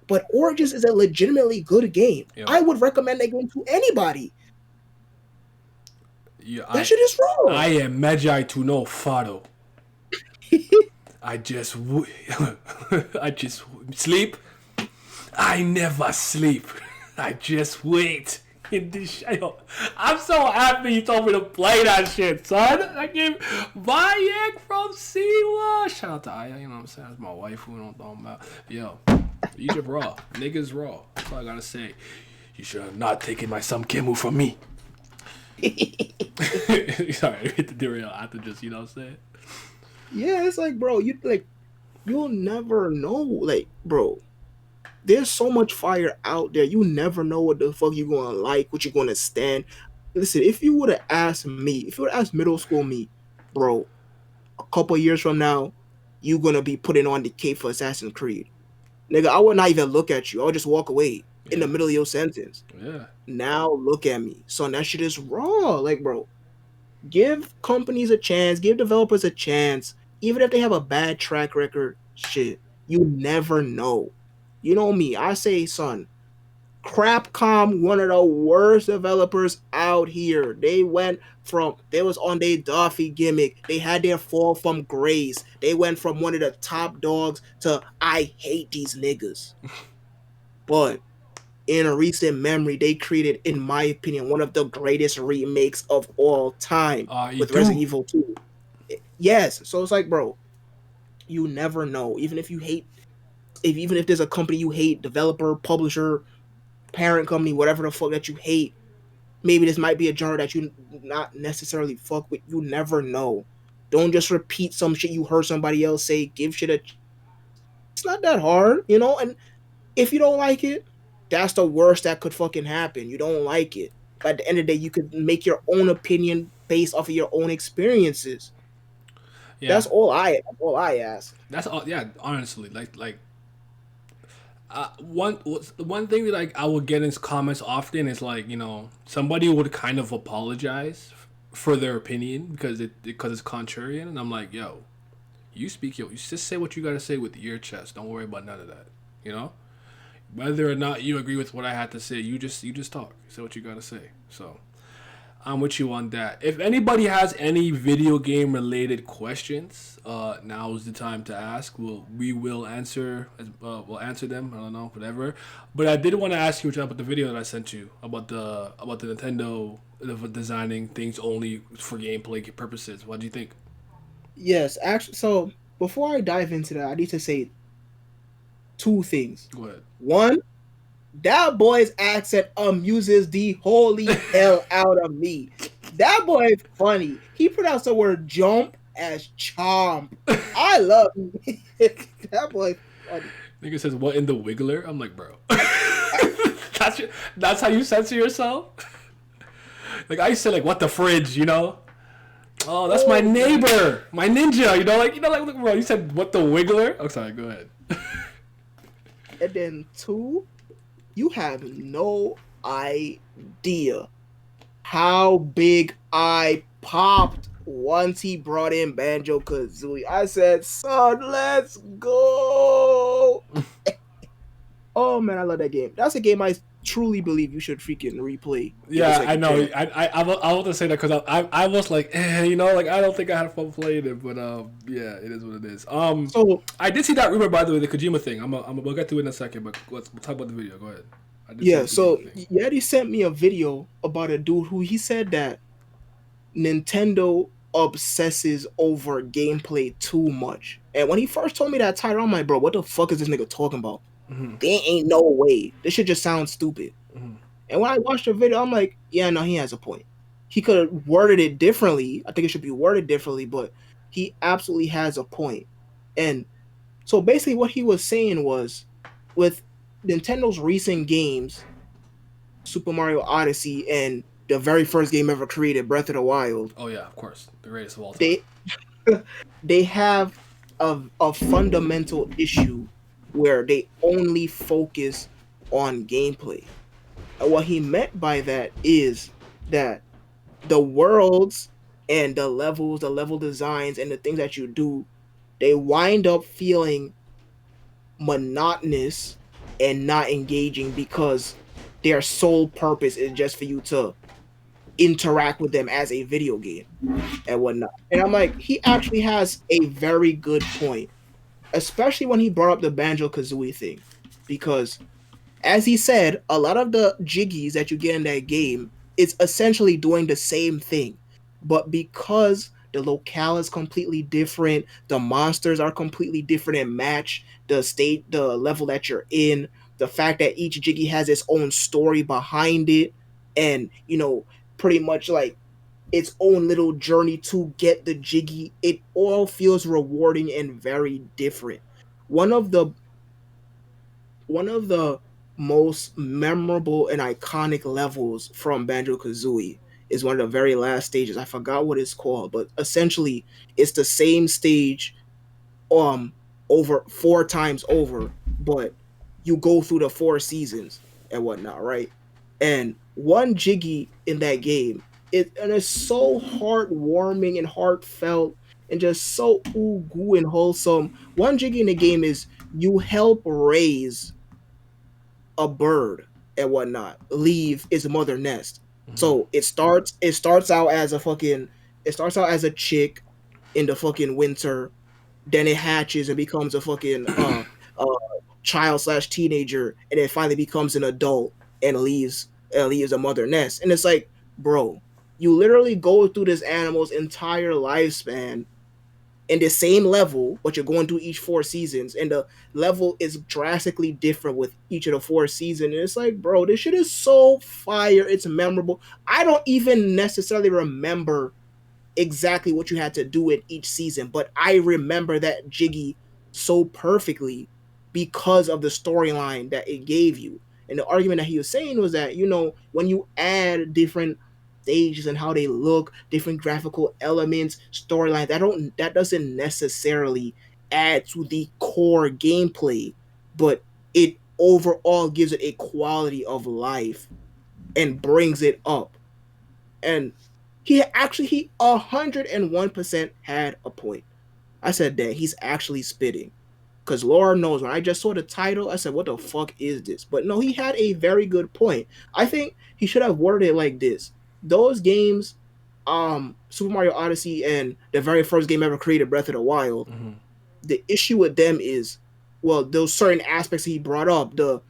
Speaker 2: But Origins is a legitimately good game. Yeah. I would recommend that game to anybody.
Speaker 1: Yeah,
Speaker 2: that shit is wrong.
Speaker 1: I am Magi to no Fado. I just sleep. I never sleep. I just wait in this show. I'm so happy you told me to play that shit, son. I gave Bayek from Siwa. Shout out to Aya, you know what I'm saying? That's my wife who don't know about. Yo, Egypt raw. Niggas raw. That's all I gotta say. You should have not taken my son Kimu from me. Sorry, hit the derail after just, you know what I'm saying?
Speaker 2: Yeah, it's like, bro, you'll never know. Like, bro, there's so much fire out there. You never know what the fuck you're gonna like, what you're gonna stand. Listen, if you would have asked middle school me, bro, a couple years from now, you gonna be putting on the cape for Assassin's Creed. Nigga, I would not even look at you. I'll just walk away in the middle of your sentence.
Speaker 1: Yeah.
Speaker 2: Now look at me. Son, that shit is raw. Like, bro, give companies a chance, give developers a chance. Even if they have a bad track record, shit, you never know. You know me, I say, son, Crapcom, one of the worst developers out here. They was on their Duffy gimmick. They had their fall from grace. They went from one of the top dogs to I hate these niggas. But in a recent memory, they created, in my opinion, one of the greatest remakes of all time with Resident Evil 2. Yes, so it's like, bro, you never know. Even if there's a company you hate, developer, publisher, parent company, whatever the fuck that you hate, maybe this might be a genre that you not necessarily fuck with. You never know. Don't just repeat some shit you heard somebody else say. Give shit it's not that hard, you know? And if you don't like it, that's the worst that could fucking happen. You don't like it. But at the end of the day, you could make your own opinion based off of your own experiences. Yeah. That's all I ask.
Speaker 1: That's all. Yeah, honestly, like one thing that I will get in comments often is like, you know, somebody would kind of apologize for their opinion because it's contrarian, and I'm like, yo, you just say what you gotta say with your chest. Don't worry about none of that. You know, whether or not you agree with what I had to say, you just talk. Say what you gotta say. So I'm with you on that. If anybody has any video game related questions, now is the time to ask. We will answer. We'll answer them. I don't know, whatever. But I did want to ask you about the video that I sent you about the Nintendo designing things only for gameplay purposes. What do you think?
Speaker 2: Yes, actually. So before I dive into that, I need to say two things.
Speaker 1: Go ahead.
Speaker 2: One, That boy's accent amuses the holy hell out of me. That boy is funny. He pronounced the word jump as chomp. I love him. That boy funny.
Speaker 1: Nigga says, "What in the Wiggler?" I'm like, bro. That's how you censor yourself. Like I used to say, like, "What the fridge?" You know. Oh, that's my neighbor, my ninja. Like look, bro. You said, "What the Wiggler?" Oh, sorry. Go ahead.
Speaker 2: And then 2, you have no idea how big I popped once he brought in Banjo-Kazooie. I said, son, let's go. Oh, man, I love that game. That's a game I truly believe you should freaking replay.
Speaker 1: Yeah, I know. I want to say that because I was like, like I don't think I had fun playing it, but yeah, it is what it is.
Speaker 2: So
Speaker 1: I did see that rumor, by the way, the Kojima thing. We'll get to it in a second, but we'll talk about the video. Go ahead.
Speaker 2: Yeah, so Yeti sent me a video about a dude who he said that Nintendo obsesses over gameplay too much. And when he first told me that title, I'm like, bro, what the fuck is this nigga talking about?
Speaker 1: Mm-hmm.
Speaker 2: There ain't no way. This shit just sounds stupid.
Speaker 1: Mm-hmm.
Speaker 2: And when I watched the video, I'm like, yeah, no, he has a point. He could have worded it differently. I think it should be worded differently, but he absolutely has a point. And so basically what he was saying was with Nintendo's recent games, Super Mario Odyssey and the very first game ever created, Breath of the Wild.
Speaker 1: Oh yeah, of course, the greatest of all time.
Speaker 2: They have a fundamental issue where they only focus on gameplay. And what he meant by that is that the worlds and the levels, the level designs, and the things that you do, they wind up feeling monotonous and not engaging because their sole purpose is just for you to interact with them as a video game and whatnot. And I'm like, he actually has a very good point, especially when he brought up the Banjo-Kazooie thing, because as he said, a lot of the jiggies that you get in that game is essentially doing the same thing, but because the locale is completely different, the monsters are completely different and match the level that you're in, the fact that each jiggy has its own story behind it, and pretty much like its own little journey to get the jiggy, it all feels rewarding and very different. One of the most memorable and iconic levels from Banjo-Kazooie is one of the very last stages. I forgot what it's called, but essentially it's the same stage over 4 times over, but you go through the 4 seasons and whatnot, right? And one jiggy in that game, it's so heartwarming and heartfelt and just so ooh and wholesome. One jiggy in the game is you help raise a bird and whatnot leave its mother nest. Mm-hmm. So it starts out as a chick in the fucking winter, then it hatches and becomes a fucking child/teenager, and it finally becomes an adult and leaves a mother nest. And it's like, bro, you literally go through this animal's entire lifespan in the same level, but you're going through each 4 seasons, and the level is drastically different with each of the 4 seasons. And it's like, bro, this shit is so fire. It's memorable. I don't even necessarily remember exactly what you had to do in each season, but I remember that jiggy so perfectly because of the storyline that it gave you. And the argument that he was saying was that, when you add different stages and how they look, different graphical elements, storyline, that doesn't necessarily add to the core gameplay, but it overall gives it a quality of life and brings it up. And he 101% had a point. I said that he's actually spitting. Because Lord knows, when I just saw the title, I said, what the fuck is this? But no, he had a very good point. I think he should have worded it like this. Those games, Super Mario Odyssey and the very first game ever created, Breath of the Wild, mm-hmm. The issue with them is, well, those certain aspects he brought up, the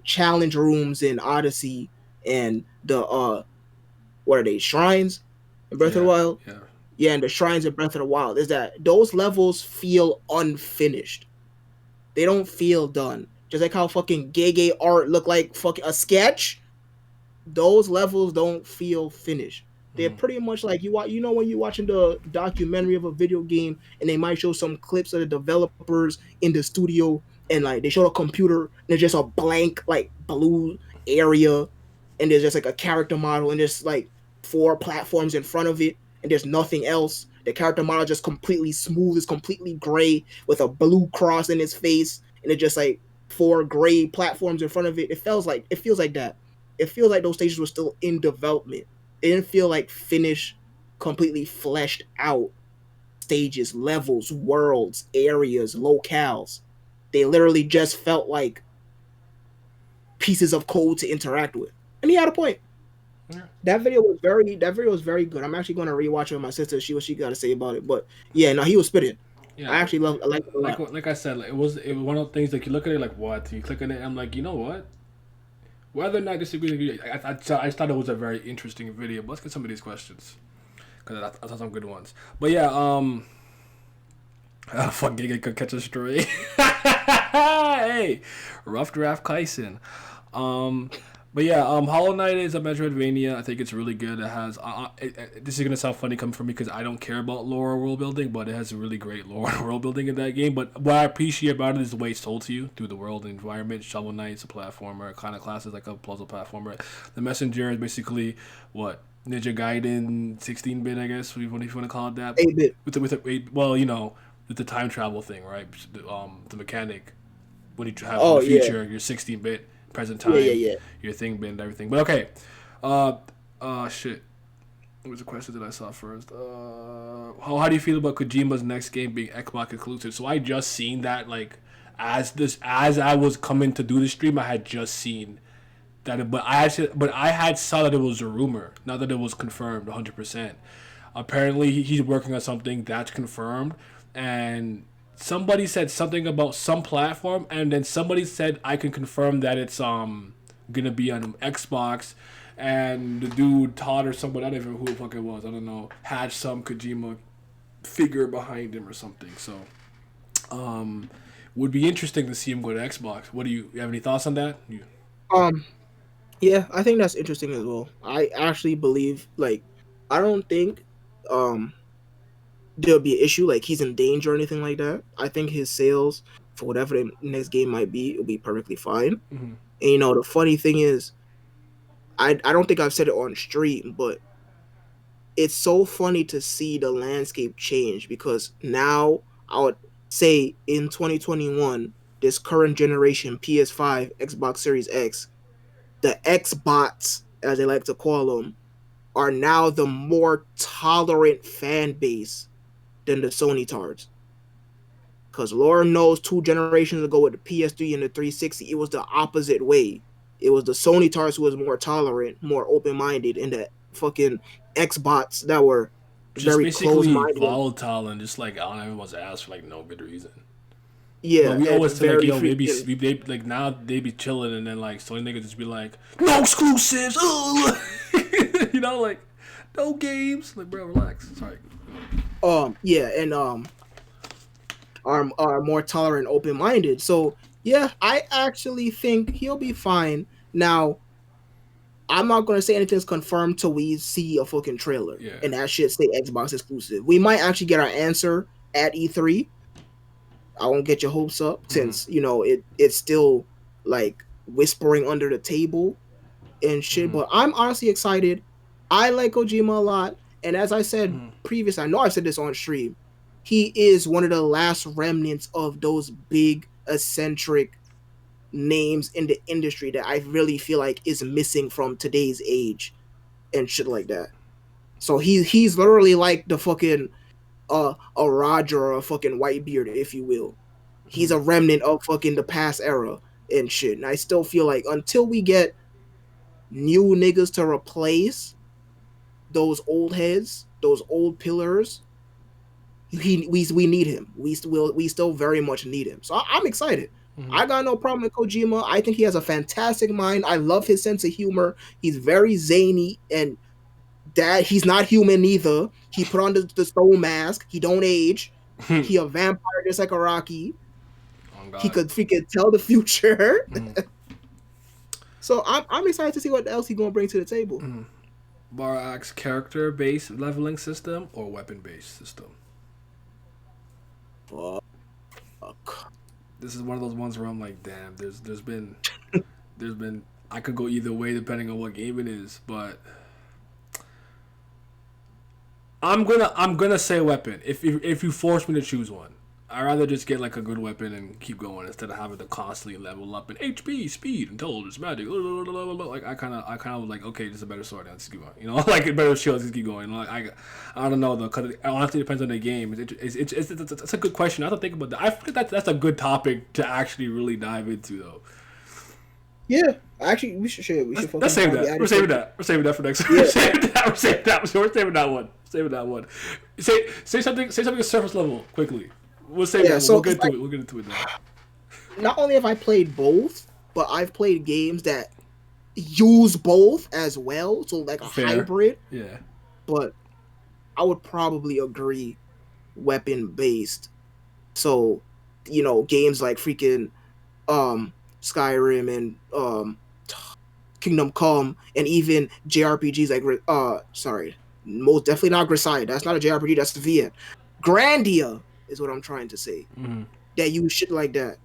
Speaker 2: challenge rooms in Odyssey and the what are they, shrines in Breath of the Wild? Yeah, and the shrines in Breath of the Wild, is that those levels feel unfinished. They don't feel done. Just like how fucking gay art look like fucking a sketch. Those levels don't feel finished. They're pretty much like you know when you're watching the documentary of a video game and they might show some clips of the developers in the studio and like they show a computer and there's just a blank like blue area and there's just like a character model and there's like 4 platforms in front of it and there's nothing else. The character model just completely smooth, is completely gray with a blue cross in his face and it's just like 4 gray platforms in front of it. It feels like that. It feels like those stages were still in development. It didn't feel like finished, completely fleshed out stages, levels, worlds, areas, locales. They literally just felt like pieces of code to interact with. And he had a point.
Speaker 1: Yeah.
Speaker 2: That video was very good. I'm actually going to rewatch it with my sister, see what she got to say about it. But yeah, no, he was spitting.
Speaker 1: Yeah.
Speaker 2: I like it a lot.
Speaker 1: Like I said, like, it was one of the things like you look at it like what you click on it. I'm like, you know what? Whether or not I disagree with you, I thought it was a very interesting video. But let's get some of these questions because I thought some good ones. But yeah, fuck, Giga could catch a stray. Hey, rough draft Kaisen. But yeah, Hollow Knight is a Metroidvania. I think it's really good. It has this is gonna sound funny coming from me because I don't care about lore or world building, but it has really great lore and world building in that game. But what I appreciate about it is the way it's told to you through the world and environment. Shovel Knight's a platformer, kind of class is like a puzzle platformer. The Messenger is basically what Ninja Gaiden 16-bit, I guess, if you want to call it that.
Speaker 2: 8-bit.
Speaker 1: Well, you know, with the time travel thing, right? The mechanic when you have
Speaker 2: Oh,
Speaker 1: in the future, you're 16-bit. Present time, your thing been everything. But okay, shit. What was the question that I saw first? How do you feel about Kojima's next game being Xbox exclusive? So I just seen that like as I was coming to do the stream, I had just seen that, but I had saw that it was a rumor, not that it was confirmed 100%. Apparently, he's working on something that's confirmed, and somebody said something about some platform, and then somebody said I can confirm that it's gonna be on Xbox, and the dude Todd or somebody, I don't even know who the fuck it was, I don't know, had some Kojima figure behind him or something. So would be interesting to see him go to Xbox. What do you have any thoughts on that?
Speaker 2: Yeah, I think that's interesting as well. I actually believe like I don't think there'll be an issue like he's in danger or anything like that. I think his sales for whatever the next game might be, it'll be perfectly fine.
Speaker 1: Mm-hmm.
Speaker 2: And you know, the funny thing is, I don't think I've said it on stream, but it's so funny to see the landscape change because now I would say in 2021, this current generation PS5, Xbox Series X, the Xbots, as they like to call them, are now the more tolerant fan base than the Sony tards. Because Lord knows 2 generations ago with the PS3 and the 360, it was the opposite way. It was the Sony tards who was more tolerant, more open-minded, and the fucking Xbots that were
Speaker 1: Just
Speaker 2: very
Speaker 1: basically
Speaker 2: close-minded.
Speaker 1: volatile and just like on everyone's ass for like no good reason.
Speaker 2: Yeah,
Speaker 1: But we always say like, yo,
Speaker 2: freaking-
Speaker 1: they like now they be chilling and then like Sony niggas just be like, no exclusives, you know, like no games. Like, bro, relax. Sorry.
Speaker 2: Yeah, and are more tolerant, open minded. So yeah, I actually think he'll be fine. Now, I'm not gonna say anything's confirmed till we see a fucking trailer,
Speaker 1: Yeah.
Speaker 2: and that shit say Xbox exclusive. We might actually get our answer at E3. I won't get your hopes up since you know it's still like whispering under the table and shit. But I'm honestly excited. I like Kojima a lot, and as I said previously, I know I said this on stream. He is one of the last remnants of those big eccentric names in the industry that I really feel like is missing from today's age and shit like that. So he's literally like the fucking a Roger or a fucking Whitebeard, if you will. He's a remnant of fucking the past era and shit. And I still feel like until we get new niggas to replace those old heads, those old pillars, we need him. We still very much need him. So I'm excited. I got no problem with Kojima. I think he has a fantastic mind. I love his sense of humor. He's very zany, and that he's not human either. He put on the stone mask. He don't age. He a vampire just like Araki.
Speaker 1: God.
Speaker 2: He could freaking tell the future.
Speaker 1: Mhm.
Speaker 2: So I'm excited to see what else he's gonna bring to the table.
Speaker 1: Bar asks character-based leveling system or weapon-based system.
Speaker 2: Fuck.
Speaker 1: This is one of those ones where I'm like, damn. There's been I could go either way depending on what game it is, but I'm gonna say weapon. If you force me to choose one, I'd rather just get like a good weapon and keep going instead of having to constantly level up in HP, speed, intelligence, magic. Like I kind of was like, okay, this is a better sword. Let's keep going. You know, like a better shield. Let's keep going. Like I don't know though, because it honestly depends on the game. It's a good question. I have to think about that. I think that's a good topic to actually really dive into though.
Speaker 2: Yeah, actually, we should share.
Speaker 1: Let's save that. We're saving that. We're saving that for next.
Speaker 2: Yeah.
Speaker 1: We're saving that. We're saving that one. Saving that one. Say something. Say something surface level quickly. We'll save that.
Speaker 2: So
Speaker 1: We'll get into it. We'll get into it now.
Speaker 2: not only have I played both, but I've played games that use both as well. So like a
Speaker 1: Fair.
Speaker 2: hybrid.
Speaker 1: Yeah.
Speaker 2: But I would probably agree weapon based. So, games like freaking Skyrim and Kingdom Come and even JRPGs like most definitely not Grisaia. That's not a JRPG, that's the VN. Grandia is what I'm trying to say.
Speaker 1: Mm-hmm.
Speaker 2: That use shit like that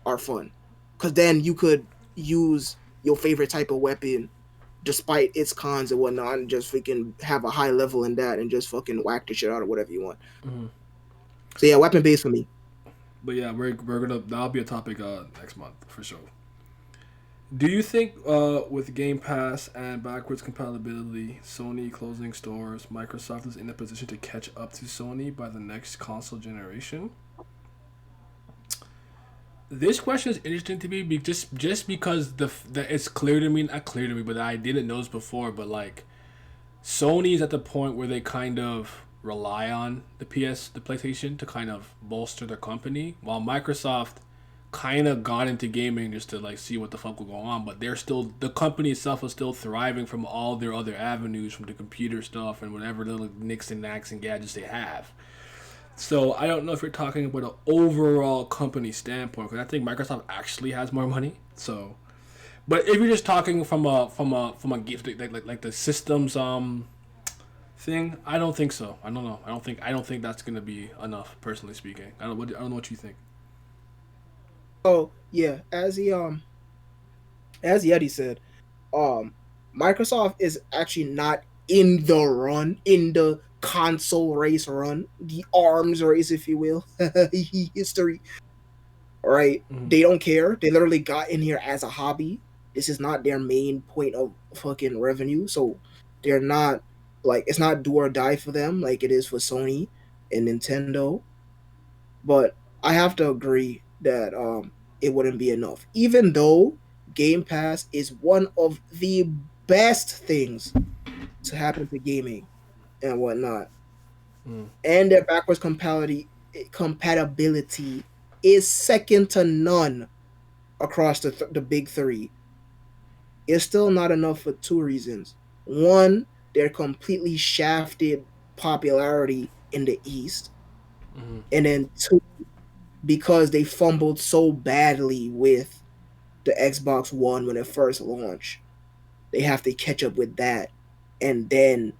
Speaker 2: are fun. Cause then you could use your favorite type of weapon despite its cons and whatnot, and just freaking have a high level in that and just fucking whack the shit out or whatever you want.
Speaker 1: Mm-hmm.
Speaker 2: So yeah, weapon based for me.
Speaker 1: But yeah, we're gonna that'll be a topic next month for sure. Do you think with Game Pass and backwards compatibility, Sony closing stores, Microsoft is in a position to catch up to Sony by the next console generation? This question is interesting to me just because the it's clear to me, not clear to me, but I didn't know this before, but like Sony is at the point where they kind of rely on the PlayStation to kind of bolster their company, while Microsoft kind of got into gaming just to like see what the fuck will go on, but the company itself is still thriving from all their other avenues, from the computer stuff and whatever little nicks and knacks and gadgets they have. So I don't know if you're talking about an overall company standpoint, because I think Microsoft actually has more money. So, but if you're just talking from a gift like the systems thing, I don't think so. I don't know. I don't think that's gonna be enough. Personally speaking, I don't know what you think.
Speaker 2: Oh yeah, as Yeti said, Microsoft is actually not in the console race run, the arms race, if you will, history. Right?
Speaker 1: Mhm.
Speaker 2: They don't care. They literally got in here as a hobby. This is not their main point of fucking revenue, so they're not like, it's not do or die for them like it is for Sony and Nintendo. But I have to agree that it wouldn't be enough. Even though Game Pass is one of the best things to happen to gaming and whatnot. And their backwards compatibility is second to none across the big three. It's still not enough for two reasons. One, their completely shafted popularity in the East. And then two, because they fumbled so badly with the Xbox One when it first launched. They have to catch up with that and then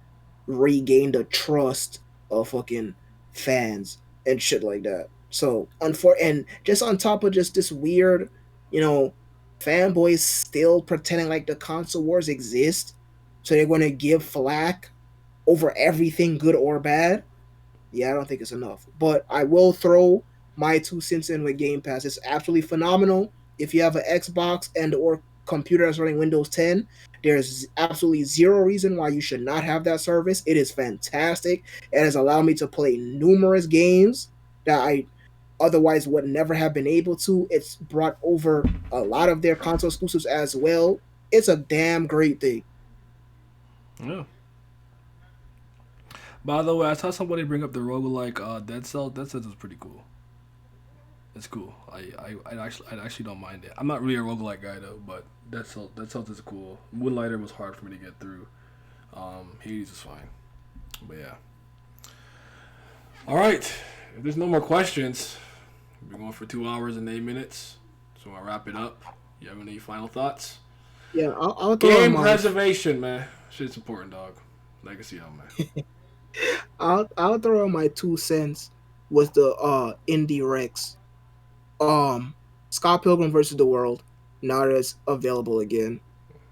Speaker 2: regain the trust of fucking fans and shit like that. So, and just on top of just this weird, fanboys still pretending like the console wars exist, so they're going to give flack over everything, good or bad. Yeah, I don't think it's enough. But I will throw my 2 cents in with Game Pass. It's absolutely phenomenal. If you have an Xbox and or computer that's running Windows 10, there's absolutely zero reason why you should not have that service. It is fantastic. It has allowed me to play numerous games that I otherwise would never have been able to. It's brought over a lot of their console exclusives as well. It's a damn great thing.
Speaker 1: Yeah. By the way, I saw somebody bring up the roguelike Dead Cells. Dead Cells is pretty cool. It's cool. I actually don't mind it. I'm not really a roguelike guy though, but Dead Cells is cool. Moonlighter was hard for me to get through. Hades is fine. But yeah. All right. If there's no more questions, We're going for 2 hours and 8 minutes. So I'll wrap it up. You have any final thoughts?
Speaker 2: Yeah, I'll throw
Speaker 1: Game
Speaker 2: in my,
Speaker 1: preservation, man. Shit's important, dog. Legacy on, man.
Speaker 2: I'll throw in my 2 cents with the Indie Rex. Scott Pilgrim versus the World. Now that it's available again.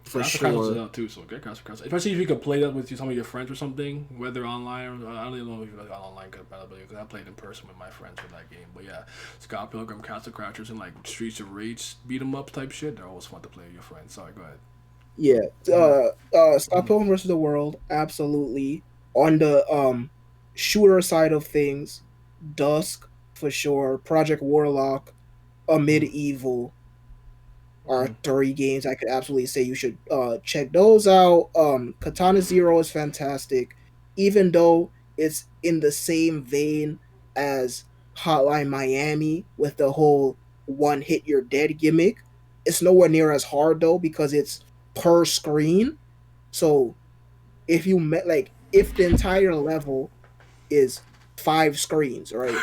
Speaker 2: For
Speaker 1: Clash of Clans is
Speaker 2: sure.
Speaker 1: out too, so get Clash of Clans. Especially if you could play that with some of your friends or something, whether online or I don't even know if you got online compatibility because I played in person with my friends for that game. But yeah, Scott Pilgrim, Castle Crashers, and like Streets of Rage beat 'em up type shit. They're always fun to play with your friends. Sorry, go ahead.
Speaker 2: Yeah. Scott Pilgrim versus the World, absolutely. On the shooter side of things, Dusk for sure. Project Warlock, A Medieval are 3 games I could absolutely say you should check those out. Katana Zero is fantastic, even though it's in the same vein as Hotline Miami with the whole one hit you're dead gimmick. It's nowhere near as hard though because it's per screen. So if you met if the entire level is 5 screens, right?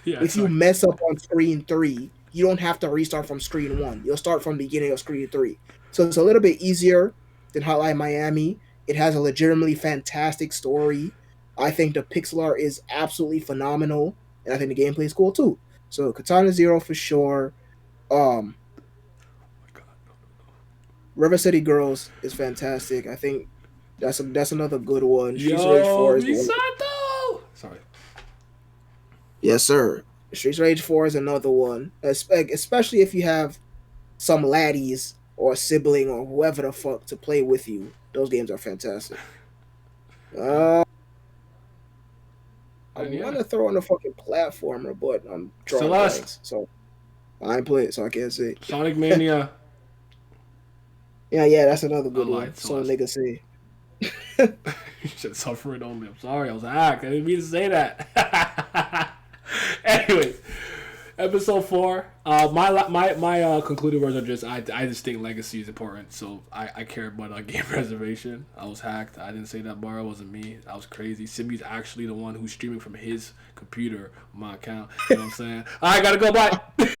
Speaker 1: Yeah,
Speaker 2: If you mess up on screen 3, you don't have to restart from screen 1. You'll start from the beginning of screen 3. So it's a little bit easier than Hotline Miami. It has a legitimately fantastic story. I think the pixel art is absolutely phenomenal, and I think the gameplay is cool too. So Katana Zero for sure. River City Girls is fantastic. I think that's another good one. Streets of Rage 4 is the one.
Speaker 1: Misato! Sorry.
Speaker 2: Yes, sir. Streets of Rage 4 is another one. Especially if you have some laddies or a sibling or whoever the fuck to play with you. Those games are fantastic. I want to throw in a fucking platformer, but I'm drawing
Speaker 1: Celeste.
Speaker 2: blanks. So I ain't played it, so I can't say.
Speaker 1: Sonic Mania.
Speaker 2: Yeah, that's another good
Speaker 1: lied,
Speaker 2: one. So
Speaker 1: Celeste.
Speaker 2: nigga say.
Speaker 1: You should suffer it only. I'm sorry, I was hacked. I didn't mean to say that. Anyways, episode 4. My concluding words are just I just think legacy is important, so I care about game preservation. I was hacked. I didn't say that bar. It wasn't me. I was crazy. Simi's actually the one who's streaming from his computer on my account. You know what I'm saying? I gotta go. Bye.